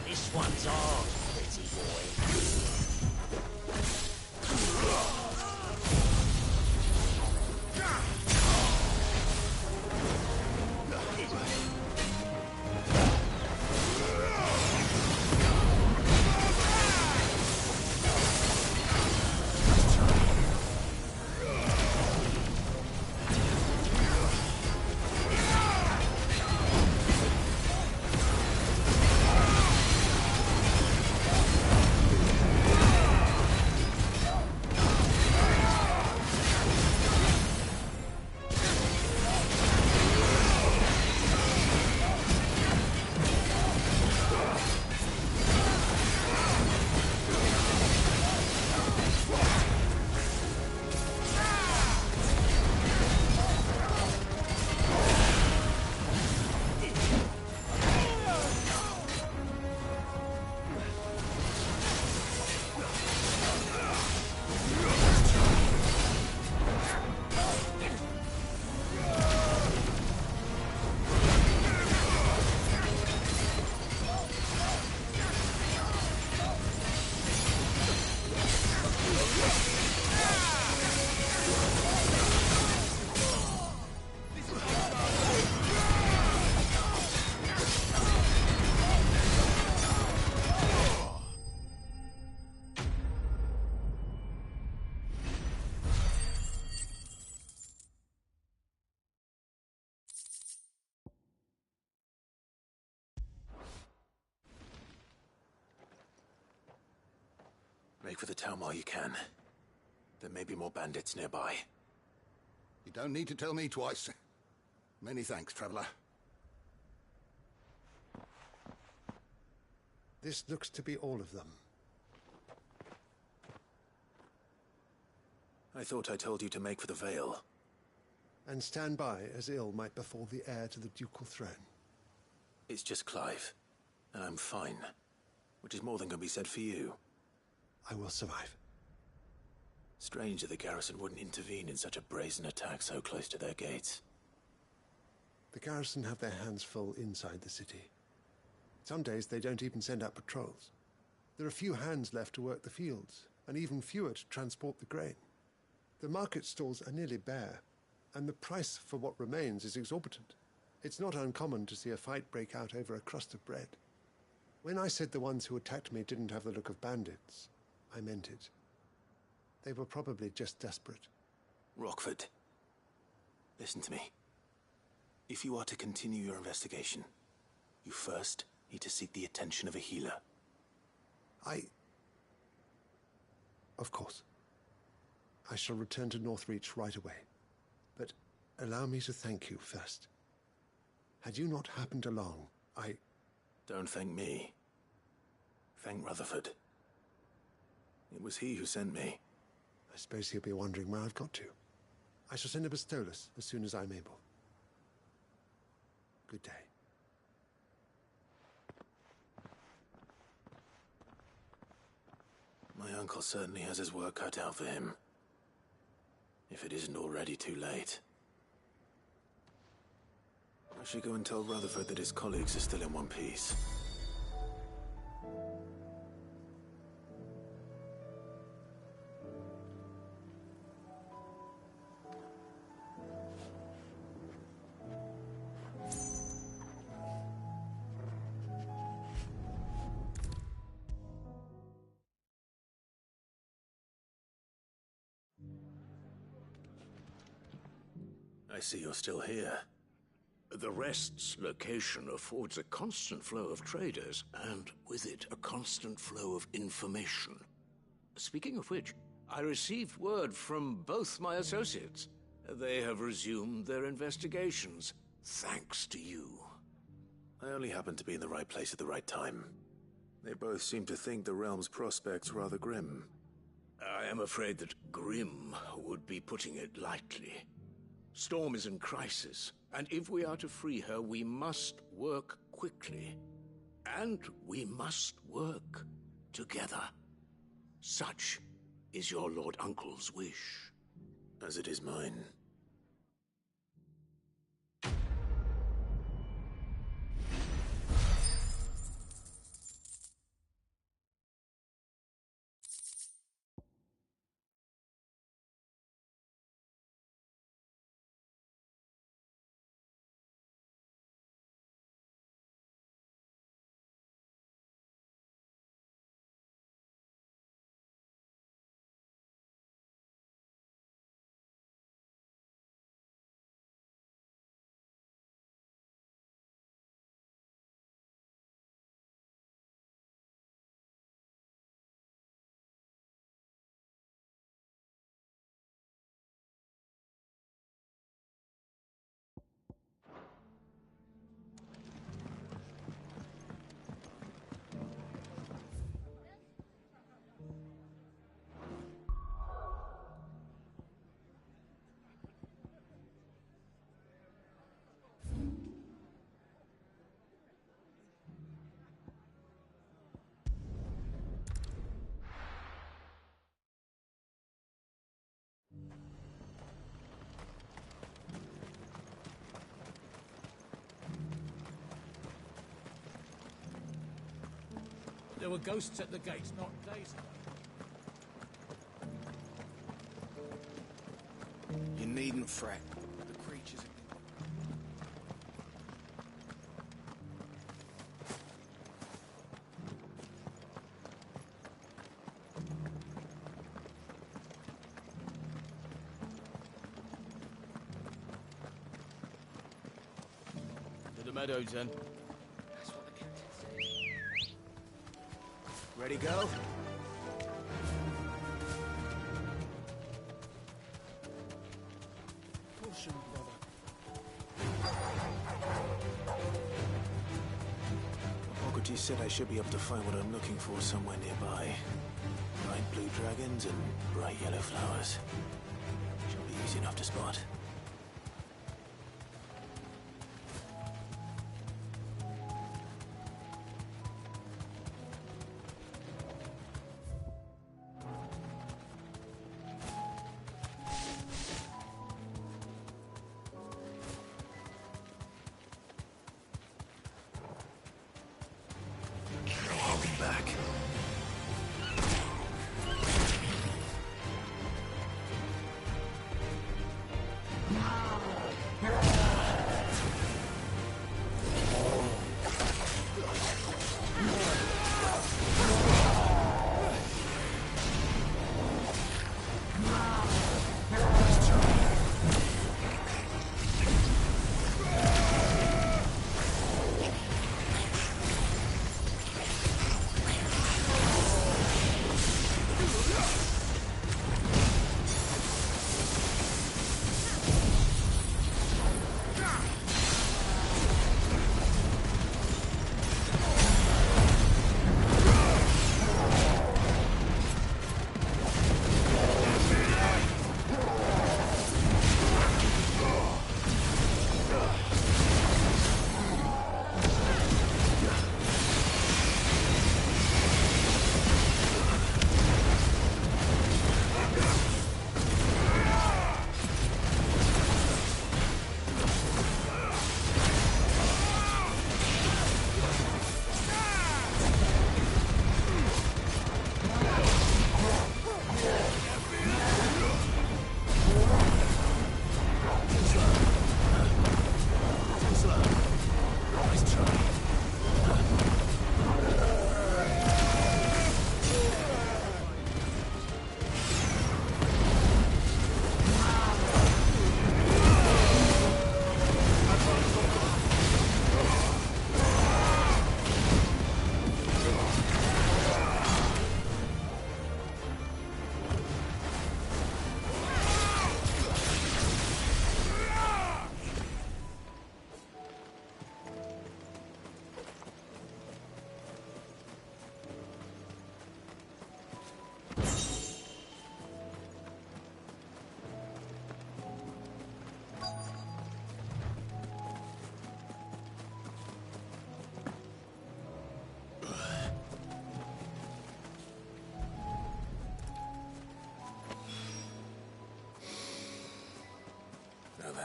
This one's ours, pretty boy. Make for the town while you can. There may be more bandits nearby. You don't need to tell me twice. Many thanks, traveler. This looks to be all of them. I thought I told you to make for the Vale. And stand by as ill might befall the heir to the ducal throne. It's just Clive, and I'm fine. Which is more than can be said for you. I will survive. Strange that the garrison wouldn't intervene in such a brazen attack so close to their gates. The garrison have their hands full inside the city. Some days they don't even send out patrols. There are few hands left to work the fields, and even fewer to transport the grain. The market stalls are nearly bare, and the price for what remains is exorbitant. It's not uncommon to see a fight break out over a crust of bread. When I said the ones who attacked me didn't have the look of bandits, I meant it. They were probably just desperate. Rockford, listen to me. If you are to continue your investigation, you first need to seek the attention of a healer. Of course. I shall return to Northreach right away. But allow me to thank you first. Had you not happened along, Don't thank me. Thank Rutherford. It was he who sent me. I suppose he'll be wondering where I've got to. I shall send a Bistolus as soon as I'm able. Good day. My uncle certainly has his work cut out for him. If it isn't already too late. I should go and tell Rutherford that his colleagues are still in one piece. I see you're still here. The Rest's location affords a constant flow of traders, and with it, a constant flow of information. Speaking of which, I received word from both my associates. They have resumed their investigations, thanks to you. I only happened to be in the right place at the right time. They both seem to think the realm's prospects rather grim. I am afraid that grim would be putting it lightly. Storm is in crisis, and if we are to free her, we must work quickly. And we must work together. Such is your Lord Uncle's wish. As it is mine. There were ghosts at the gates not days ago. You needn't fret. The creatures have To the meadows, then. That's what the captain said. Ready, go? Caution, brother. Hippocrates said I should be able to find what I'm looking for somewhere nearby. Bright blue dragons and bright yellow flowers. Should be easy enough to spot.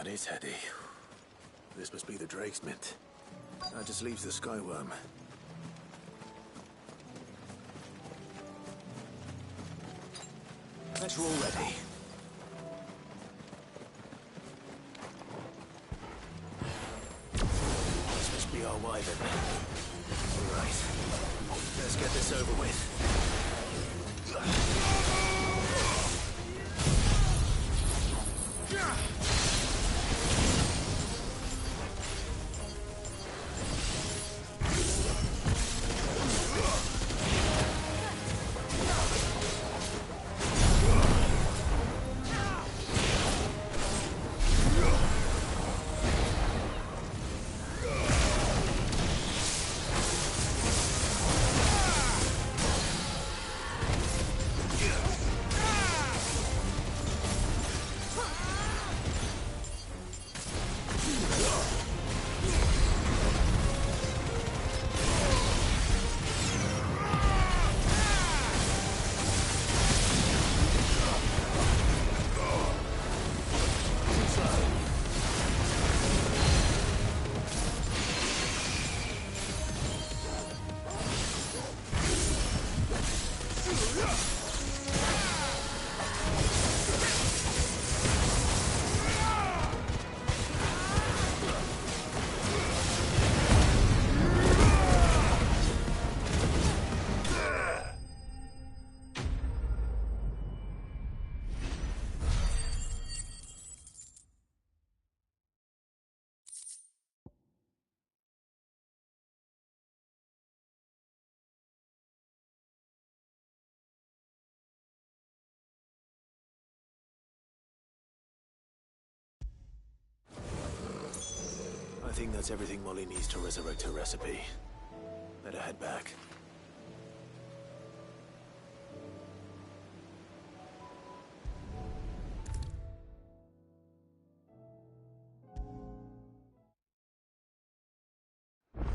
That is heady. This must be the Drake's Mint. That just leaves the Skyworm. That's all ready. This must be our Wyvern. All right. Let's get this over with. I think that's everything Molly needs to resurrect her recipe. Better head back.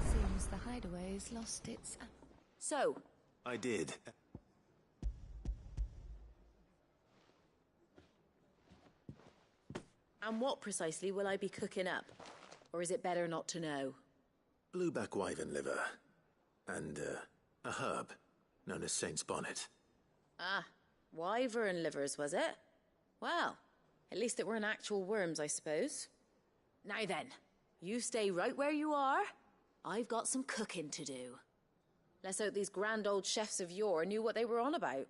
Seems the hideaway's lost its... So, I did. and what precisely will I be cooking up? Or is it better not to know? Blueback wyvern liver. And, a herb known as Saint's Bonnet. Ah, wyvern livers, was it? Well, at least it weren't actual worms, I suppose. Now then, you stay right where you are. I've got some cooking to do. Let's hope these grand old chefs of yore knew what they were on about.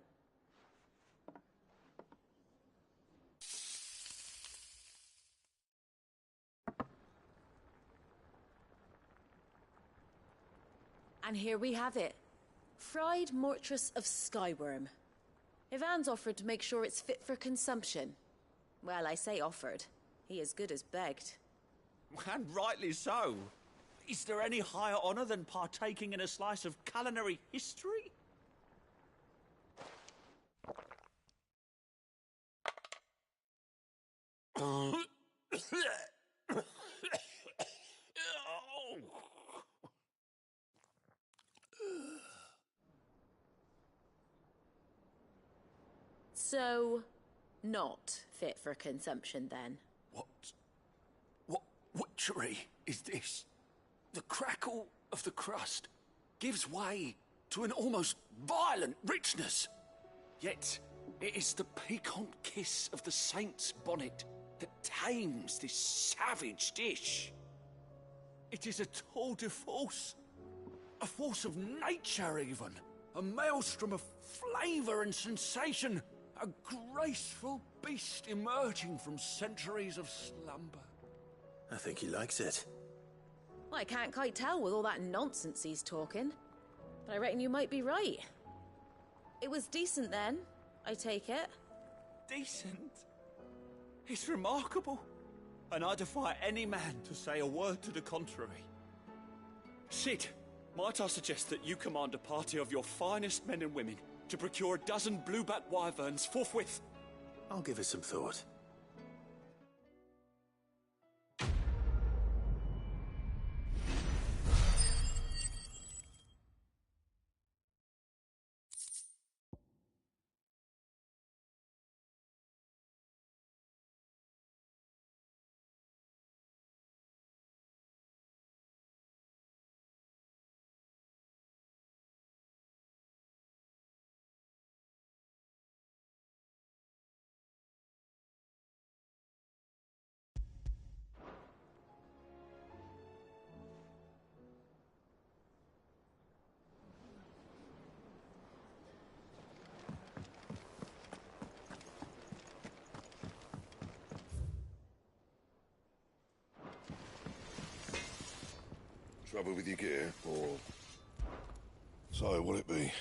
And here we have it. Fried mortress of skyworm. Ivan's offered to make sure it's fit for consumption. Well, I say offered. He as good as begged. And rightly so. Is there any higher honor than partaking in a slice of culinary history? So, not fit for consumption then? What witchery is this? The crackle of the crust gives way to an almost violent richness. Yet, it is the piquant kiss of the saint's bonnet that tames this savage dish. It is a tour de force. A force of nature, even. A maelstrom of flavour and sensation. A graceful beast emerging from centuries of slumber. I think he likes it. Well, I can't quite tell with all that nonsense he's talking. But I reckon you might be right. It was decent then, I take it. Decent? It's remarkable. And I defy any man to say a word to the contrary. Sid, might I suggest that you command a party of your finest men and women to procure a dozen blueback wyverns forthwith? I'll give it some thought. Trouble with your gear, or... So, will it be?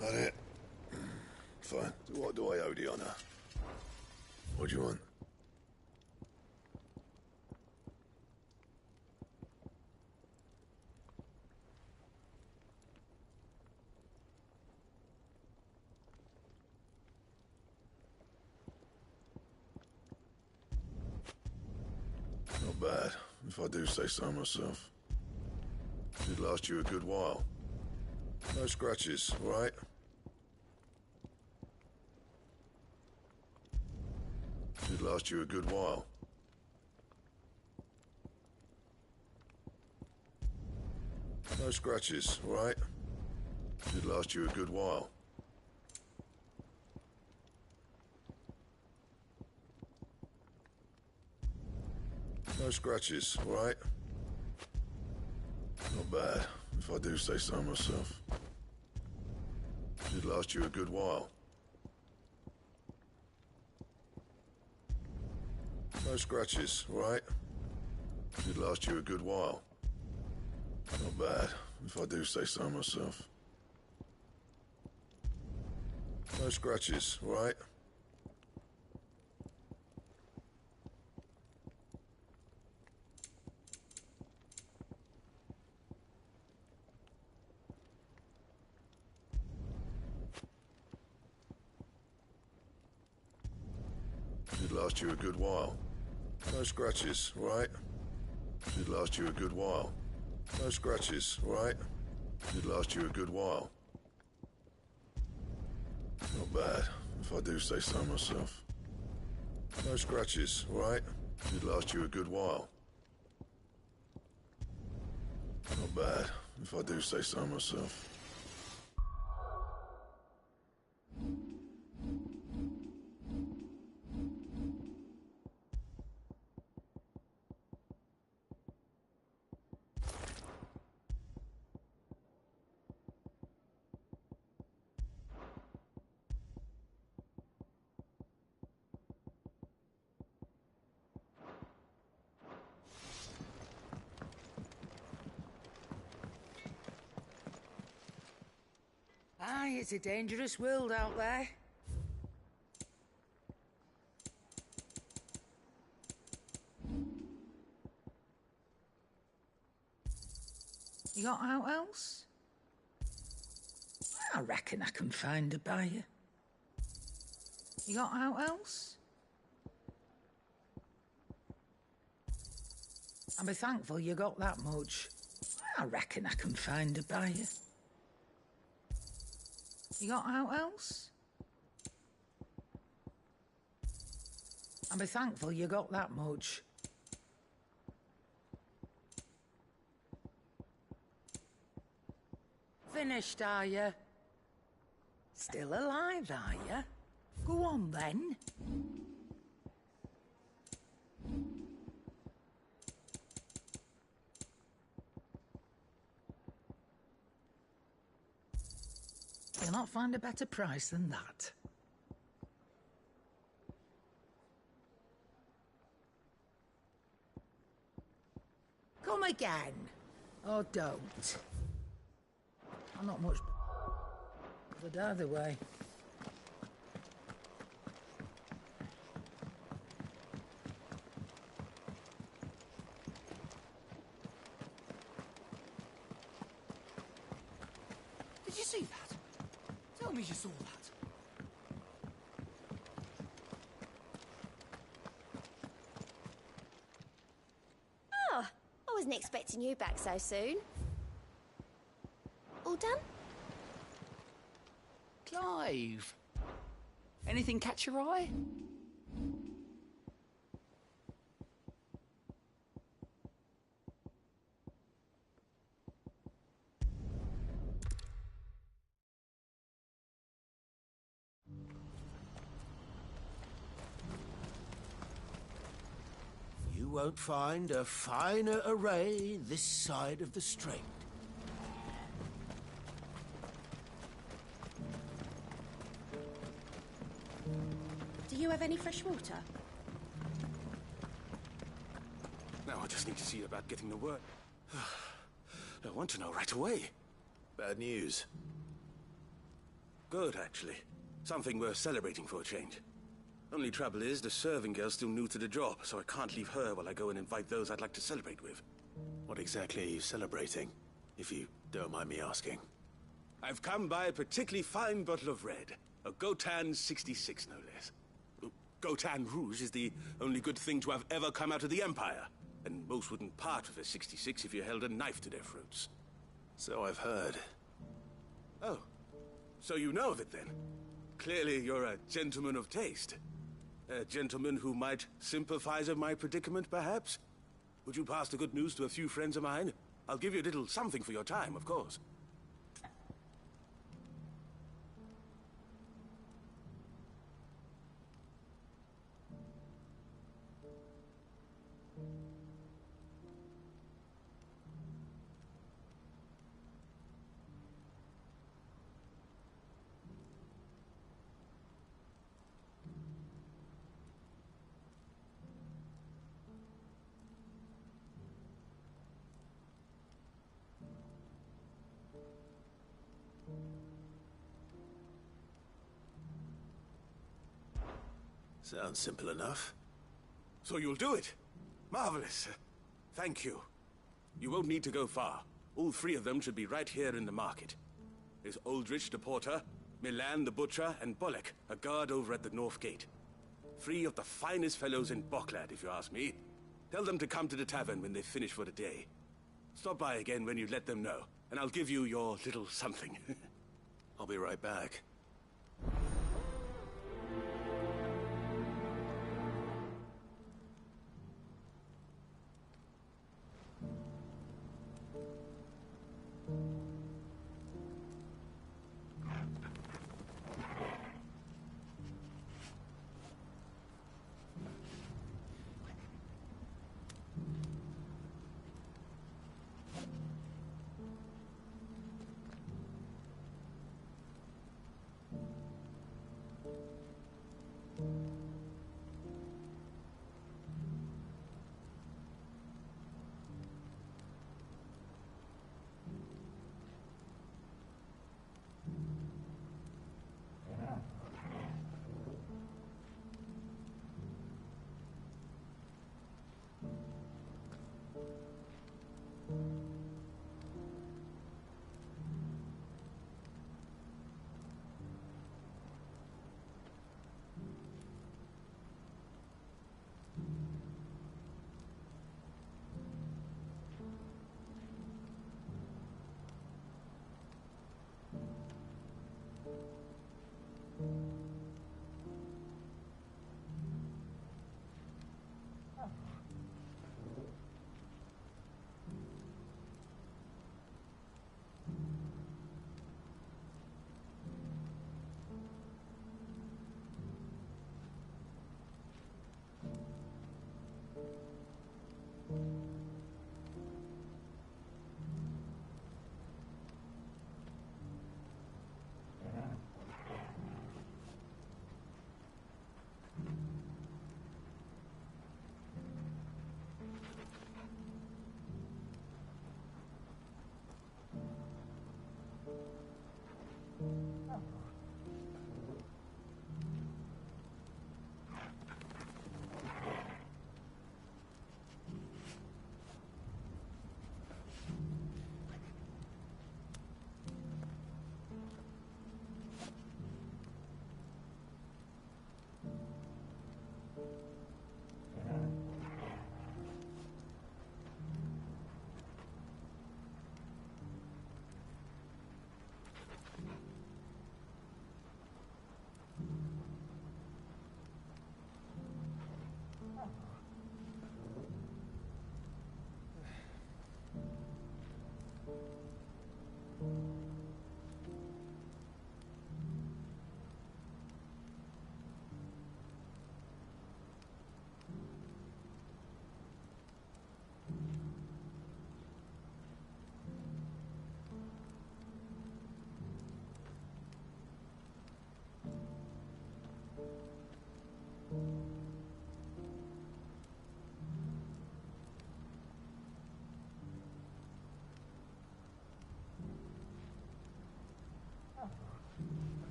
That it? Fine. What do I owe the honor? What do you want? Not bad, if I do say so myself. Should last you a good while. No scratches, all right? Should last you a good while. No scratches, all right? Should last you a good while. No scratches, all right? Not bad, if I do say so myself. Should last you a good while. No scratches, all right? Should last you a good while. Not bad, if I do say so myself. No scratches, all right? Should last you a good while. No scratches, all right? Should last you a good while. No scratches, all right? Should last you a good while. Not bad, if I do say so myself. No scratches, all right? Should last you a good while. Not bad, if I do say so myself. Aye, it's a dangerous world out there. You got out else? I reckon I can find a buyer. You got out else? I'll be thankful you got that much. I reckon I can find a buyer. You got out else? I'll be thankful you got that much. Finished, are you? Still alive, are you? Go on, then. You'll not find a better price than that. come again. Or don't. I'm not much... but either way. Did you see that? Tell me you saw that. Oh, I wasn't expecting you back so soon. All done? Clive. Anything catch your eye? You won't find a finer array this side of the strait. Do you have any fresh water? Now I just need to see about getting the word. I want to know right away. Bad news. Good, actually. Something worth celebrating for a change. Only trouble is, the serving girl's still new to the job, so I can't leave her while I go and invite those I'd like to celebrate with. What exactly are you celebrating, if you don't mind me asking? I've come by a particularly fine bottle of red. A Gotan 66, no less. Gotan Rouge is the only good thing to have ever come out of the Empire. And most wouldn't part with a 66 if you held a knife to their throats. So I've heard. Oh. So you know of it, then? Clearly you're a gentleman of taste. A gentleman who might sympathize with my predicament, perhaps? Would you pass the good news to a few friends of mine? I'll give you a little something for your time, of course. Sounds simple enough. So you'll do it? Marvelous. Thank you. You won't need to go far. All three of them should be right here in the market. There's Aldrich the porter, Milan the butcher, and Bollock, a guard over at the north gate. Three of the finest fellows in Bocklad, if you ask me. Tell them to come to the tavern when they finish for the day. Stop by again when you let them know, and I'll give you your little something. I'll be right back.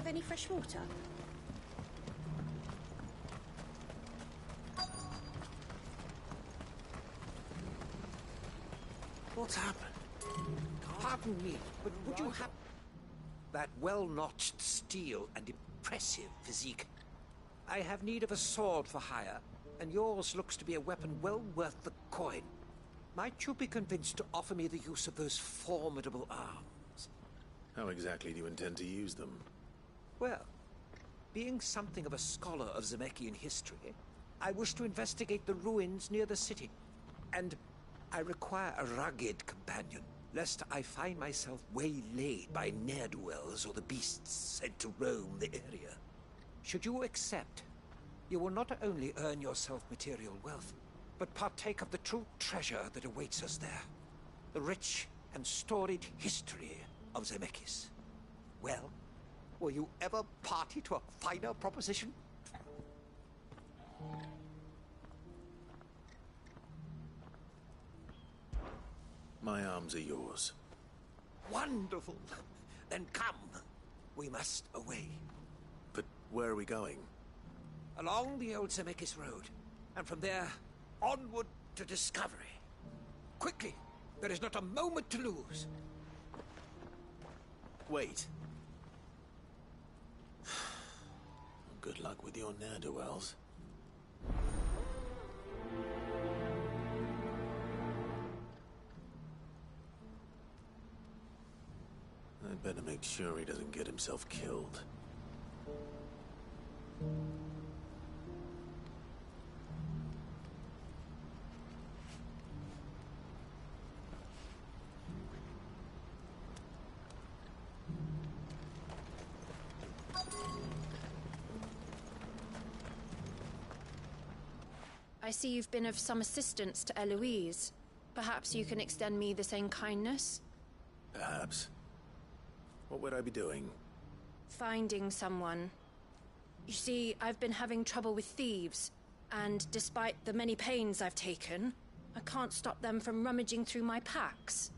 have any fresh water? What's happened? Pardon me, but would you have that well-notched steel and impressive physique? I have need of a sword for hire, and yours looks to be a weapon well worth the coin. Might you be convinced to offer me the use of those formidable arms? How exactly do you intend to use them? Well, being something of a scholar of Zemeckis history, I wish to investigate the ruins near the city, and I require a rugged companion, lest I find myself waylaid by ne'er-do-wells or the beasts sent to roam the area. Should you accept, you will not only earn yourself material wealth, but partake of the true treasure that awaits us there. The rich and storied history of Zemeckis. Well, were you ever party to a finer proposition? My arms are yours. Wonderful! Then come. We must away. But where are we going? Along the old Zemeckis Road, and from there, onward to discovery. Quickly! There is not a moment to lose. Wait. Good luck with your ne'er-do-wells. I'd better make sure he doesn't get himself killed. I see you've been of some assistance to Eloise. Perhaps you can extend me the same kindness? Perhaps. What would I be doing? Finding someone. You see, I've been having trouble with thieves, and despite the many pains I've taken, I can't stop them from rummaging through my packs.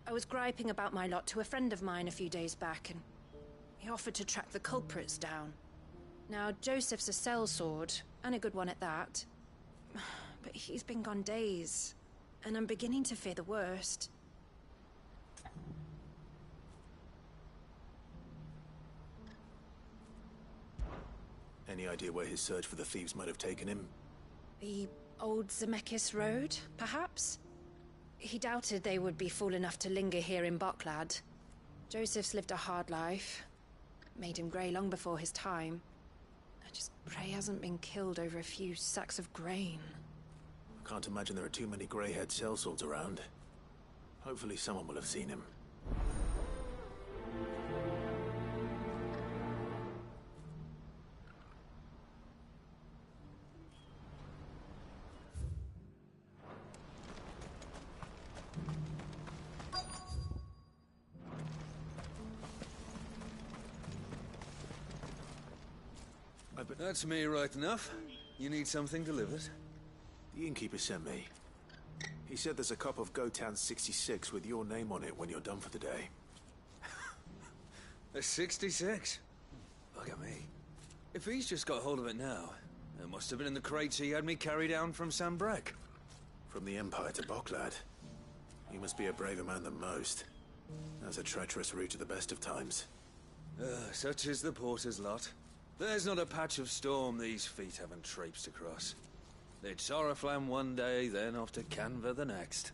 I was griping about my lot to a friend of mine a few days back, and he offered to track the culprits down. Now, Joseph's a sellsword, and a good one at that. But he's been gone days, and I'm beginning to fear the worst. Any idea where his search for the thieves might have taken him? The old Zemeckis Road, perhaps? He doubted they would be fool enough to linger here in Boklad. Joseph's lived a hard life. Made him grey long before his time. I just pray he hasn't been killed over a few sacks of grain. I can't imagine there are too many grey-haired sellswords around. Hopefully someone will have seen him. That's me right enough. You need something delivered? The innkeeper sent me. He said there's a cup of Gotan 66 with your name on it when you're done for the day. A 66? Look at me. If he's just got hold of it now, it must have been in the crates he had me carry down from Sambrek. From the Empire to Boklad. You must be a braver man than most. That's a treacherous route to the best of times. Such is the porter's lot. There's not a patch of storm these feet haven't traipsed across. It's Oriflamme one day, then off to Canva the next.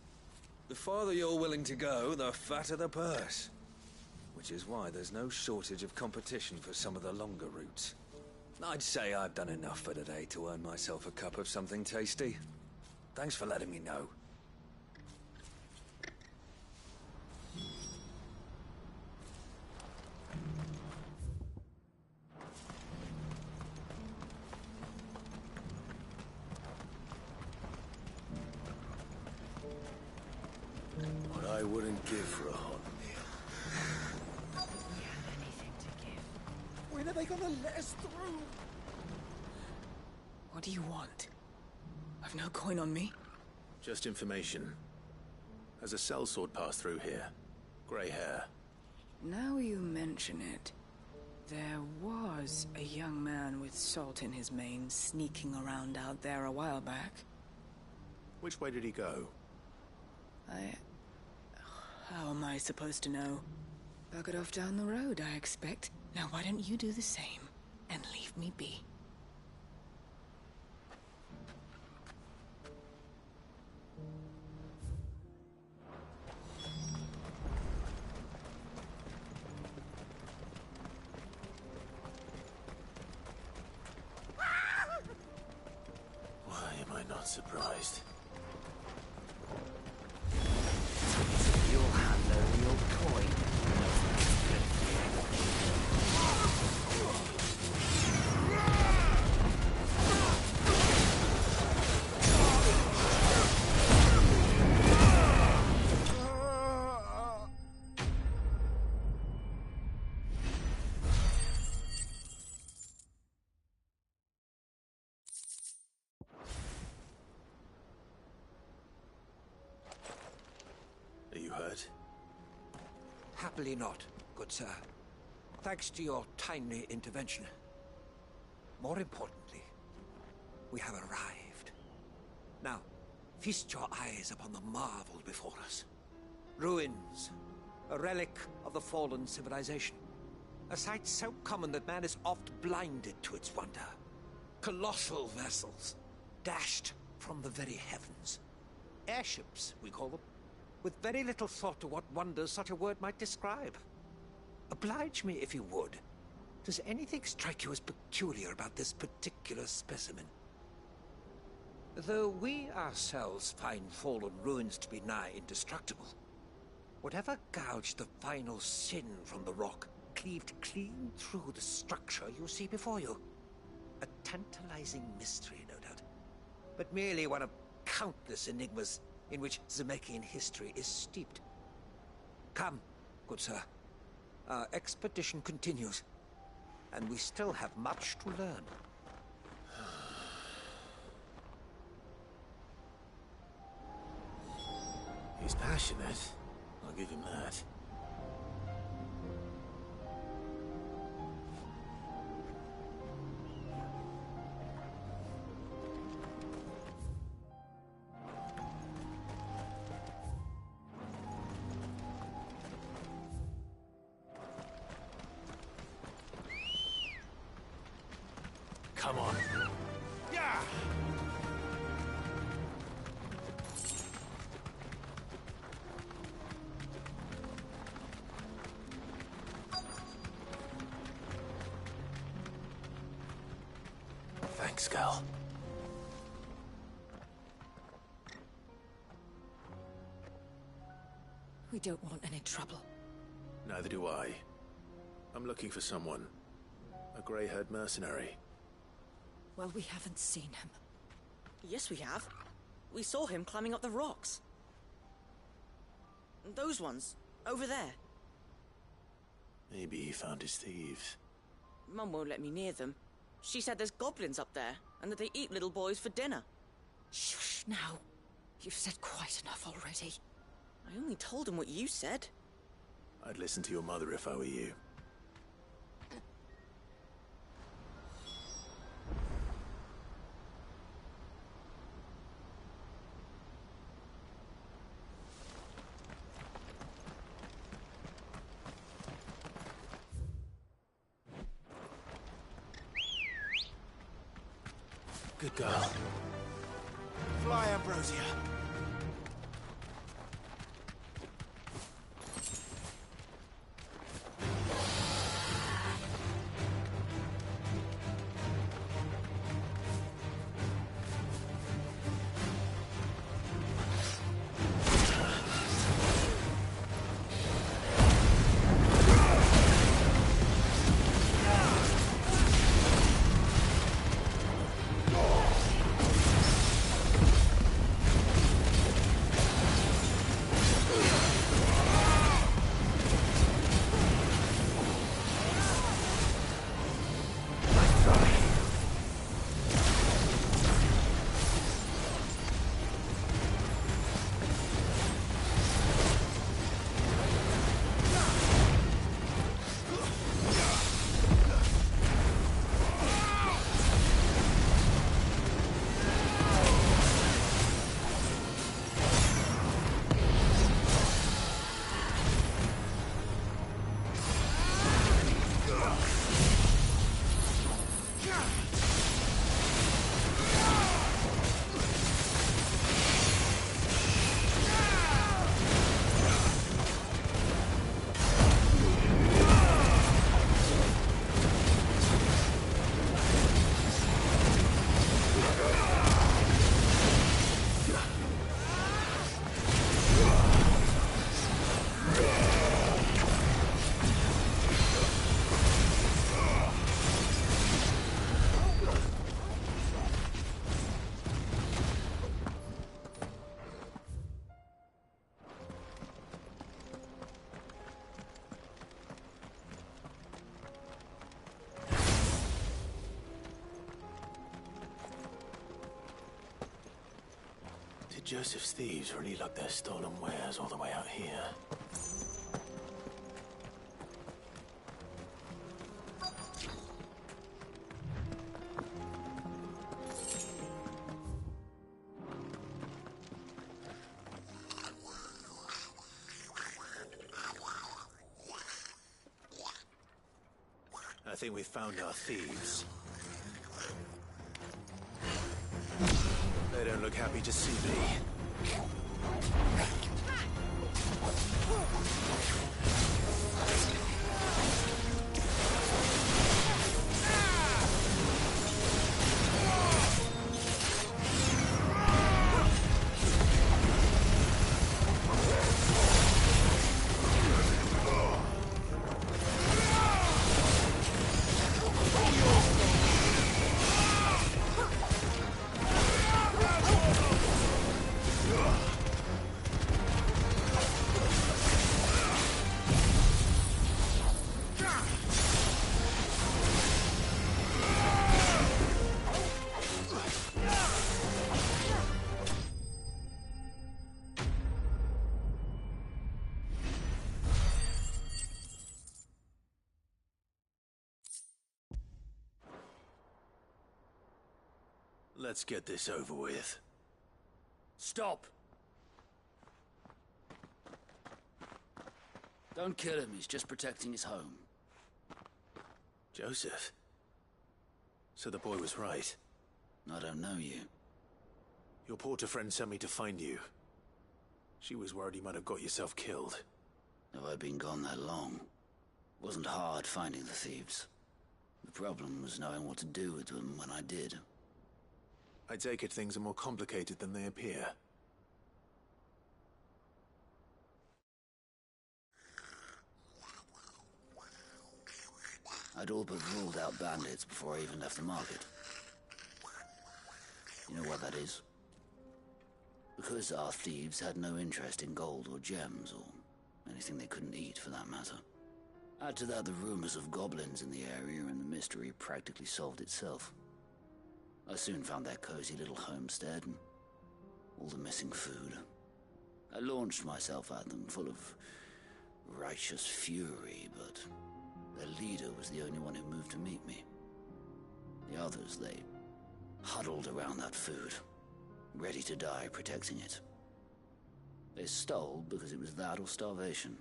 The farther you're willing to go, the fatter the purse. Which is why there's no shortage of competition for some of the longer routes. I'd say I've done enough for today to earn myself a cup of something tasty. Thanks for letting me know. What I wouldn't give for a hot meal. Anything to give. When are they gonna let us through? What do you want? I've no coin on me. Just information. Has a sellsword passed through here? Grey hair. Now you mention it, There was a young man with salt in his mane sneaking around out there a while back. Which way did he go? How am I supposed to know? Buggered off down the road, I expect. Now why don't you do the same and leave me be? Why am I not surprised? You'll hand over your coin. Are you hurt? Happily not, good sir. Thanks to your timely intervention. More importantly, we have arrived. Now, feast your eyes upon the marvel before us. Ruins, a relic of the fallen civilization. A sight so common that man is oft blinded to its wonder. Colossal vessels, dashed from the very heavens. Airships, we call them, with very little thought to what wonders such a word might describe. Oblige me if you would. Does anything strike you as peculiar about this particular specimen? Though we ourselves find fallen ruins to be nigh indestructible, whatever gouged the final sin from the rock cleaved clean through the structure you see before you. A tantalizing mystery, no doubt, but merely one of countless enigmas in which Zemeckyan history is steeped. Come, good sir. Our expedition continues, and we still have much to learn. He's passionate. I'll give him that. Come on. Yeah! Thanks, Gal. We don't want any trouble. Neither do I. I'm looking for someone. A grey-haired mercenary. Well, we haven't seen him. Yes, we have. We saw him climbing up the rocks. Those ones, over there. Maybe he found his thieves. Mum won't let me near them. She said there's goblins up there, and that they eat little boys for dinner. Shush, now. You've said quite enough already. I only told him what you said. I'd listen to your mother if I were you. Good girl. Fly, Ambrosia. Did Joseph's thieves really lug their stolen wares all the way out here? I think we've found our thieves. They don't look happy to see me. Let's get this over with. Stop! Don't kill him, he's just protecting his home. Joseph? So the boy was right. I don't know you. Your porter friend sent me to find you. She was worried you might have got yourself killed. Have I been gone that long? Wasn't hard finding the thieves. The problem was knowing what to do with them when I did. I take it things are more complicated than they appear. I'd all but ruled out bandits before I even left the market. You know what that is? Because our thieves had no interest in gold or gems, or anything they couldn't eat for that matter. Add to that the rumors of goblins in the area, and the mystery practically solved itself. I soon found their cozy little homestead and all the missing food. I launched myself at them, full of righteous fury, but their leader was the only one who moved to meet me. The others, they huddled around that food, ready to die protecting it. They stole because it was that or starvation.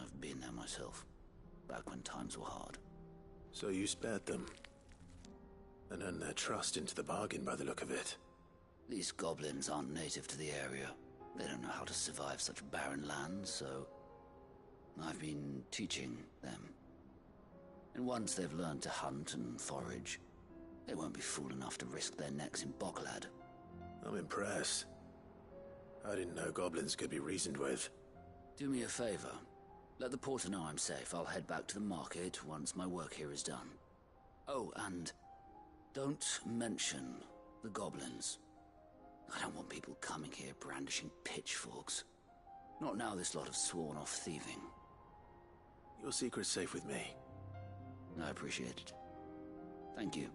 I've been there myself, back when times were hard. So you spared them? And earned their trust into the bargain by the look of it. These goblins aren't native to the area. They don't know how to survive such barren lands, so I've been teaching them. And once they've learned to hunt and forage, they won't be fool enough to risk their necks in Boklad. I'm impressed. I didn't know goblins could be reasoned with. Do me a favor. Let the porter know I'm safe. I'll head back to the market once my work here is done. Oh, and don't mention the goblins. I don't want people coming here brandishing pitchforks. Not now this lot have sworn off thieving. Your secret's safe with me. I appreciate it. Thank you.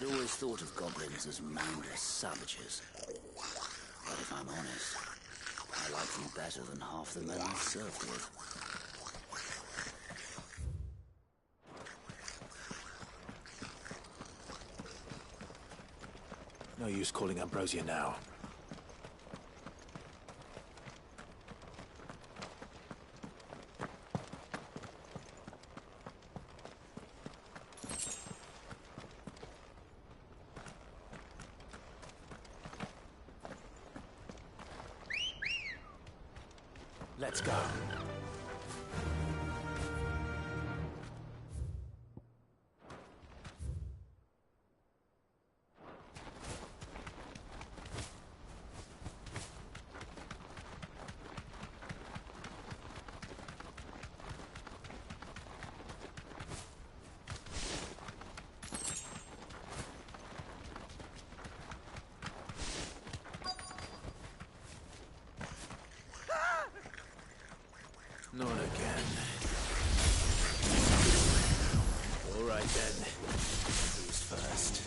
I'd always thought of goblins as mindless savages. But if I'm honest, I like them better than half the men I've served with. No use calling Ambrosia now. Let's go. Not again. All right then. Who's first?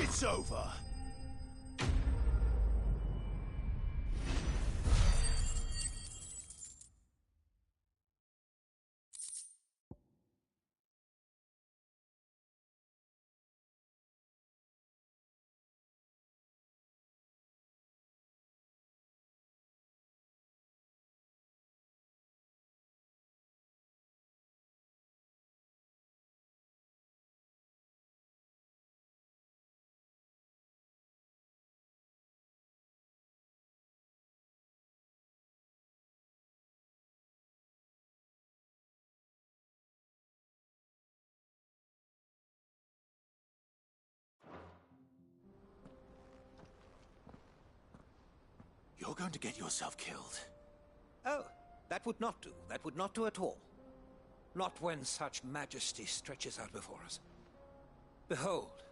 It's over. You're going to get yourself killed. Oh, that would not do. That would not do at all. Not when such majesty stretches out before us. Behold,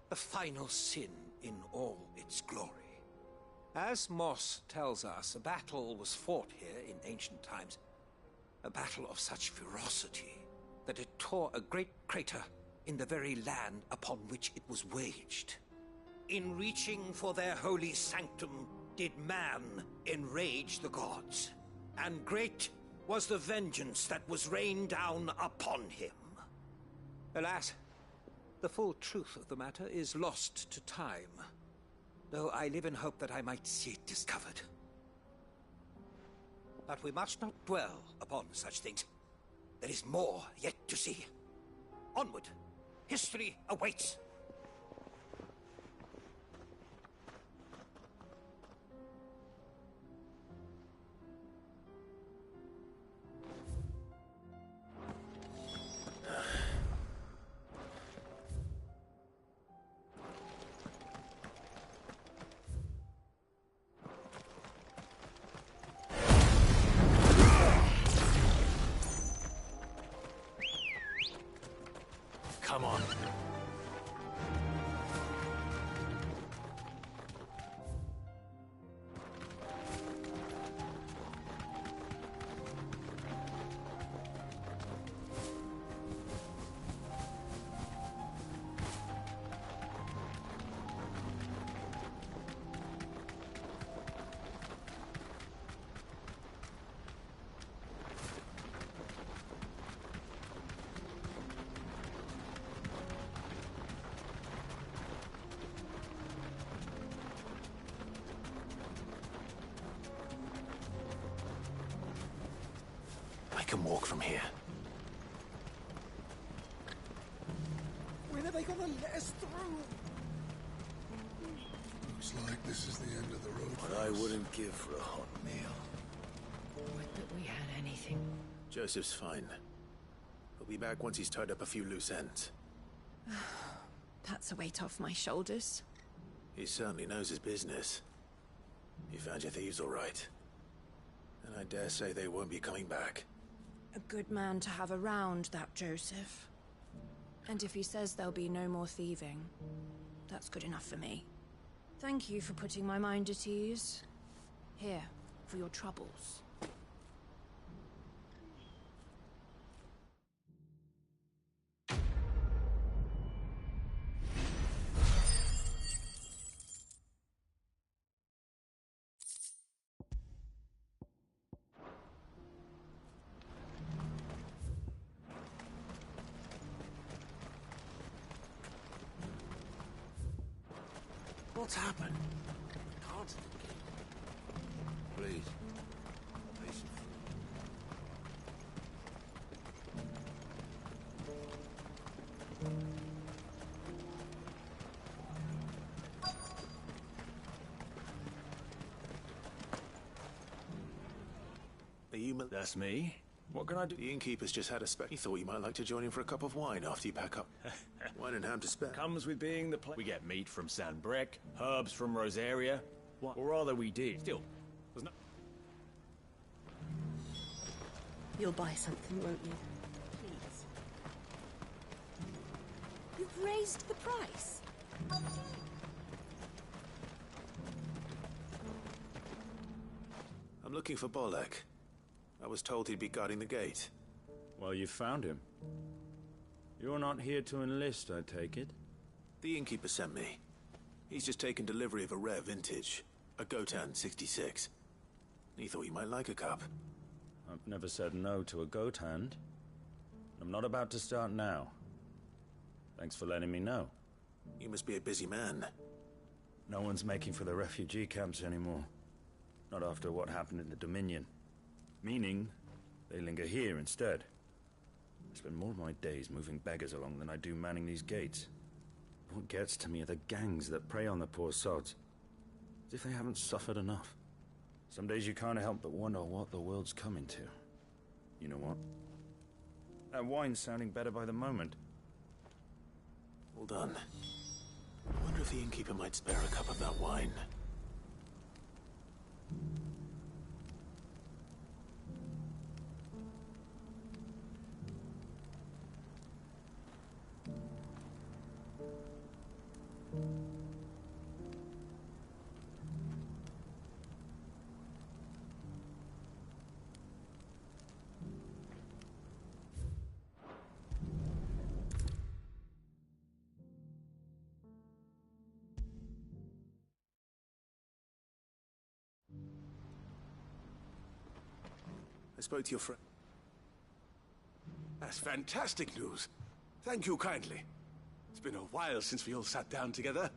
the final sin in all its glory. As Moss tells us, a battle was fought here in ancient times. A battle of such ferocity that it tore a great crater in the very land upon which it was waged. In reaching for their holy sanctum, did man enrage the gods, and great was the vengeance that was rained down upon him. Alas, the full truth of the matter is lost to time, though I live in hope that I might see it discovered. But we must not dwell upon such things. There is more yet to see. Onward! History awaits! Come on. I can walk from here. When are they gonna let us through? Looks like this is the end of the road. What I wouldn't give for a hot meal. Would that we had anything. Joseph's fine. He'll be back once he's tied up a few loose ends. That's a weight off my shoulders. He certainly knows his business. You found your thieves all right. And I dare say they won't be coming back. A good man to have around, that Joseph. And if he says there'll be no more thieving, that's good enough for me. Thank you for putting my mind at ease. Here, for your troubles. What's happened? Can't. Please. Please. Are you... That's me. What can I do? The innkeeper's just had a spec. He thought you might like to join him for a cup of wine after you pack up. Wine and ham to spare. Comes with being the We get meat from San Brec, herbs from Rosaria. What? Or rather we did. Still, there's no... You'll buy something, won't you? Please. You've raised the price. I'm looking for Bolek. I was told he'd be guarding the gate. Well, you found him. You're not here to enlist, I take it? The innkeeper sent me. He's just taken delivery of a rare vintage, a Gotan 66. He thought you might like a cup. I've never said no to a goat hand. I'm not about to start now. Thanks for letting me know. You must be a busy man. No one's making for the refugee camps anymore. Not after what happened in the Dominion. Meaning, they linger here instead. I spend more of my days moving beggars along than I do manning these gates. What gets to me are the gangs that prey on the poor sods. As if they haven't suffered enough. Some days you can't help but wonder what the world's coming to. You know what? That wine's sounding better by the moment. Well done. I wonder if the innkeeper might spare a cup of that wine. I spoke to your friend. That's fantastic news. Thank you kindly. It's been a while since we all sat down together.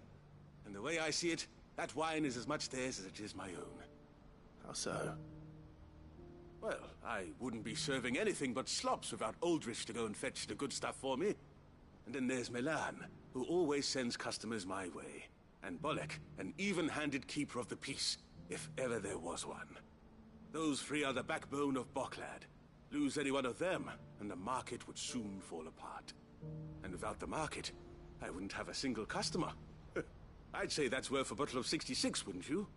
And the way I see it, that wine is as much theirs as it is my own. How so? Well, I wouldn't be serving anything but slops without Aldrich to go and fetch the good stuff for me. And then there's Milan, who always sends customers my way. And Bolek, an even-handed keeper of the peace, if ever there was one. Those three are the backbone of Boklad. Lose any one of them, and the market would soon fall apart. And without the market, I wouldn't have a single customer. I'd say that's worth a bottle of 66, wouldn't you?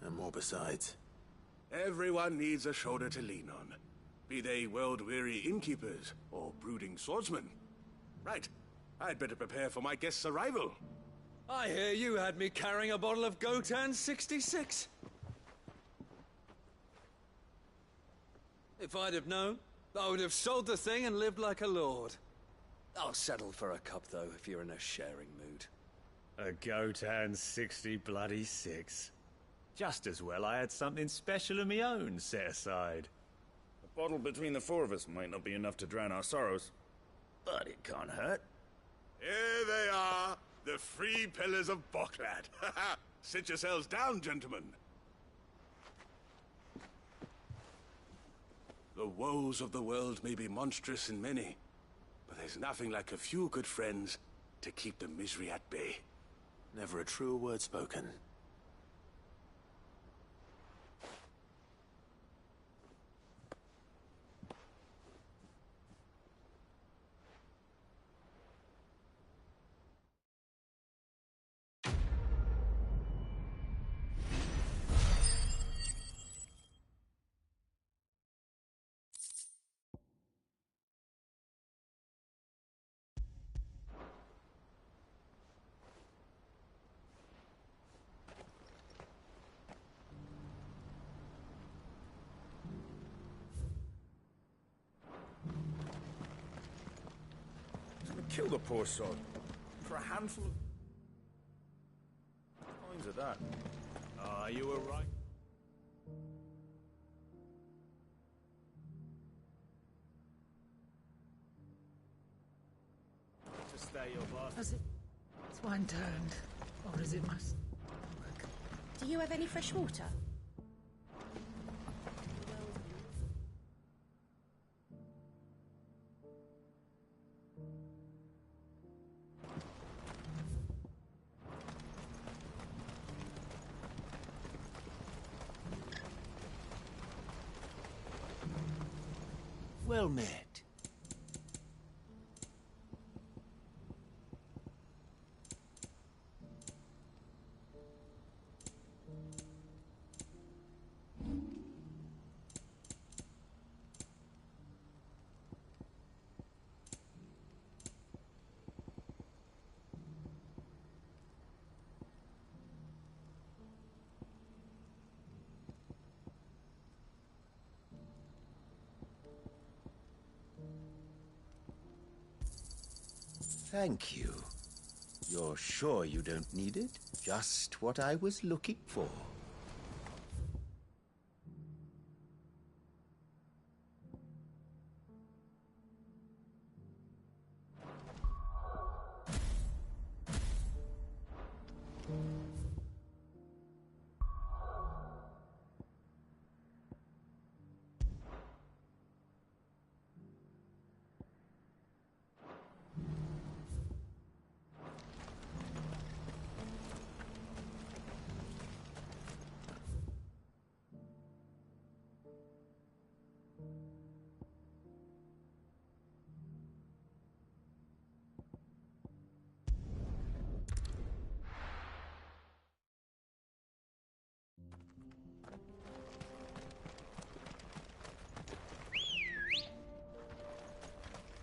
And more besides. Everyone needs a shoulder to lean on. Be they world-weary innkeepers or brooding swordsmen. Right. I'd better prepare for my guest's arrival. I hear you had me carrying a bottle of Gotan 66. If I'd have known, I would have sold the thing and lived like a lord. I'll settle for a cup, though, if you're in a sharing mood. A Gotan 66. Just as well I had something special of my own set aside. A bottle between the four of us might not be enough to drown our sorrows, but it can't hurt. Here they are, the three pillars of Boklad. Sit yourselves down, gentlemen. The woes of the world may be monstrous and many, but there's nothing like a few good friends to keep the misery at bay. Never a truer word spoken. kill the poor sod. For a handful of coins of that. Ah, you were right. To stay your boss. Has it swine turned? Or is it must? Do you have any fresh water? Well met. Thank you. You're sure you don't need it? Just what I was looking for.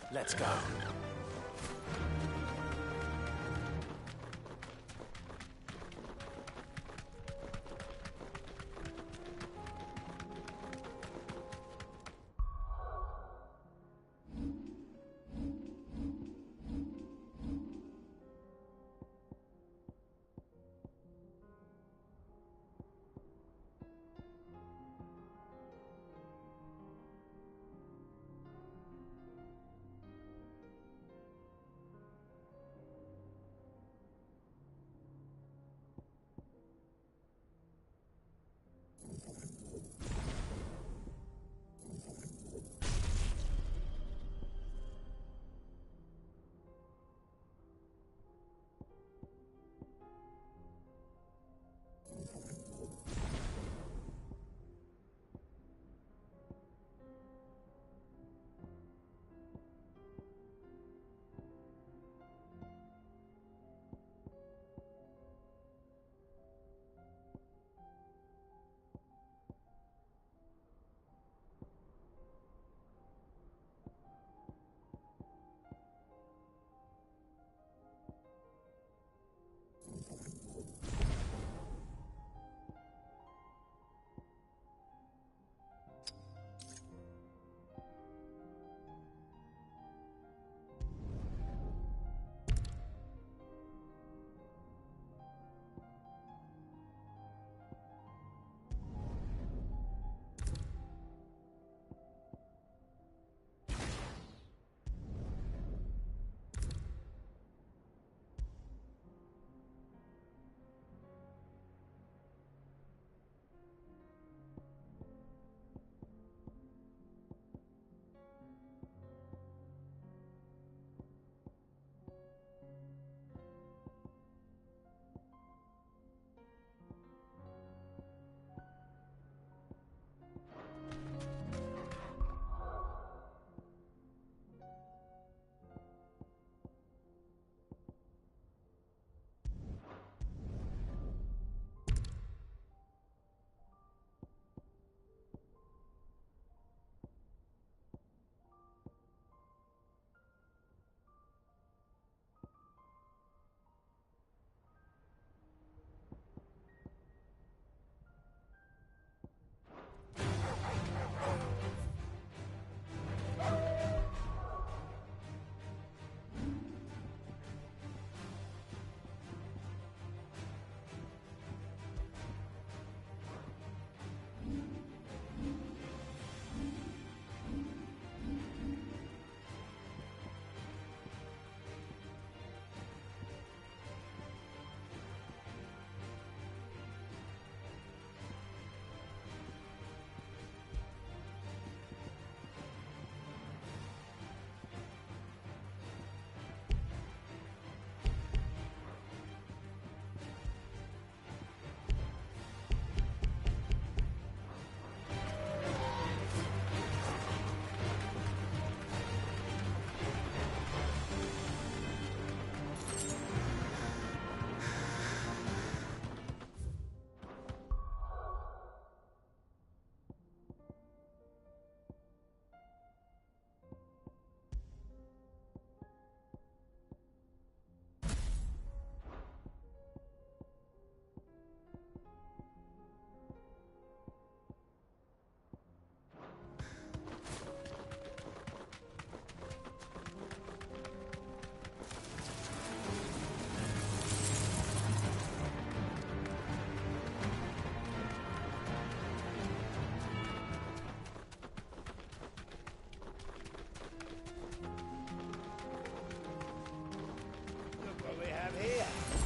Let's go.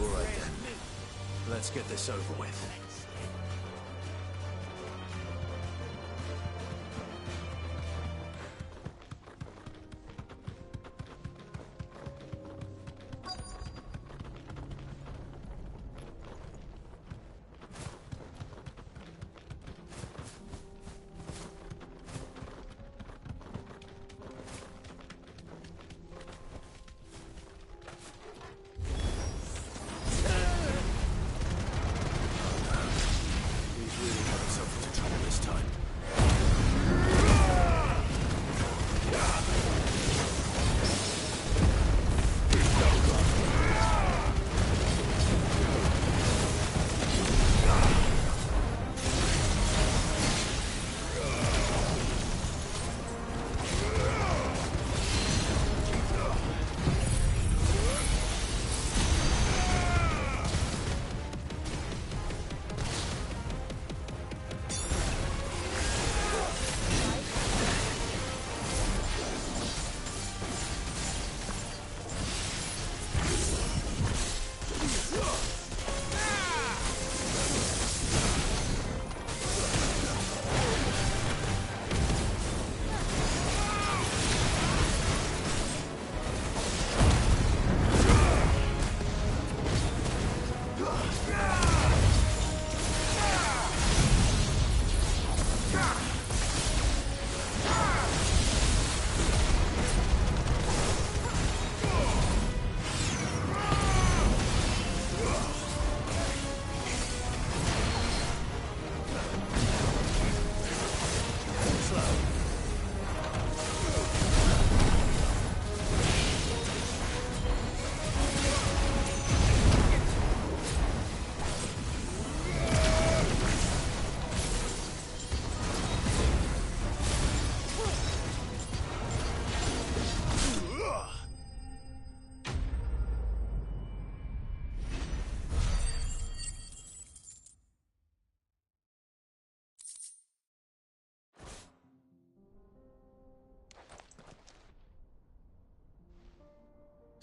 All right then. Let's get this over with.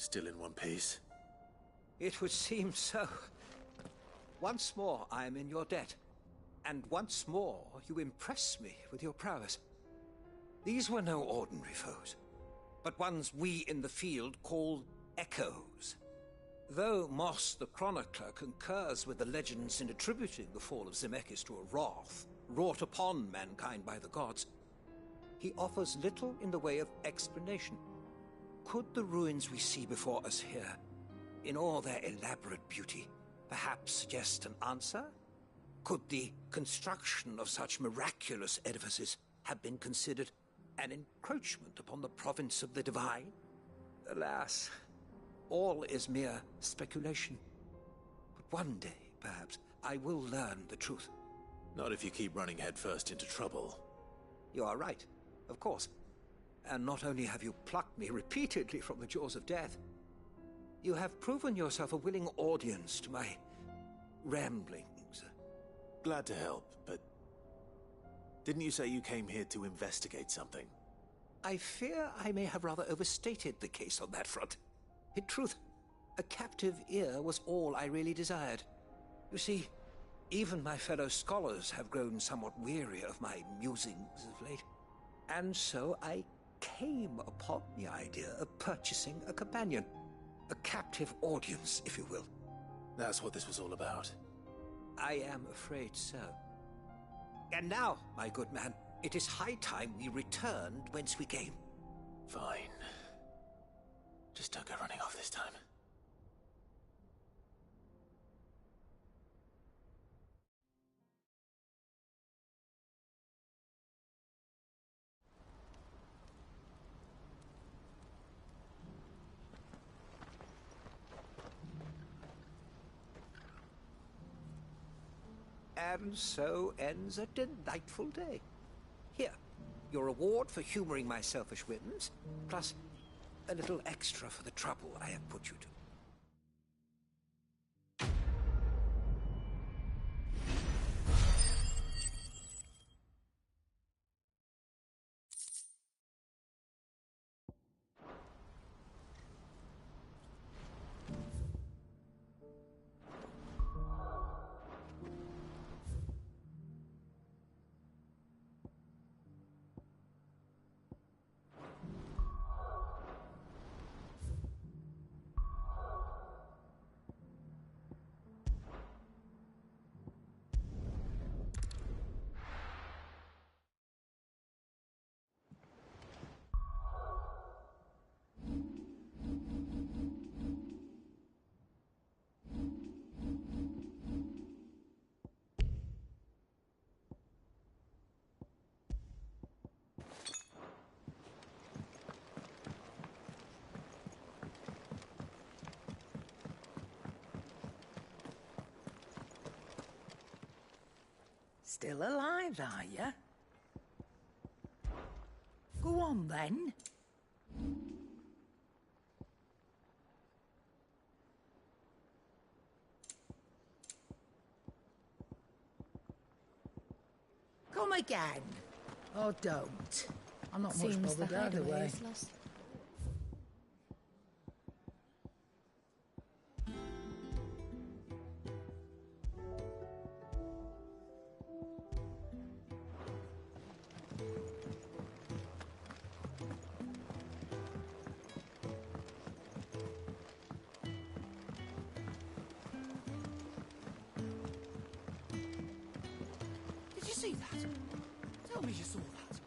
Still in one piece? It would seem so. Once more I am in your debt, and once more you impress me with your prowess. These were no ordinary foes, but ones we in the field call echoes. Though Moss the Chronicler concurs with the legends in attributing the fall of Zemeckis to a wrath wrought upon mankind by the gods, he offers little in the way of explanation. Could the ruins we see before us here, in all their elaborate beauty, perhaps suggest an answer? Could the construction of such miraculous edifices have been considered an encroachment upon the province of the divine? Alas, all is mere speculation. But one day, perhaps, I will learn the truth. Not if you keep running headfirst into trouble. You are right, of course. And not only have you plucked me repeatedly from the jaws of death, you have proven yourself a willing audience to my ramblings. Glad to help, but didn't you say you came here to investigate something? I fear I may have rather overstated the case on that front. In truth, a captive ear was all I really desired. You see, even my fellow scholars have grown somewhat weary of my musings of late, and so I came upon the idea of purchasing a companion. A captive audience, if you will. That's what this was all about. I am afraid so. And now, my good man, it is high time we returned whence we came. Fine. Just don't go running off this time. And so ends a delightful day. Here, your reward for humoring my selfish whims, plus a little extra for the trouble I have put you to. Still alive, are you? Go on, then. Come again. Or don't. I'm not much Seems the bothered either hideaway way. is lost. Did you see that? Tell me you saw that.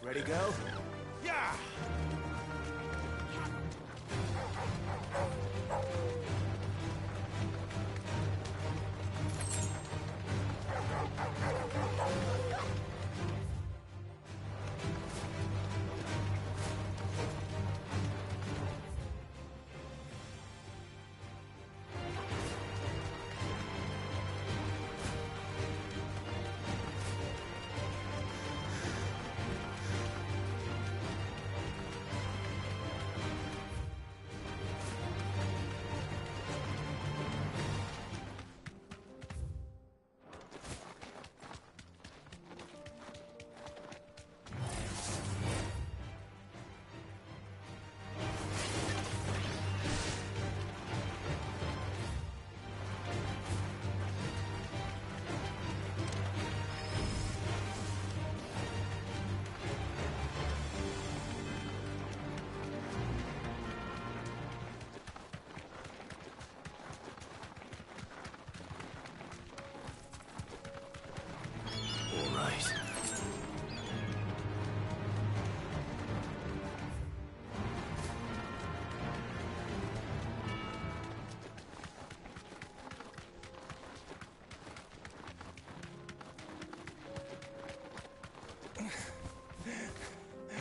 Ready, go? Yeah! All right.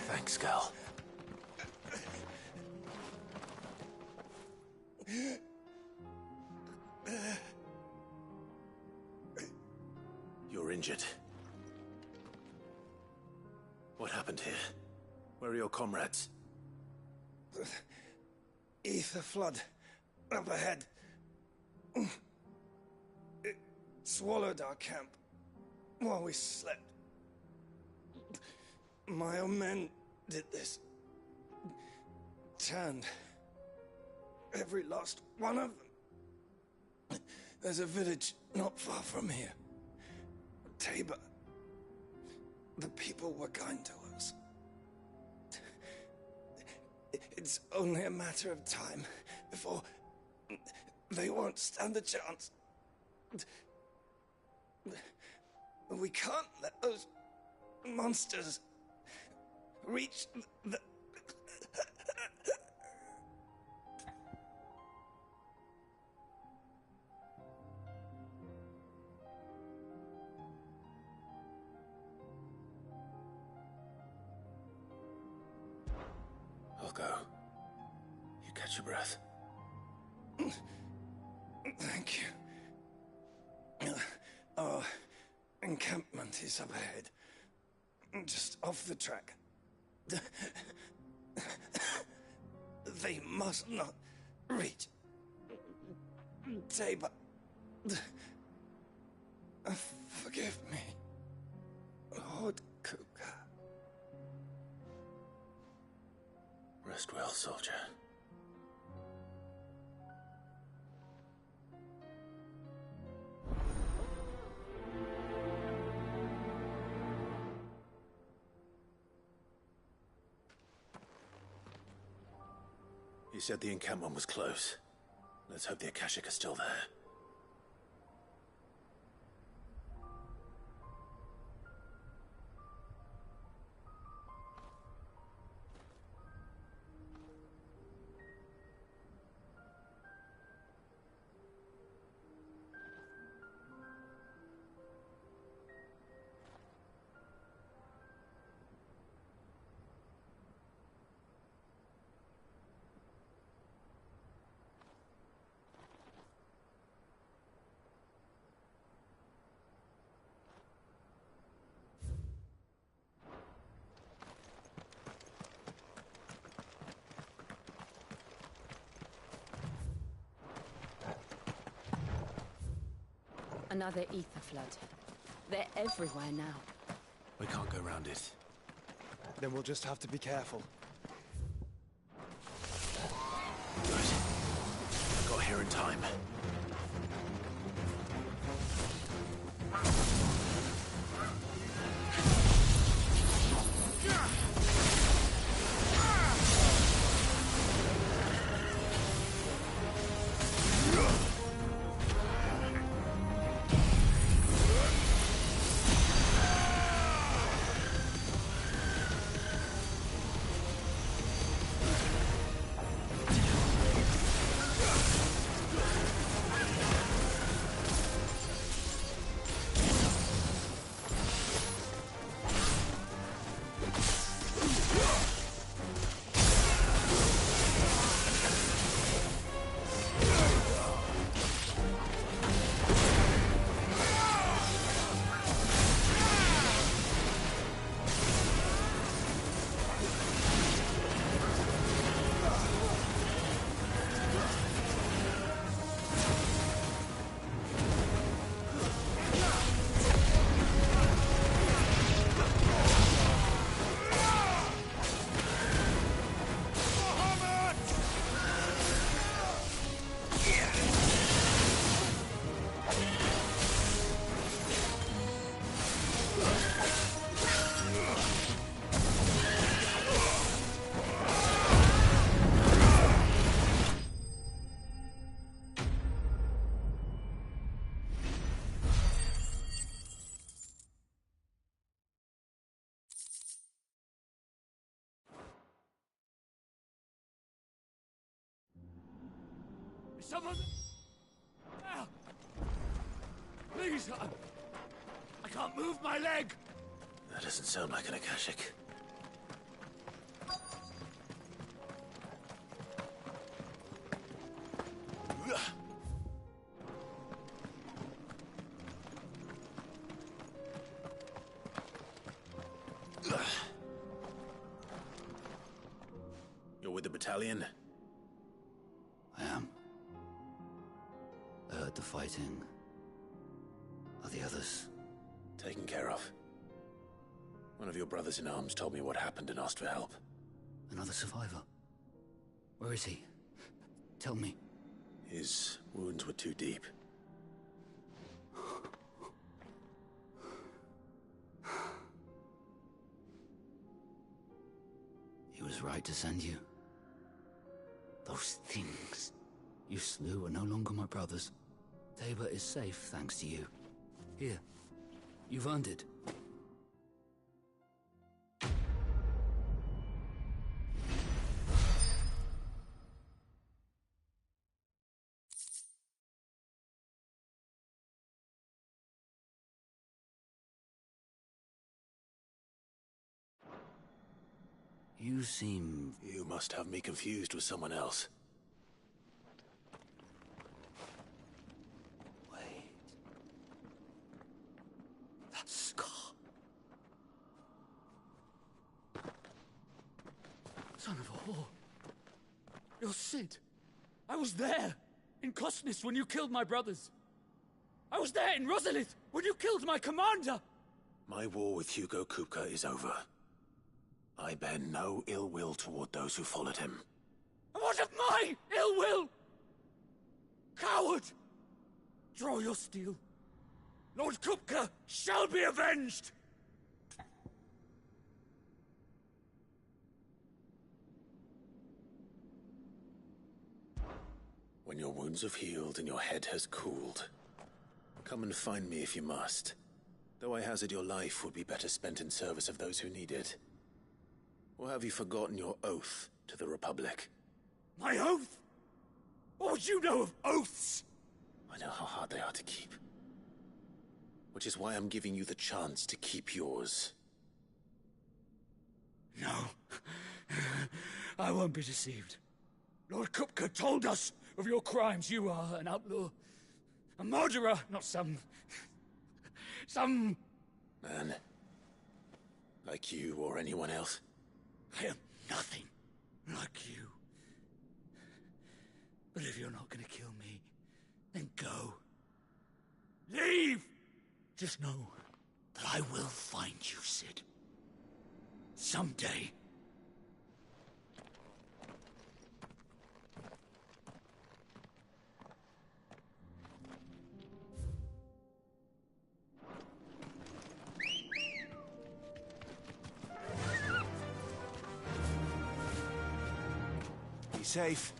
Thanks, girl. injured. What happened here? Where are your comrades? Ether flood. Up ahead. It swallowed our camp while we slept. My own men did this. Turned every last one of them. There's a village not far from here. Tabor. The people were kind to us. It's only a matter of time before they won't stand a chance. We can't let those monsters reach the... I'll go. You catch your breath. Thank you. Our encampment is up ahead. Just off the track. They must not reach Tabor. Forgive me, Lord Kuka. Rest well, soldier. You said the encampment was close. Let's hope the Akashic are still there. Another ether flood. They're everywhere now. We can't go around it. Then we'll just have to be careful. Good. I got here in time. Someone... Ah! Please, I can't move my leg! That doesn't sound like an Akashic. Stallion? I am. I heard the fighting. Are the others? Taken care of. One of your brothers in arms told me what happened and asked for help. Another survivor? Where is he? Tell me. His wounds were too deep. He was right to send you. Those things you slew are no longer my brothers. Tabor is safe thanks to you. Here, you've earned it. You seem... You must have me confused with someone else. Wait. That scar. Son of a whore. You're Sid. I was there, in Cosnis, when you killed my brothers. I was there in Rosalith, when you killed my commander. My war with Hugo Kupka is over. I bear no ill will toward those who followed him. And what of my ill will? Coward! Draw your steel. Lord Kupka shall be avenged! When your wounds have healed and your head has cooled, come and find me if you must. Though I hazard your life would be better spent in service of those who need it. Or have you forgotten your oath to the Republic? My oath? What would you know of oaths? I know how hard they are to keep. Which is why I'm giving you the chance to keep yours. No. I won't be deceived. Lord Kupka told us of your crimes. You are an outlaw. A murderer, not some... Man. Like you or anyone else. I am nothing like you. But if you're not gonna kill me, then go. Leave! Just know that I will find you, Sid. Someday. Be safe.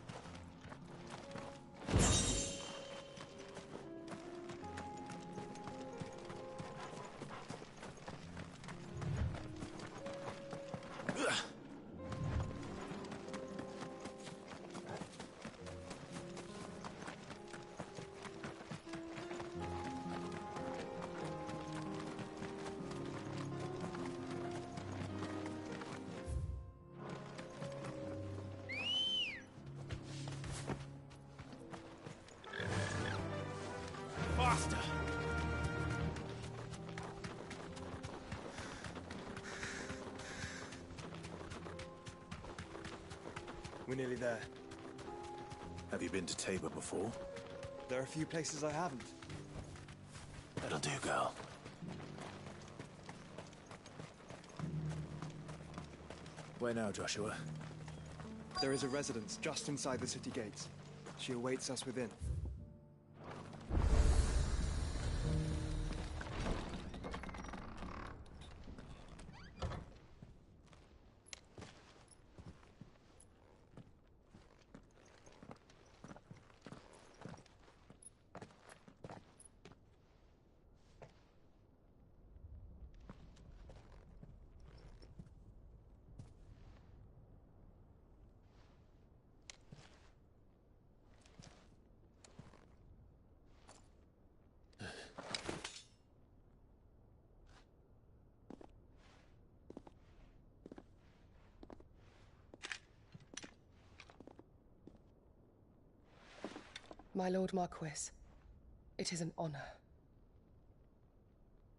Faster! We're nearly there. Have you been to Tabor before? There are a few places I haven't. That'll do, girl. Where now, Joshua? There is a residence just inside the city gates. She awaits us within. My Lord Marquis, it is an honor.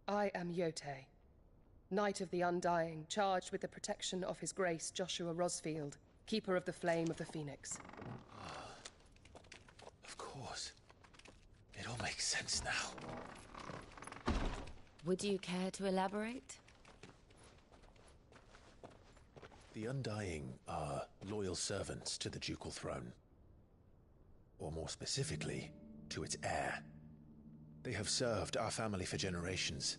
I am Yote, Knight of the Undying, charged with the protection of His Grace Joshua Rosfield, keeper of the flame of the Phoenix. Of course. It all makes sense now. Would you care to elaborate? The Undying are loyal servants to the ducal throne. Or more specifically, to its heir. They have served our family for generations,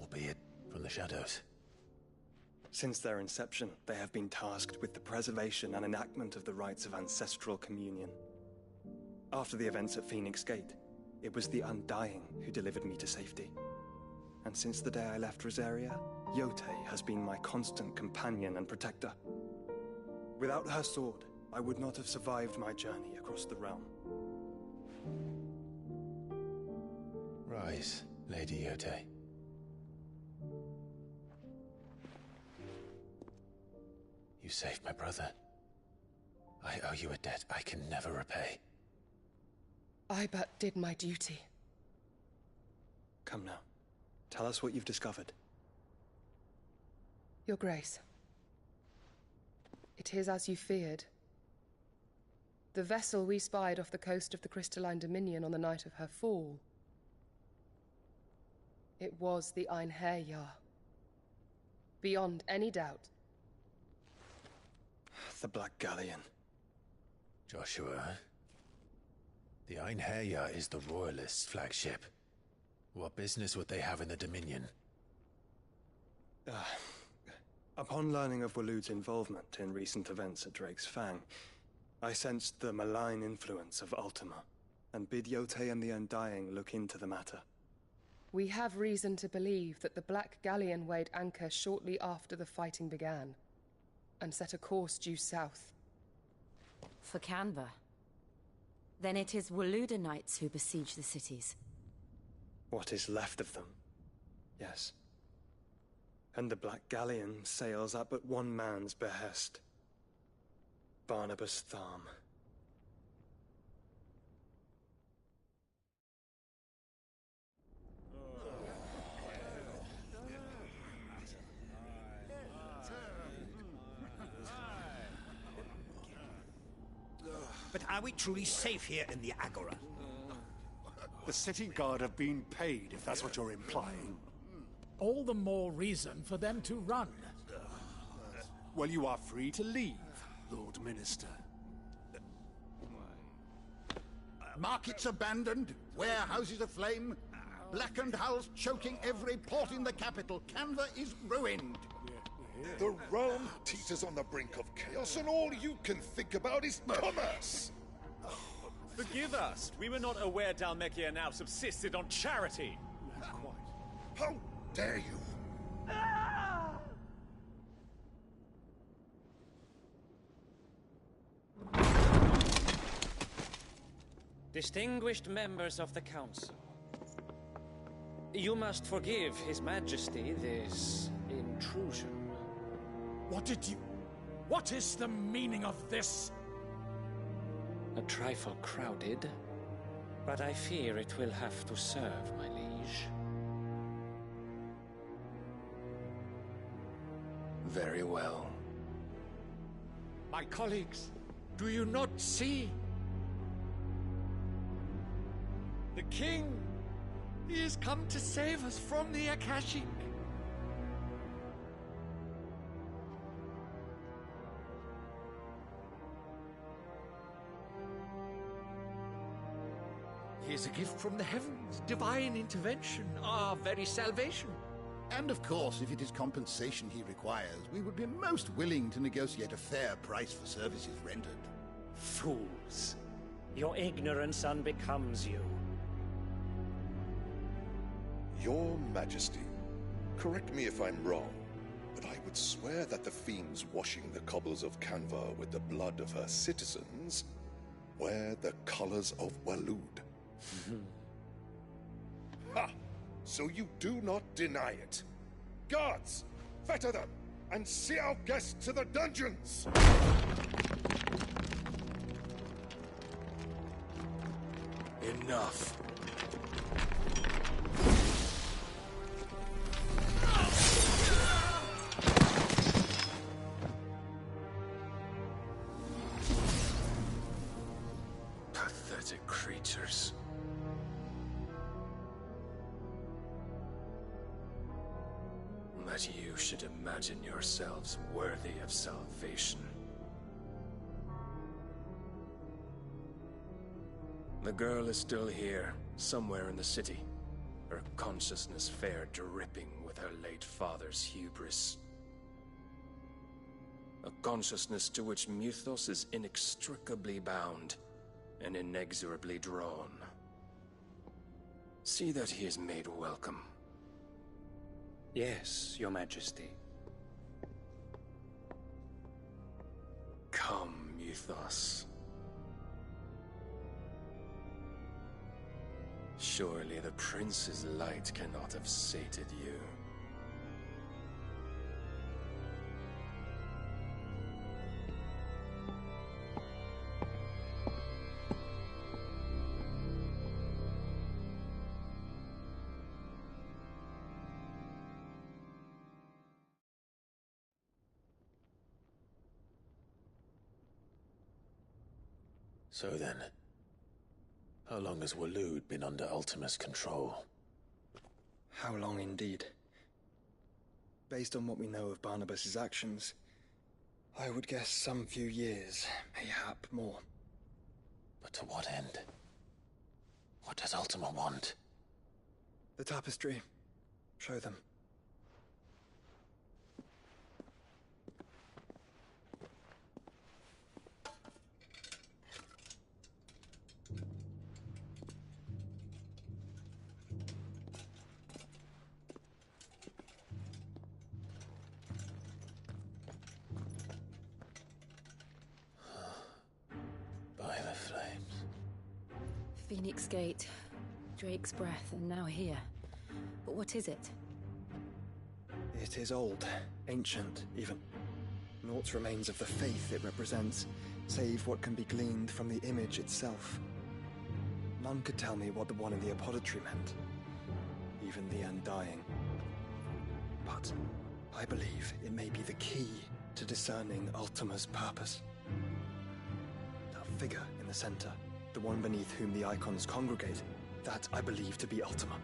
albeit from the shadows. Since their inception, they have been tasked with the preservation and enactment of the rites of ancestral communion. After the events at Phoenix Gate, it was the Undying who delivered me to safety. And since the day I left Rosaria, Yote has been my constant companion and protector. Without her sword, I would not have survived my journey across the realm. Rise, Lady Yote. You saved my brother. I owe you a debt I can never repay. I but did my duty. Come now. Tell us what you've discovered. Your Grace. It is as you feared. The vessel we spied off the coast of the Crystalline Dominion on the night of her fall. It was the Einherjar. Beyond any doubt. The Black Galleon. Joshua, the Einherjar is the Royalists' flagship. What business would they have in the Dominion? Upon learning of Waloed's involvement in recent events at Drake's Fang, I sensed the malign influence of Ultima, and bid Yote and the Undying look into the matter. We have reason to believe that the Black Galleon weighed anchor shortly after the fighting began, and set a course due south. For Canva. Then it is Waloed knights who besiege the cities. What is left of them, yes. And the Black Galleon sails at but one man's behest. Barnabas Tharm. But are we truly safe here in the Agora? The city guard have been paid, if that's what you're implying. All the more reason for them to run. Well, you are free to leave, Lord Minister. Markets abandoned, warehouses aflame, blackened hulls choking every port in the capital. Canva is ruined. The realm teeters on the brink of chaos, and all you can think about is commerce. Forgive us. We were not aware Dhalmekia now subsisted on charity. How dare you? Distinguished members of the Council, you must forgive His Majesty this intrusion. What is the meaning of this? A trifle crowded, but I fear it will have to serve, my liege. Very well. My colleagues, do you not see? The king, he has come to save us from the Akashic. He is a gift from the heavens, divine intervention, our very salvation. And of course, if it is compensation he requires, we would be most willing to negotiate a fair price for services rendered. Fools. Your ignorance unbecomes you. Your Majesty, correct me if I'm wrong, but I would swear that the fiends washing the cobbles of Canva with the blood of her citizens wear the colors of Waloed. Ha! So you do not deny it. Guards, fetter them, and see our guests to the dungeons! Enough. pathetic creatures. That you should imagine yourselves worthy of salvation. The girl is still here, somewhere in the city, her consciousness fair dripping with her late father's hubris. A consciousness to which Mythos is inextricably bound and inexorably drawn. See that he is made welcome. Yes, Your Majesty. Come, Mythos. Surely the prince's light cannot have sated you. So then, how long has Waloed been under Ultima's control? How long indeed? Based on what we know of Barnabas's actions, I would guess some few years, mayhap more. But to what end? What does Ultima want? The tapestry. Show them. By the flames. Phoenix Gate, Drake's Breath, and now here. But what is it? It is old, ancient, even. Naught remains of the faith it represents, save what can be gleaned from the image itself. None could tell me what the one in the apothecary meant, even the Undying. But I believe it may be the key to discerning Ultima's purpose. That figure in the center, the one beneath whom the icons congregate, that I believe to be Ultima.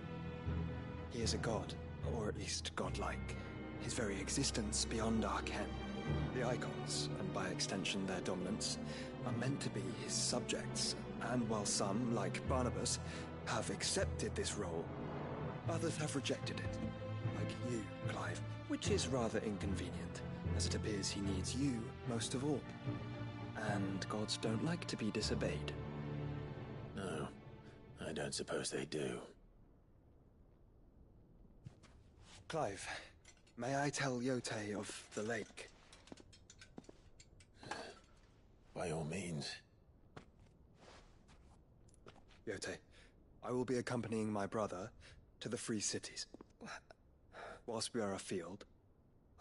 He is a god, or at least godlike, his very existence beyond our ken. The icons, and by extension their dominants, are meant to be his subjects, and while some, like Barnabas, have accepted this role, others have rejected it, like you, Clive, which is rather inconvenient, as it appears he needs you most of all. And gods don't like to be disobeyed. No, I don't suppose they do. Clive, may I tell Yote of the lake? By all means. Yote, I will be accompanying my brother to the Free Cities. Whilst we are afield,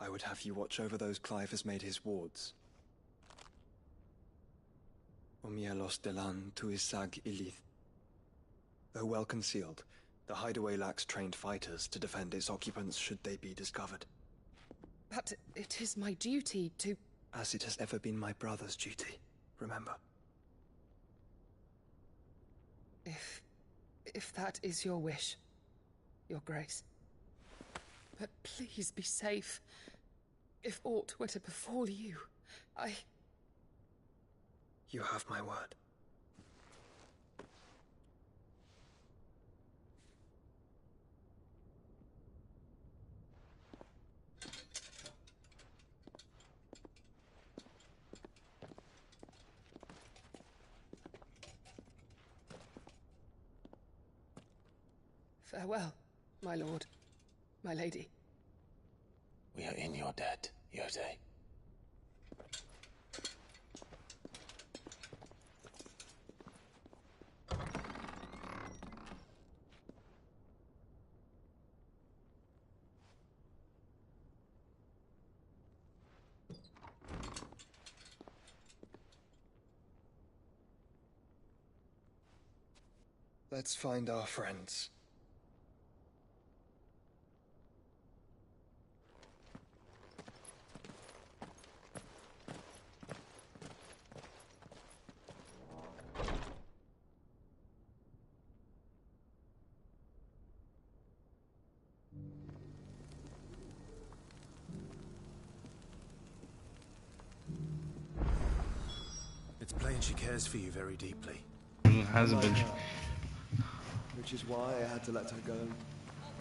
I would have you watch over those Clive has made his wards. Omielos delan tuisag ilith. Though well concealed, the hideaway lacks trained fighters to defend its occupants should they be discovered. But it is my duty to... As it has ever been my brother's duty, remember. If that is your wish, Your Grace. But please be safe. If aught were to befall you, You have my word. Farewell, my lord, my lady. We are in your debt, Yote. Let's find our friends. She cares for you very deeply. It hasn't been. Which is why I had to let her go.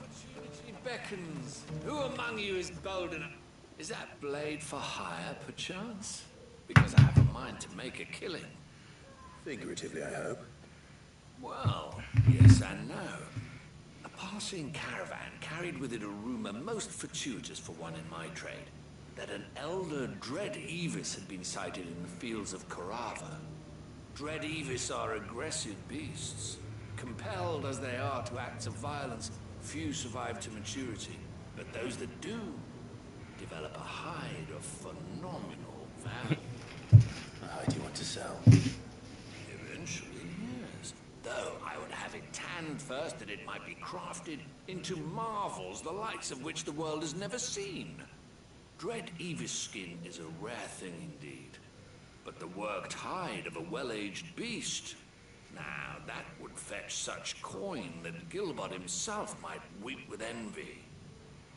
Opportunity beckons. Who among you is bold enough? Is that blade for hire, perchance? Because I have a mind to make a killing. Figuratively, I hope. Well, yes and no. A passing caravan carried with it a rumor most fortuitous for one in my trade, that an elder Dread Evis had been sighted in the fields of Carava. Dread Evis are aggressive beasts. Compelled as they are to acts of violence, few survive to maturity, but those that do develop a hide of phenomenal value. A hide you want to sell? Eventually, yes. Though I would have it tanned first that it might be crafted into marvels the likes of which the world has never seen. Dread Evis skin is a rare thing indeed. But the worked hide of a well-aged beast, now that would fetch such coin that Gilbert himself might weep with envy.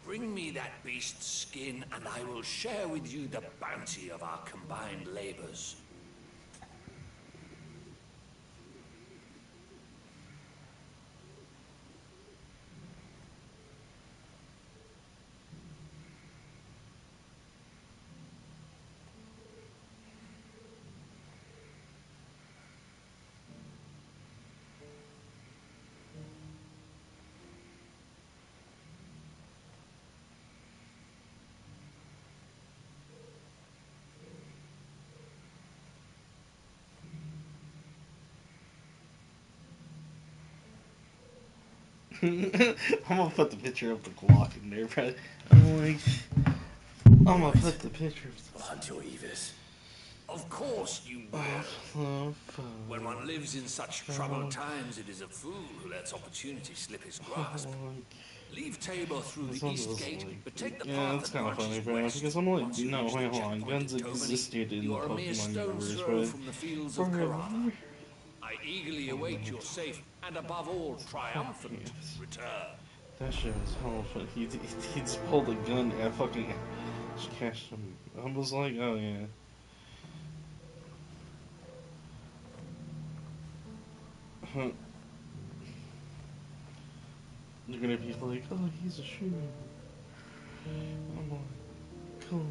Bring me that beast's skin, and I will share with you the bounty of our combined labors. I'm gonna put the picture of the Glock in there, bro. I'm gonna put the picture of I'll hunt your Evis. Of course you will. When one lives in such troubled times, it is a fool who lets opportunity slip his grasp. Leave Tabor through the east gate, but take the path that's that kind of funny, branches bro, west. because I'm like, Once you no, reach wait, the hold on. checkpoint Guns at Tovany, existed in the you are a mere Pokemon stone's universe, throw but from the fields of Carava. I eagerly await your safe and, above all, triumphant return. That shit was hell fun. He just pulled a gun and fucking just cashed him. I was like, oh yeah. Huh. You're gonna be like, oh, he's a shooter. I'm like, cool.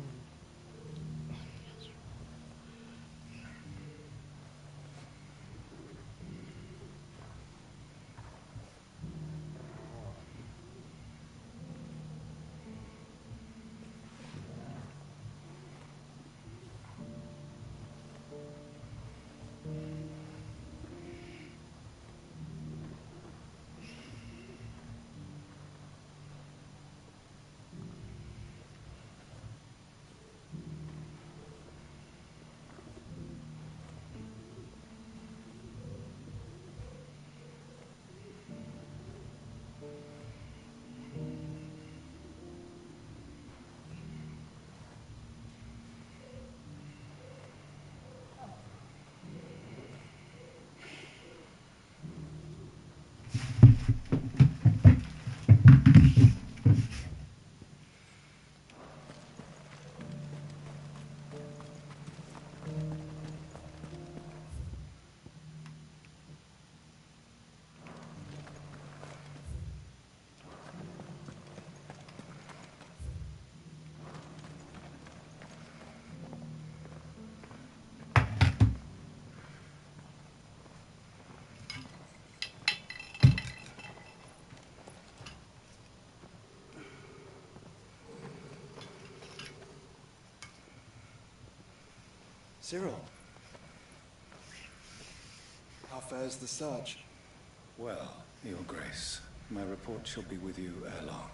Cyril. How fares the search? Well, Your Grace, my report shall be with you ere long.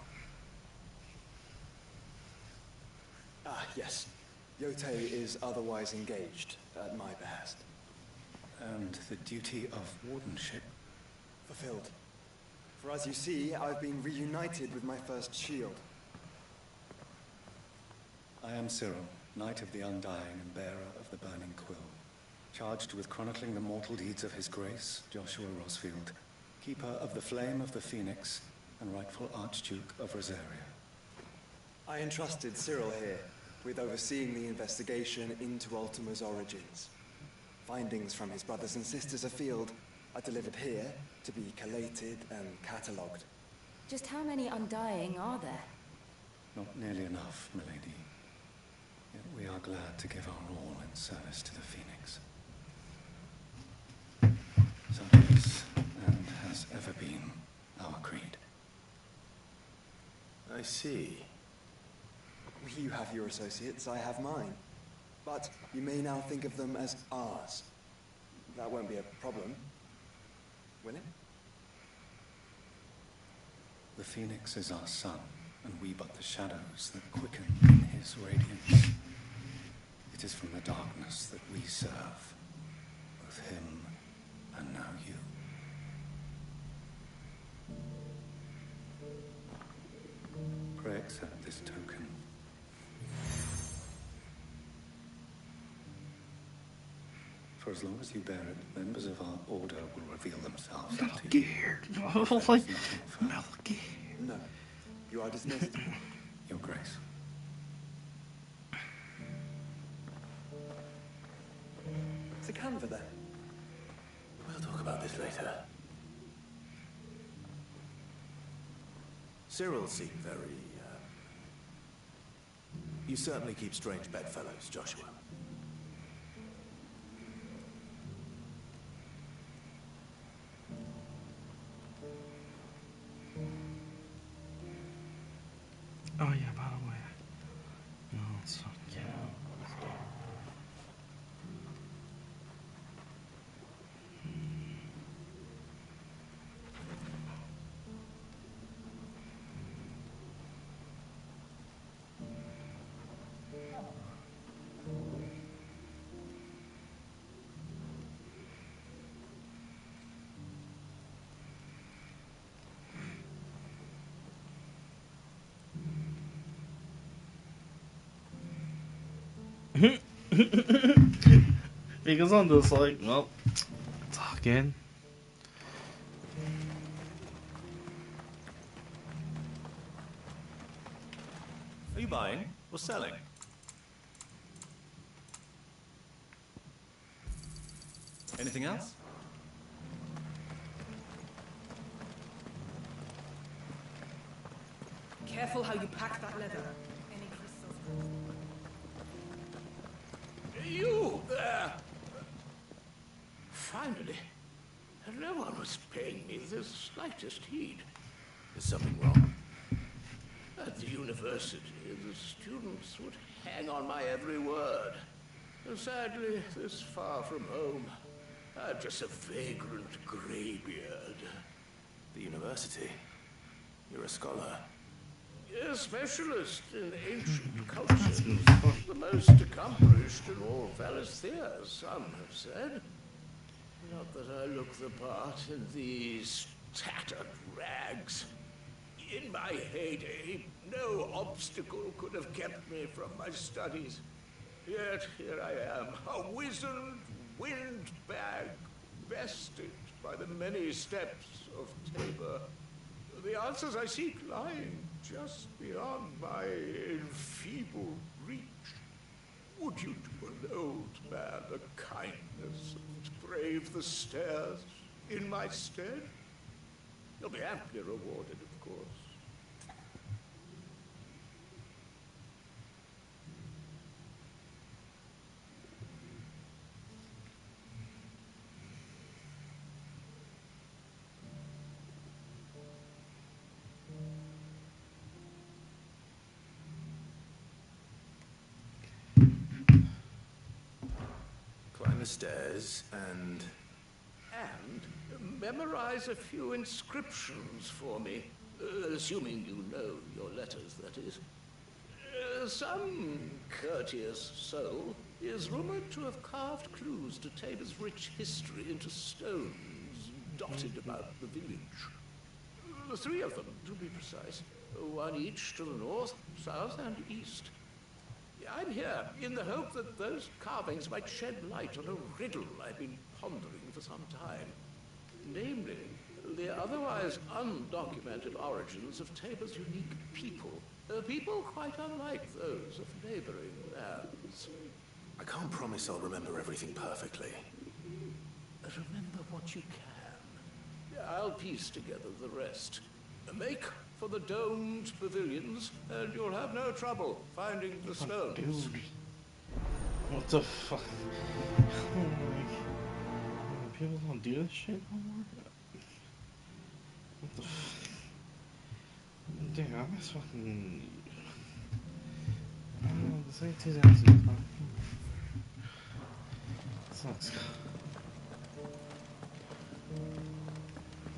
Ah, yes. Yotei is otherwise engaged, at my behest. And the duty of wardenship? Fulfilled. For as you see, I've been reunited with my first shield. I am Cyril, Knight of the Undying and bearer of the Burning Quill, charged with chronicling the mortal deeds of His Grace, Joshua Rosfield, keeper of the Flame of the Phoenix and rightful Archduke of Rosaria. I entrusted Cyril here with overseeing the investigation into Ultima's origins. findings from his brothers and sisters afield are delivered here to be collated and catalogued. Just how many Undying are there? Not nearly enough, milady. Yet we are glad to give our all in service to the Phoenix. Such is, and has ever been, our creed. I see. You have your associates, I have mine. But you may now think of them as ours. That won't be a problem, will it? The Phoenix is our sun, and we but the shadows that quicken in his radiance. It is from the darkness that we serve, both him and now you. Pray accept this token. For as long as you bear it, members of our order will reveal themselves to you. No. You are dismissed. Your Grace. It's a Canva then. We'll talk about this later. Cyril seemed very, You certainly keep strange bedfellows, Joshua. Oh yeah, by the way. No, it's okay. Because I'm just like, well, talking. Are you buying or selling? Anything else? Careful how you pack that leather. You there! Finally. No one was paying me the slightest heed. Is something wrong? At the university, the students would hang on my every word. Sadly, this far from home, I'm just a vagrant greybeard. The university? You're a scholar. A specialist in ancient cultures. The most accomplished in all Valisthea, some have said. Not that I look the part in these tattered rags. In my heyday, no obstacle could have kept me from my studies. Yet here I am, a wizened windbag, bested by the many steps of Tabor. The answers I seek lying just beyond my enfeebled reach. Would you do an old man the kindness and brave the stairs in my stead? You'll be amply rewarded, of course. Climb the stairs and Memorize a few inscriptions for me, assuming you know your letters, that is. Some courteous soul is rumored to have carved clues to Tabor's rich history into stones dotted about the village. 3 of them, to be precise. One each to the north, south, and east. I'm here in the hope that those carvings might shed light on a riddle I've been pondering for some time. Namely, the otherwise undocumented origins of Tabor's unique people. People quite unlike those of neighboring lands. I can't promise I'll remember everything perfectly. remember what you can. I'll piece together the rest. Make for the domed pavilions, and you'll have no trouble finding the stones. Dude. What the fuck? People don't do this shit no more? What the fuck? Damn, I'm just fucking... I don't know, this ain't 2005. Sucks.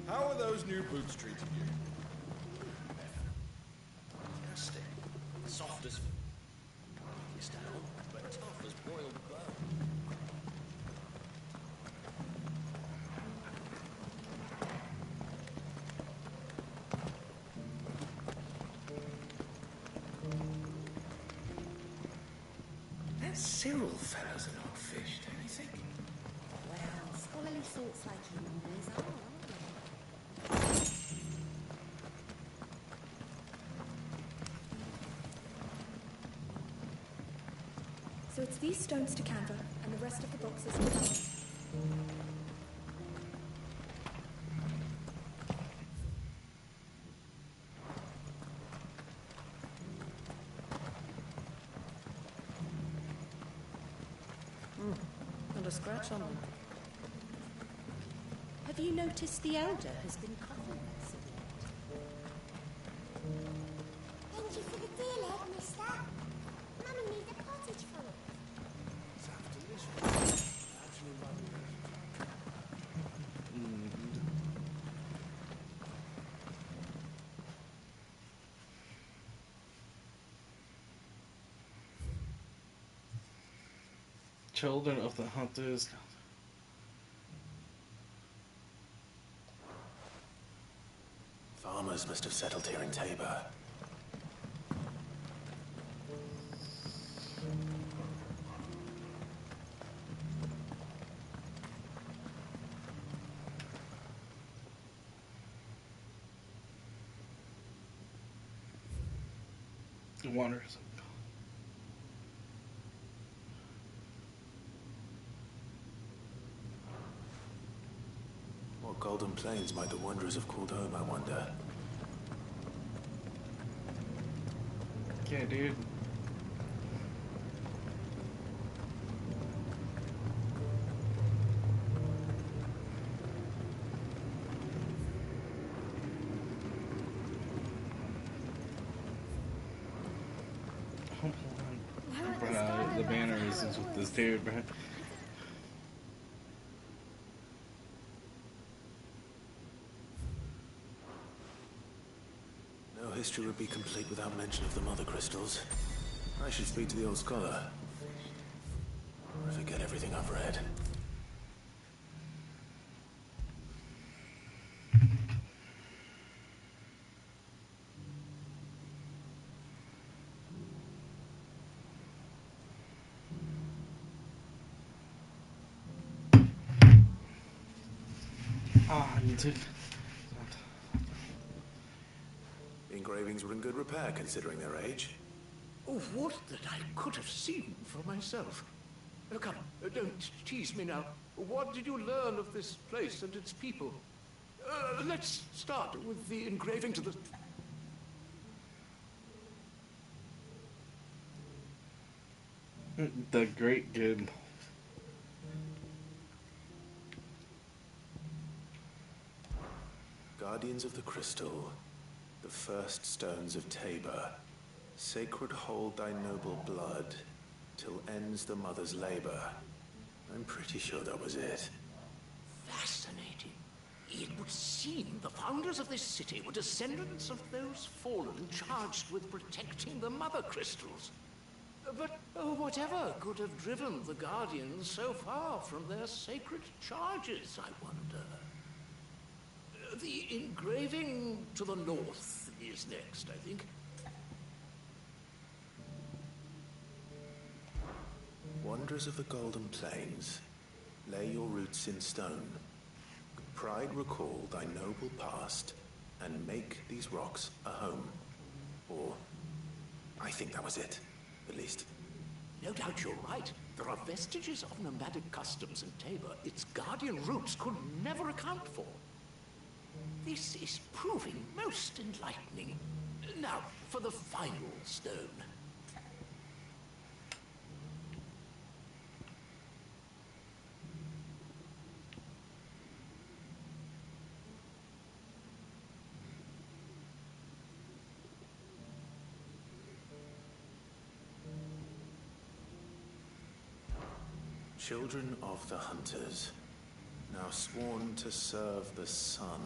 How are those new boots treating you? Fantastic. Soft as... down, but tough as boiled bone. That Cyril fellow's an old fish, don't you think? Well, scholarly sorts like him always are, aren't they? So it's these stones to Canva, and the rest of the boxes to Canva. Not a scratch on them. Have you noticed the elder has been coughing? Thank you for the deal, egg, mister. Mummy needs a cottage full. Sounds delicious. Actually, Children of the Hunters. Farmers must have settled here in Tabor. The Wanderers. What golden plains might the Wanderers have called home, I wonder? Yeah, dude. The banner is with this dude, bro. No history would be complete without mention of the mother crystals. I should speak to the old scholar. I forget everything I've read. Ah, you took... The engravings were in good repair, considering their age. Oh, what that I could have seen for myself. Come, don't tease me now. What did you learn of this place and its people? Let's start with the engraving to the... The Great Good. Guardians of the Crystal, the first stones of Tabor, sacred hold thy noble blood, till ends the mother's labor. I'm pretty sure that was it. Fascinating. It would seem the founders of this city were descendants of those fallen charged with protecting the mother crystals. But whatever could have driven the Guardians so far from their sacred charges, I wonder? The engraving to the north is next, I think. Wanderers of the Golden Plains, lay your roots in stone. Pride recall thy noble past, and make these rocks a home. Or, I think that was it, at least. No doubt you're right. There are vestiges of nomadic customs in Tabor its guardian roots could never account for. This is proving most enlightening. Now, for the final stone. Children of the Hunters, now sworn to serve the sun.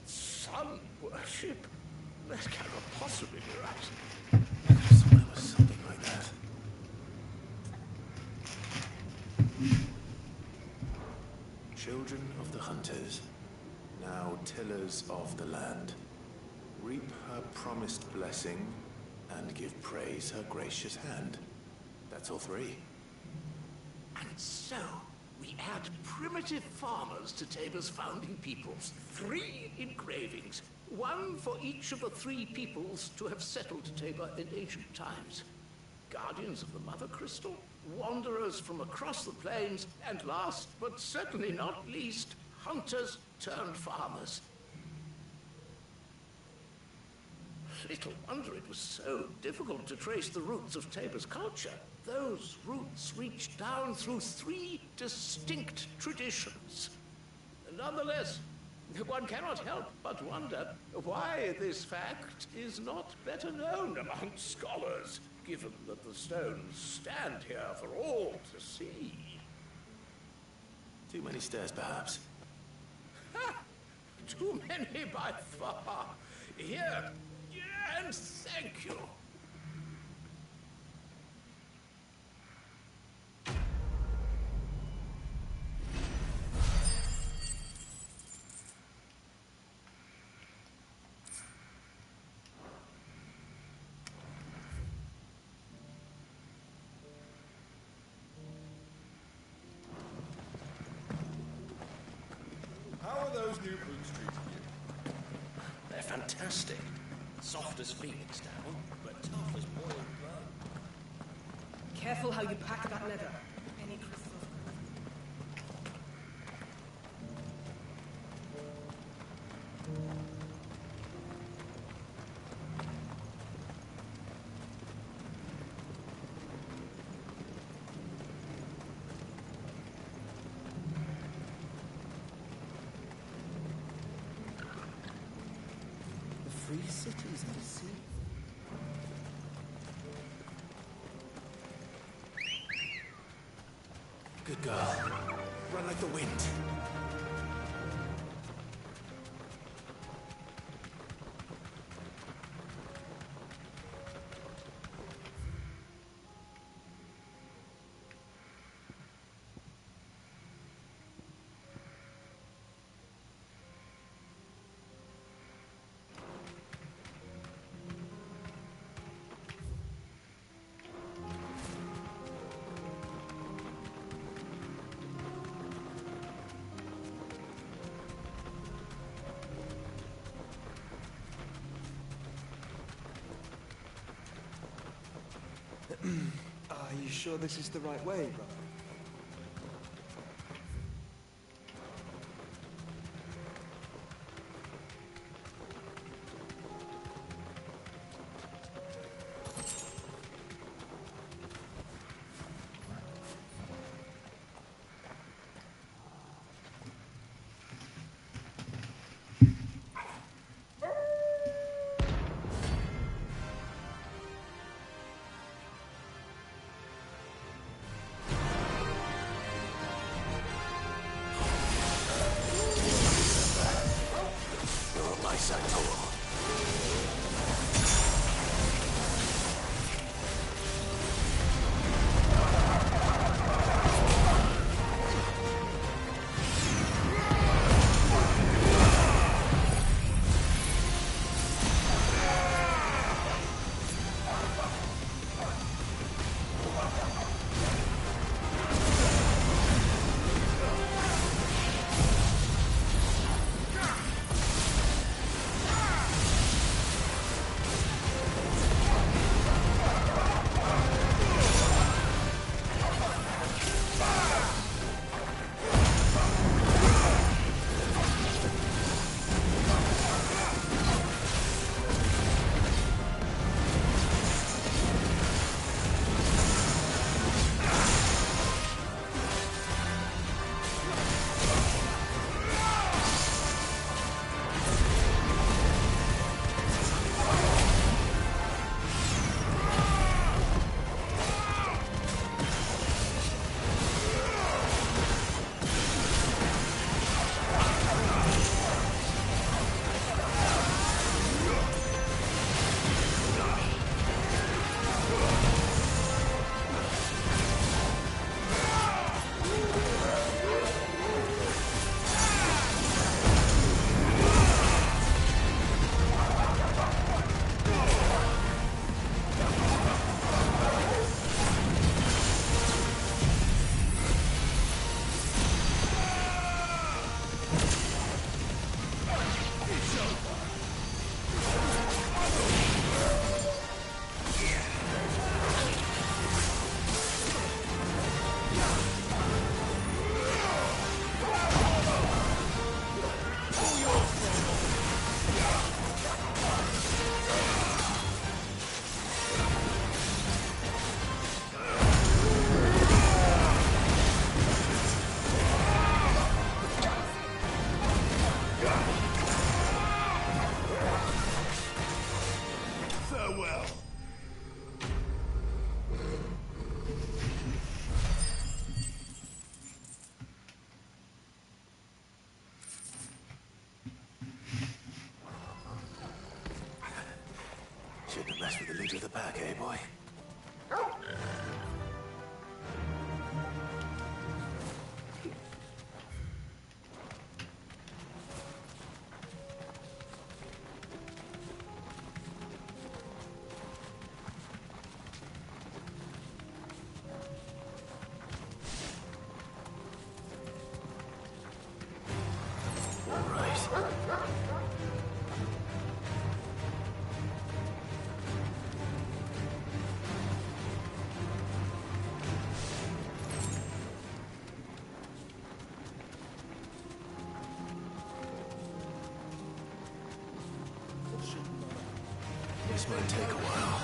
Sun worship? That cannot possibly be right. I swear it was something like that. Children of the Hunters, now tillers of the land, reap her promised blessing and give praise her gracious hand. That's all three. And so, we add primitive farmers to Tabor's founding peoples. 3 engravings, one for each of the 3 peoples to have settled Tabor in ancient times. Guardians of the Mother Crystal, wanderers from across the plains, and last but certainly not least, hunters turned farmers. Little wonder it was so difficult to trace the roots of Tabor's culture. Those roots reach down through 3 distinct traditions. Nonetheless, one cannot help but wonder why this fact is not better known among scholars, given that the stones stand here for all to see. Too many stairs, perhaps. Ha! Too many by far. Here, and thank you. How are those new boots treating you? They're fantastic. Soft as phoenix down, but tough as boiled bone. Careful how you pack that leather. Any crystals. Free cities at sea. Good girl. Run like the wind. Are you sure this is the right way, brother? pack, eh, boy? This might take a while.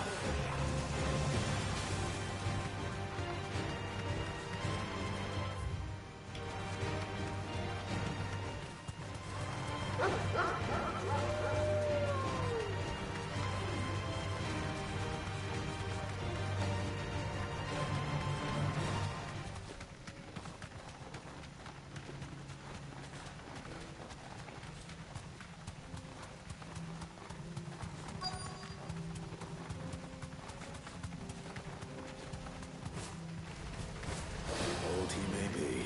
Old he may be,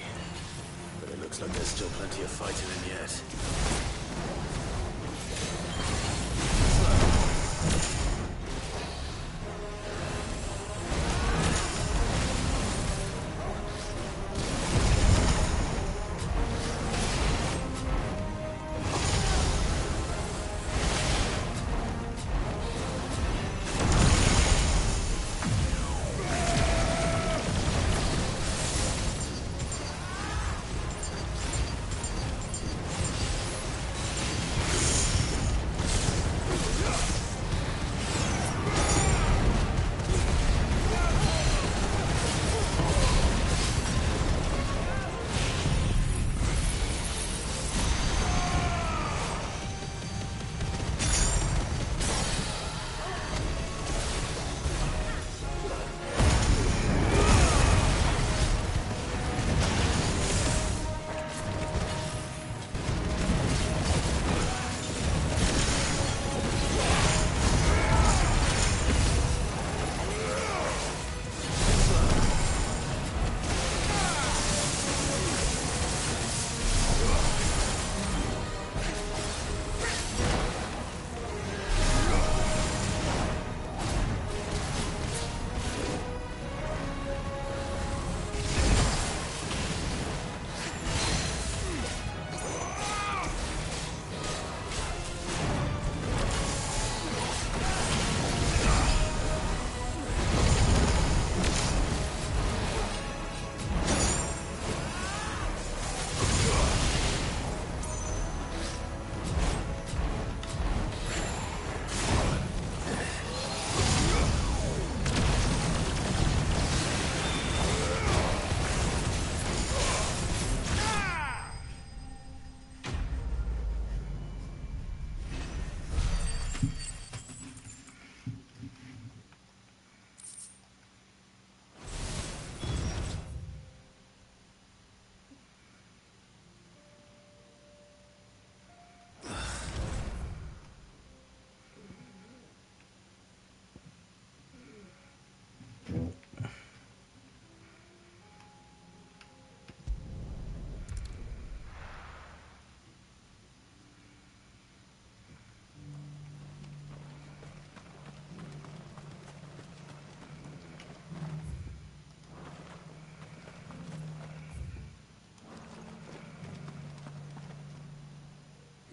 but it looks like there's still plenty of fighting in yet.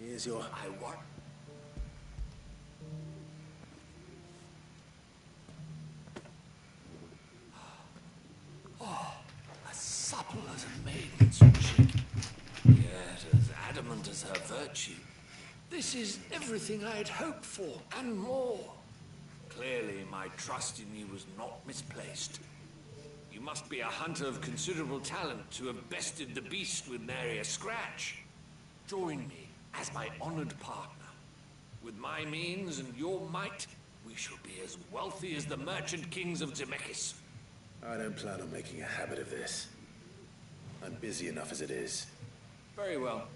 Here's your... I want... Oh, as supple as a maiden's chick, yet as adamant as her virtue. This is everything I had hoped for, and more. Clearly, my trust in you was not misplaced. You must be a hunter of considerable talent to have bested the beast with nary a scratch. Join me as my honored partner. With my means and your might, we shall be as wealthy as the merchant kings of Zemeckis. I don't plan on making a habit of this. I'm busy enough as it is. Very well.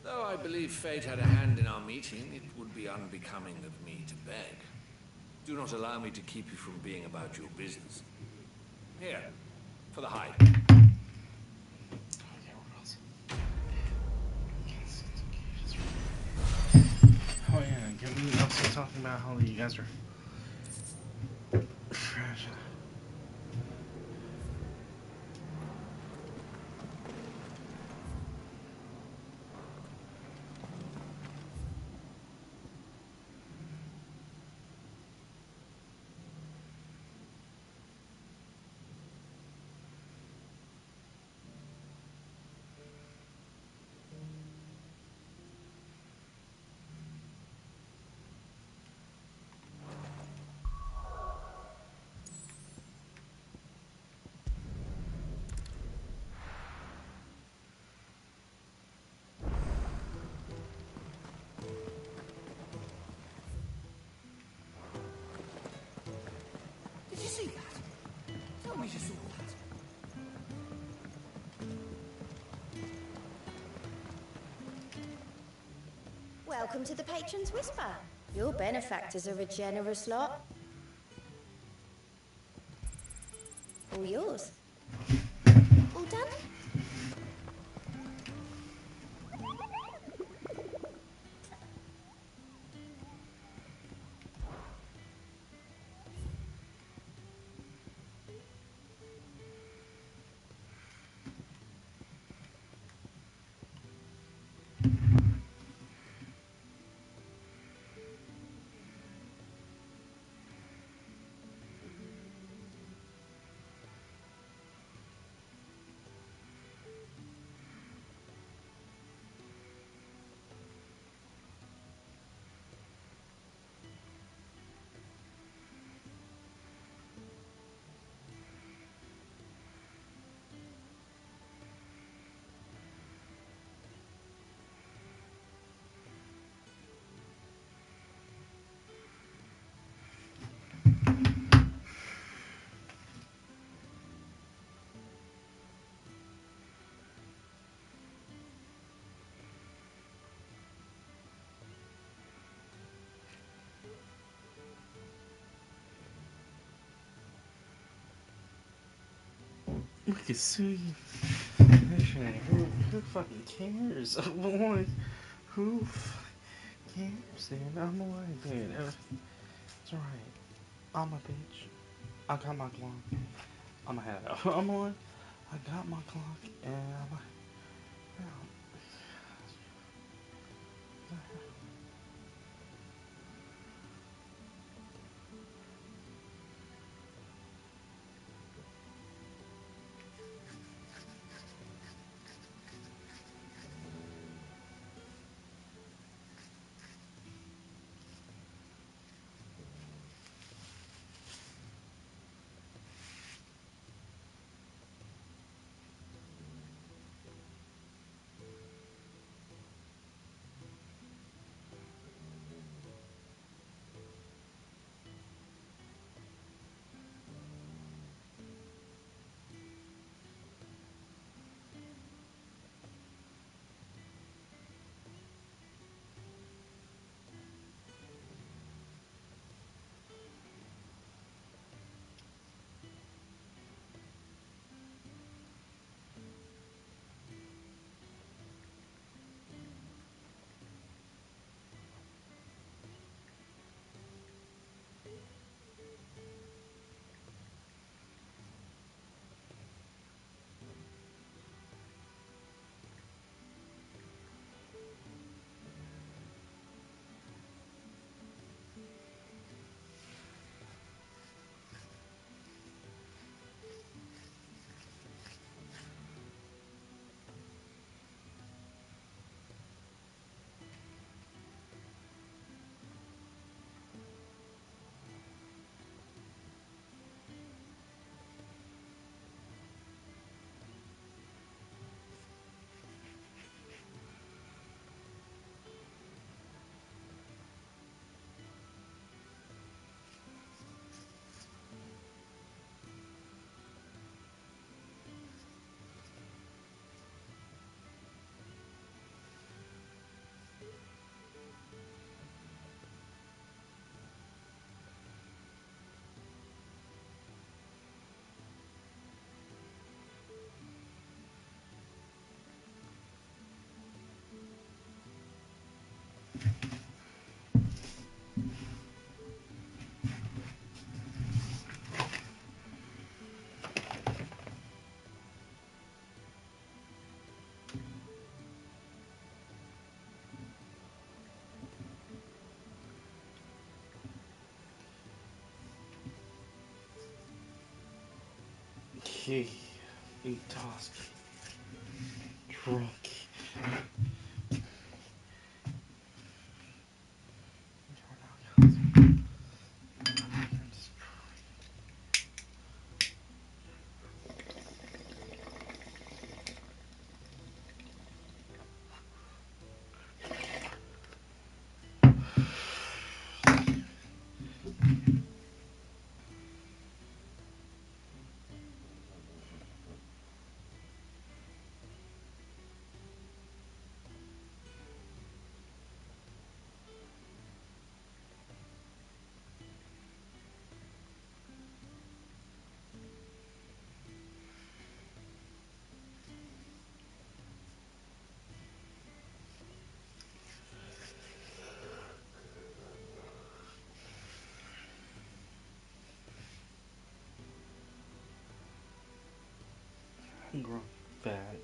Though I believe fate had a hand in our meeting, it would be unbecoming of me to beg. do not allow me to keep you from being about your business. Here, for the hide. Oh yeah, can we also talk about how you guys are trash? Did you see that? Tell me you saw that. Welcome to the Patron's Whisper. Your benefactors are a generous lot. All yours. All done? Look at Sugi. Who fucking cares? Boy, who cares, dude? I'm alive, dude. It's alright. I'm a bitch. I got my clock. I'm ahead. I'm on. I got my clock, and I'm out. Okay, eat task. Drunk. Grumpy fat.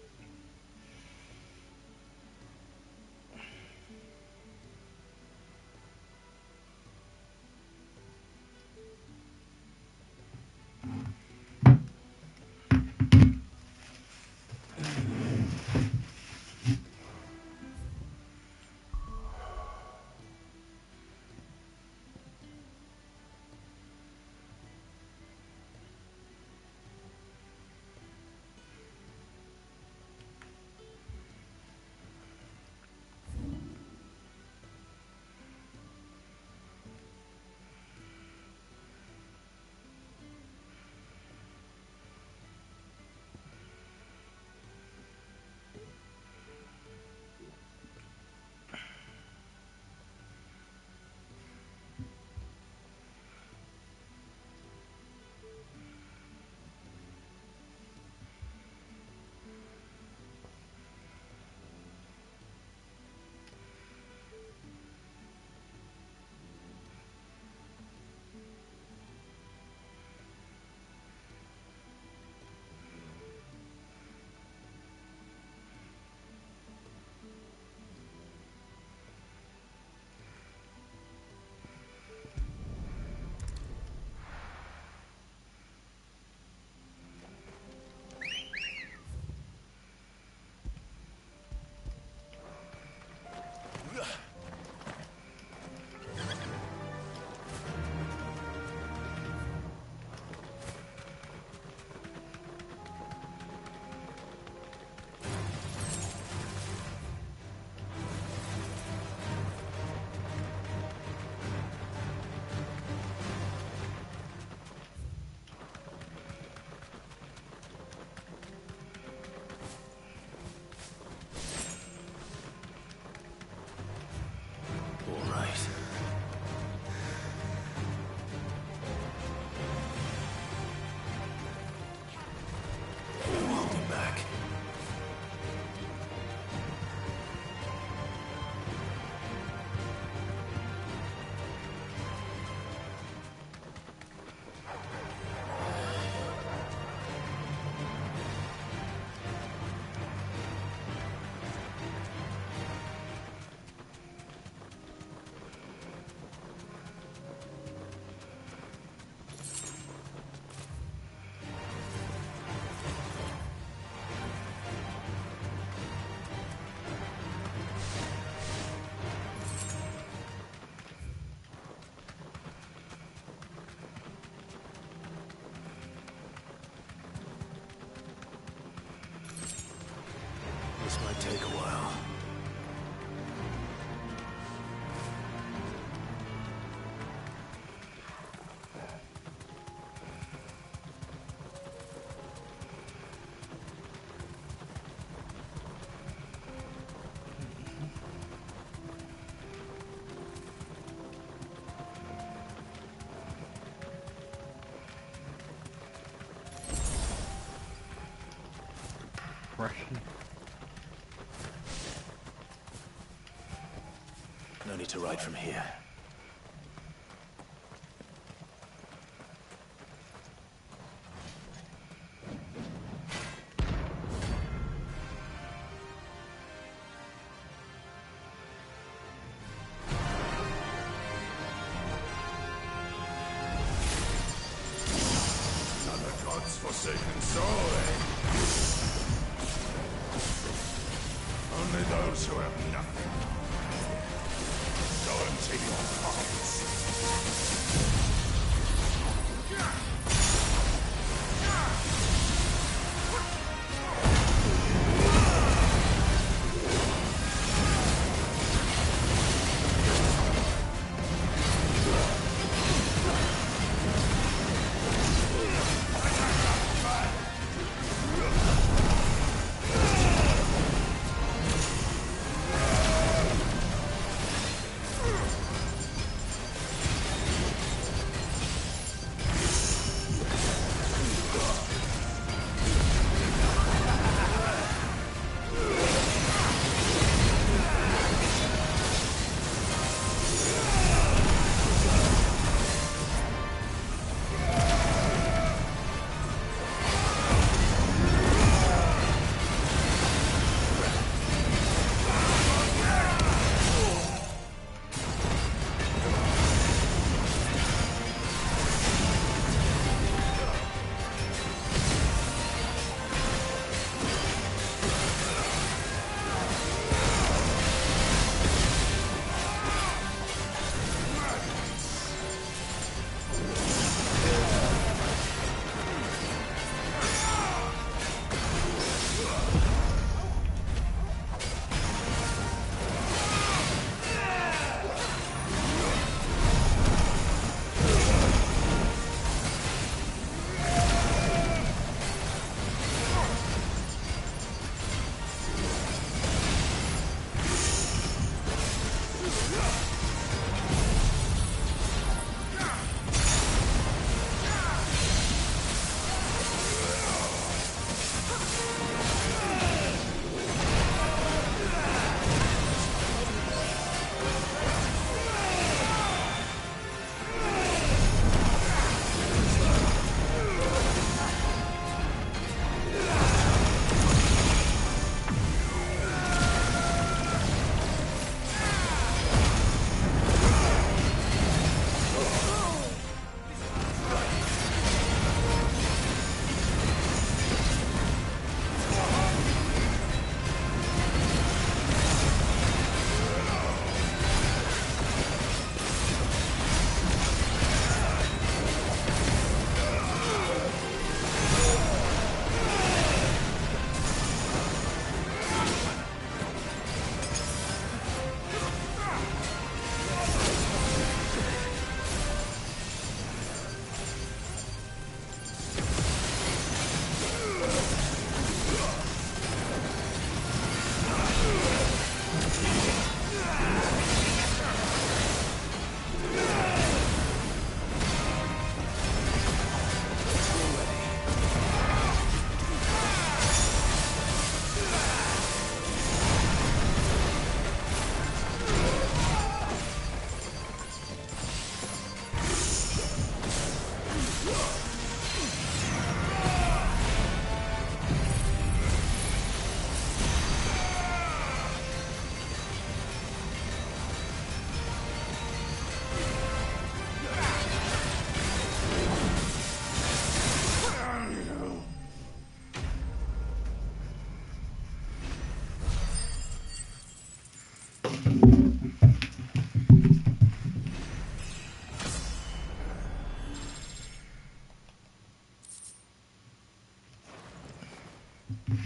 This might take a while. Russian. No need to ride from here. Forsaken soul, eh? Only those who have nothing go into your pockets.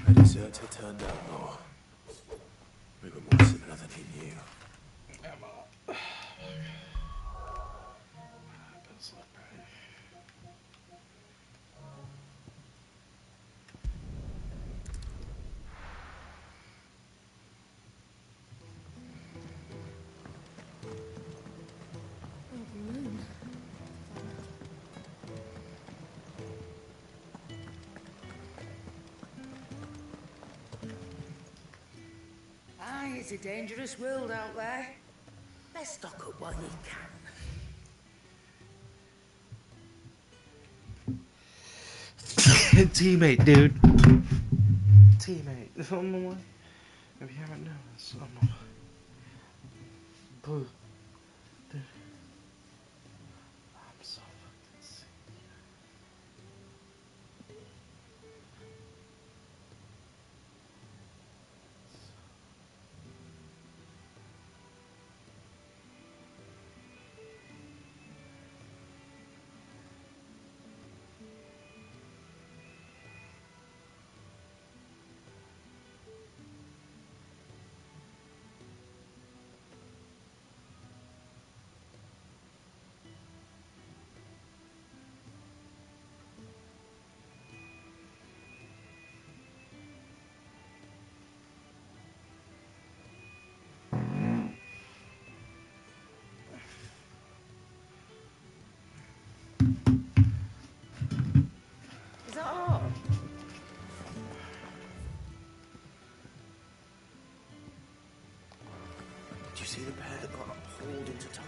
A deserter turned outlaw. We were more similar than he knew. Aye, it's a dangerous world out there. Best stock up while you can. Teammate, dude. Teammate. If you haven't noticed, Boo. Dude. I'm so fucking sick. Is that all? Did you see the pair that got hauled into ties?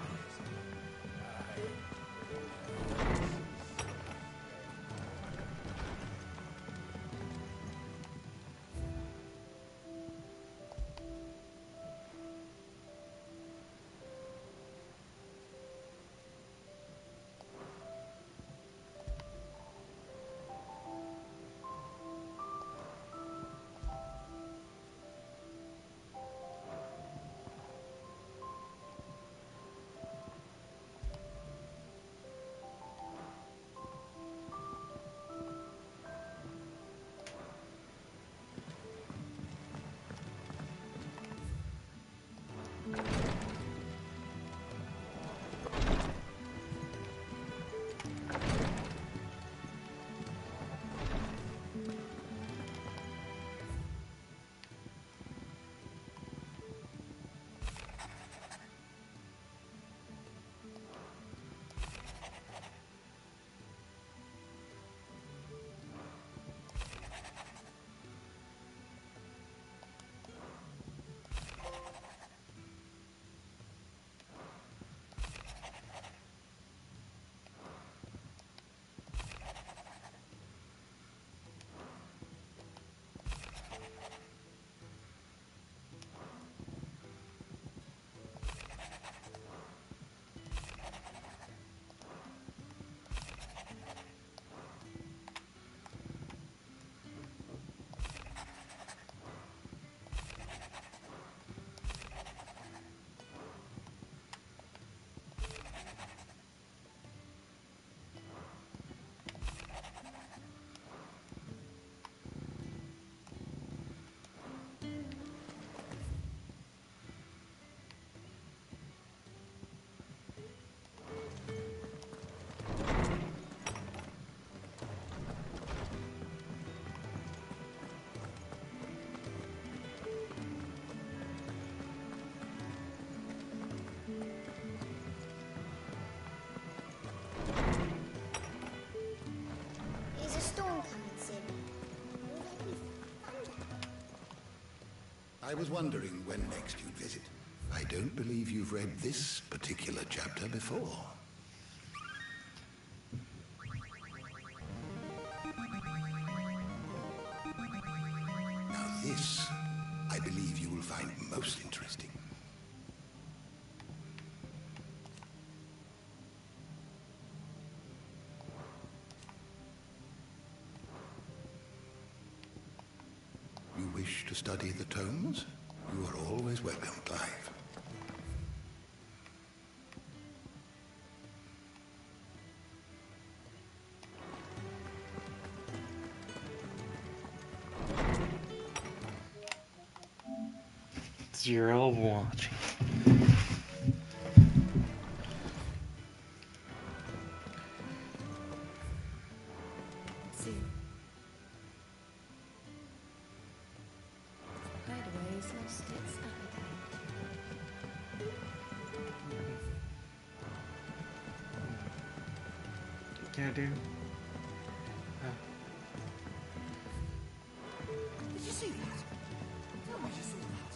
Is a storm coming soon? Will there be thunder? I was wondering when next you'd visit. I don't believe you've read this particular chapter before. Now this, I believe you will find most interesting. You wish to study the tomes? You are always welcome, Clive. Zero watching. See. Hideaway's lost its appetite. Can I do? Did you see that? Tell me you saw that.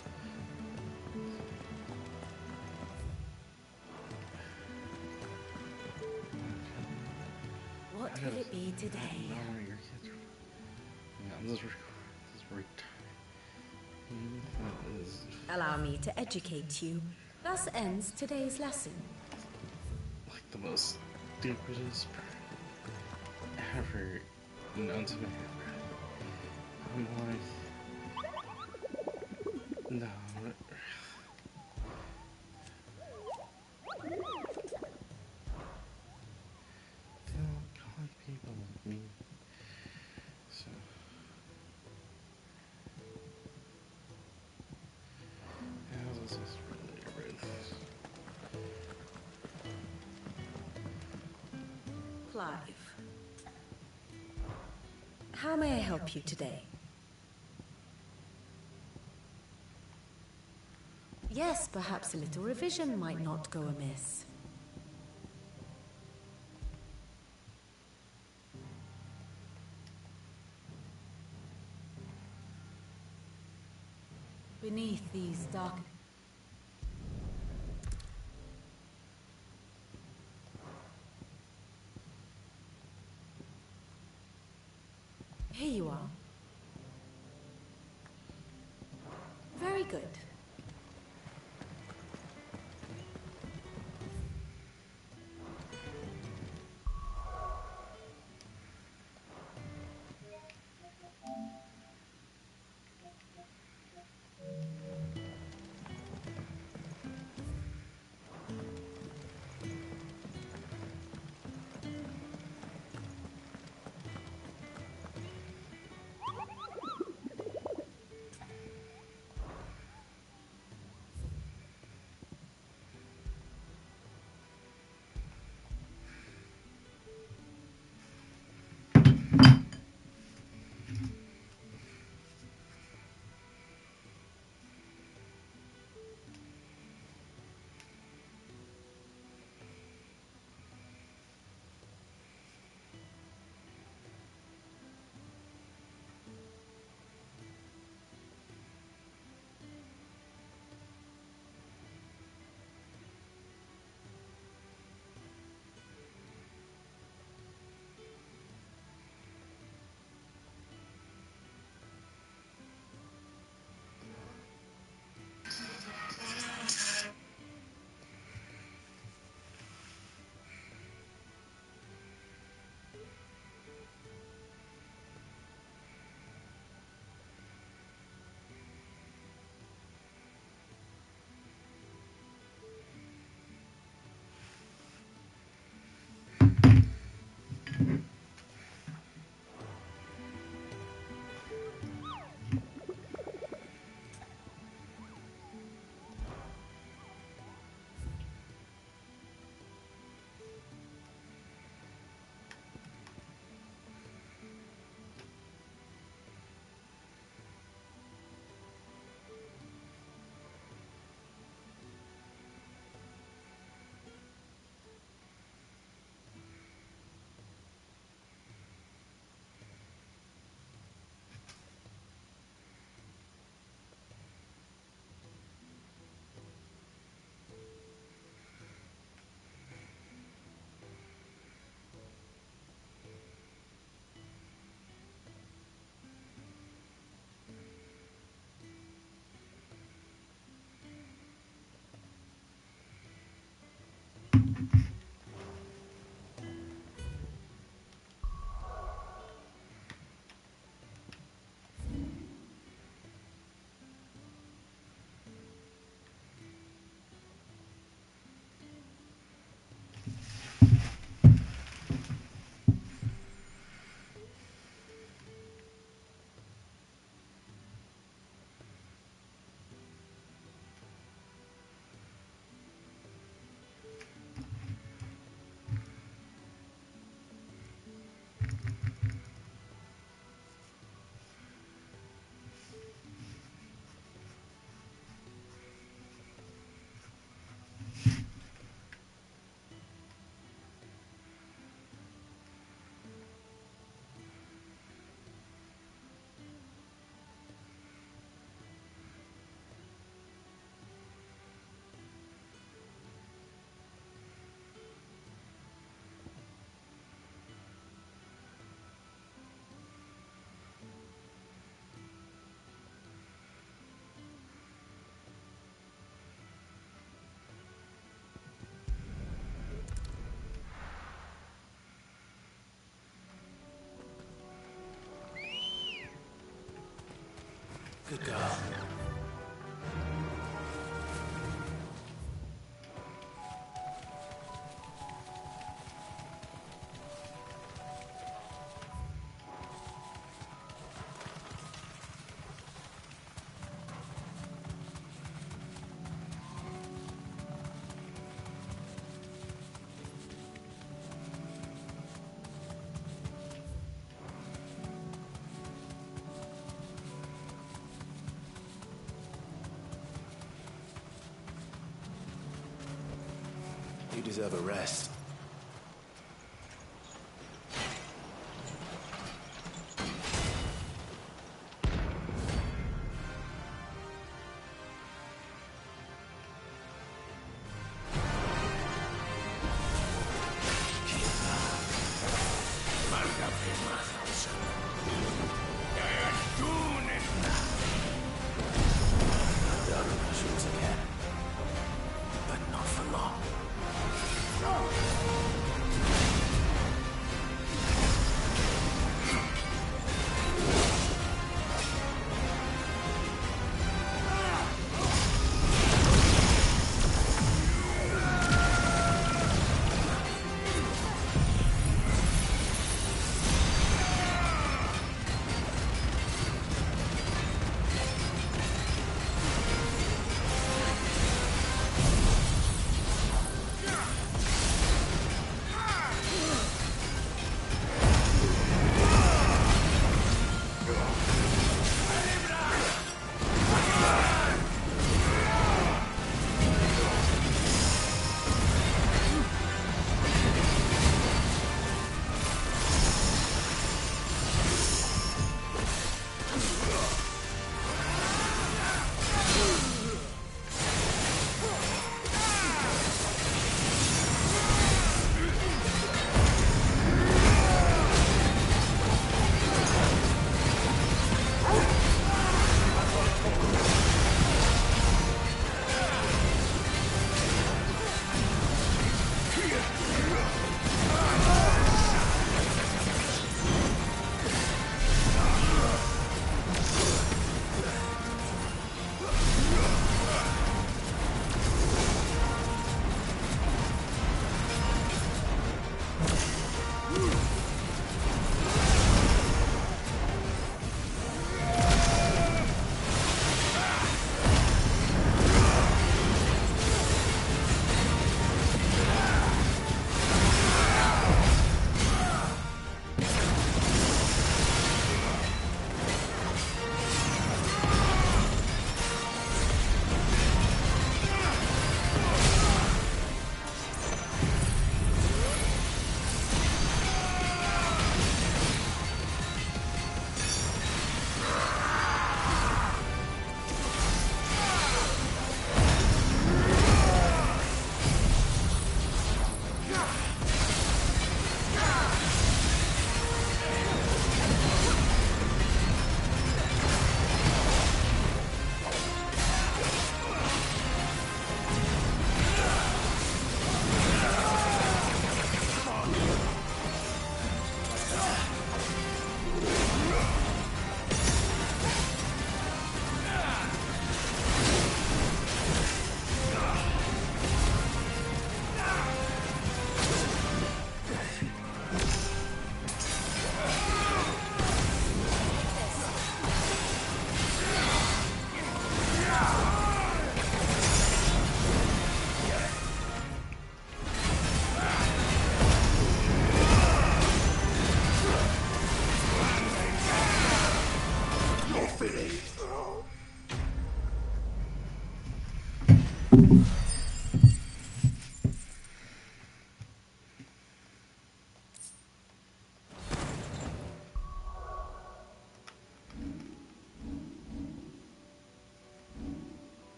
will it be today? I'm just Allow me to educate you. Thus ends today's lesson. like the most stupidest ever known to me. I'm like, no. They don't like people like me. So. How is this really rude? Clive. How may I help you today? Yes, perhaps a little revision might not go amiss. Beneath these dark... Here you are. Very good. Good girl. You deserve a rest.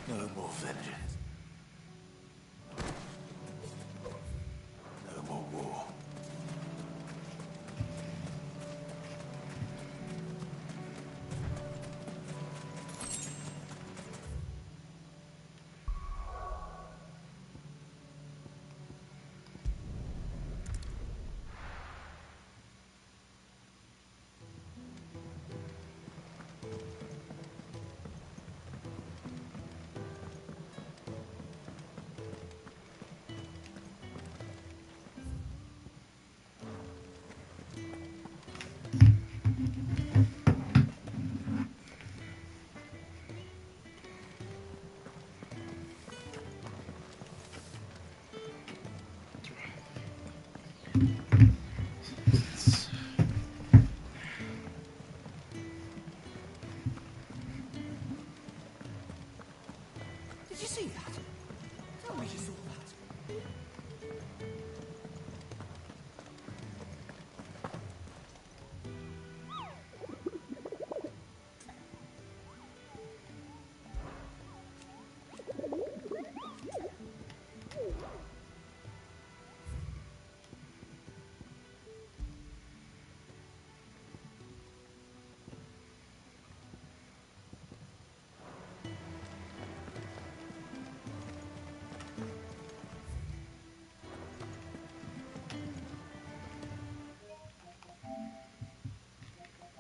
No more vengeance. No more war.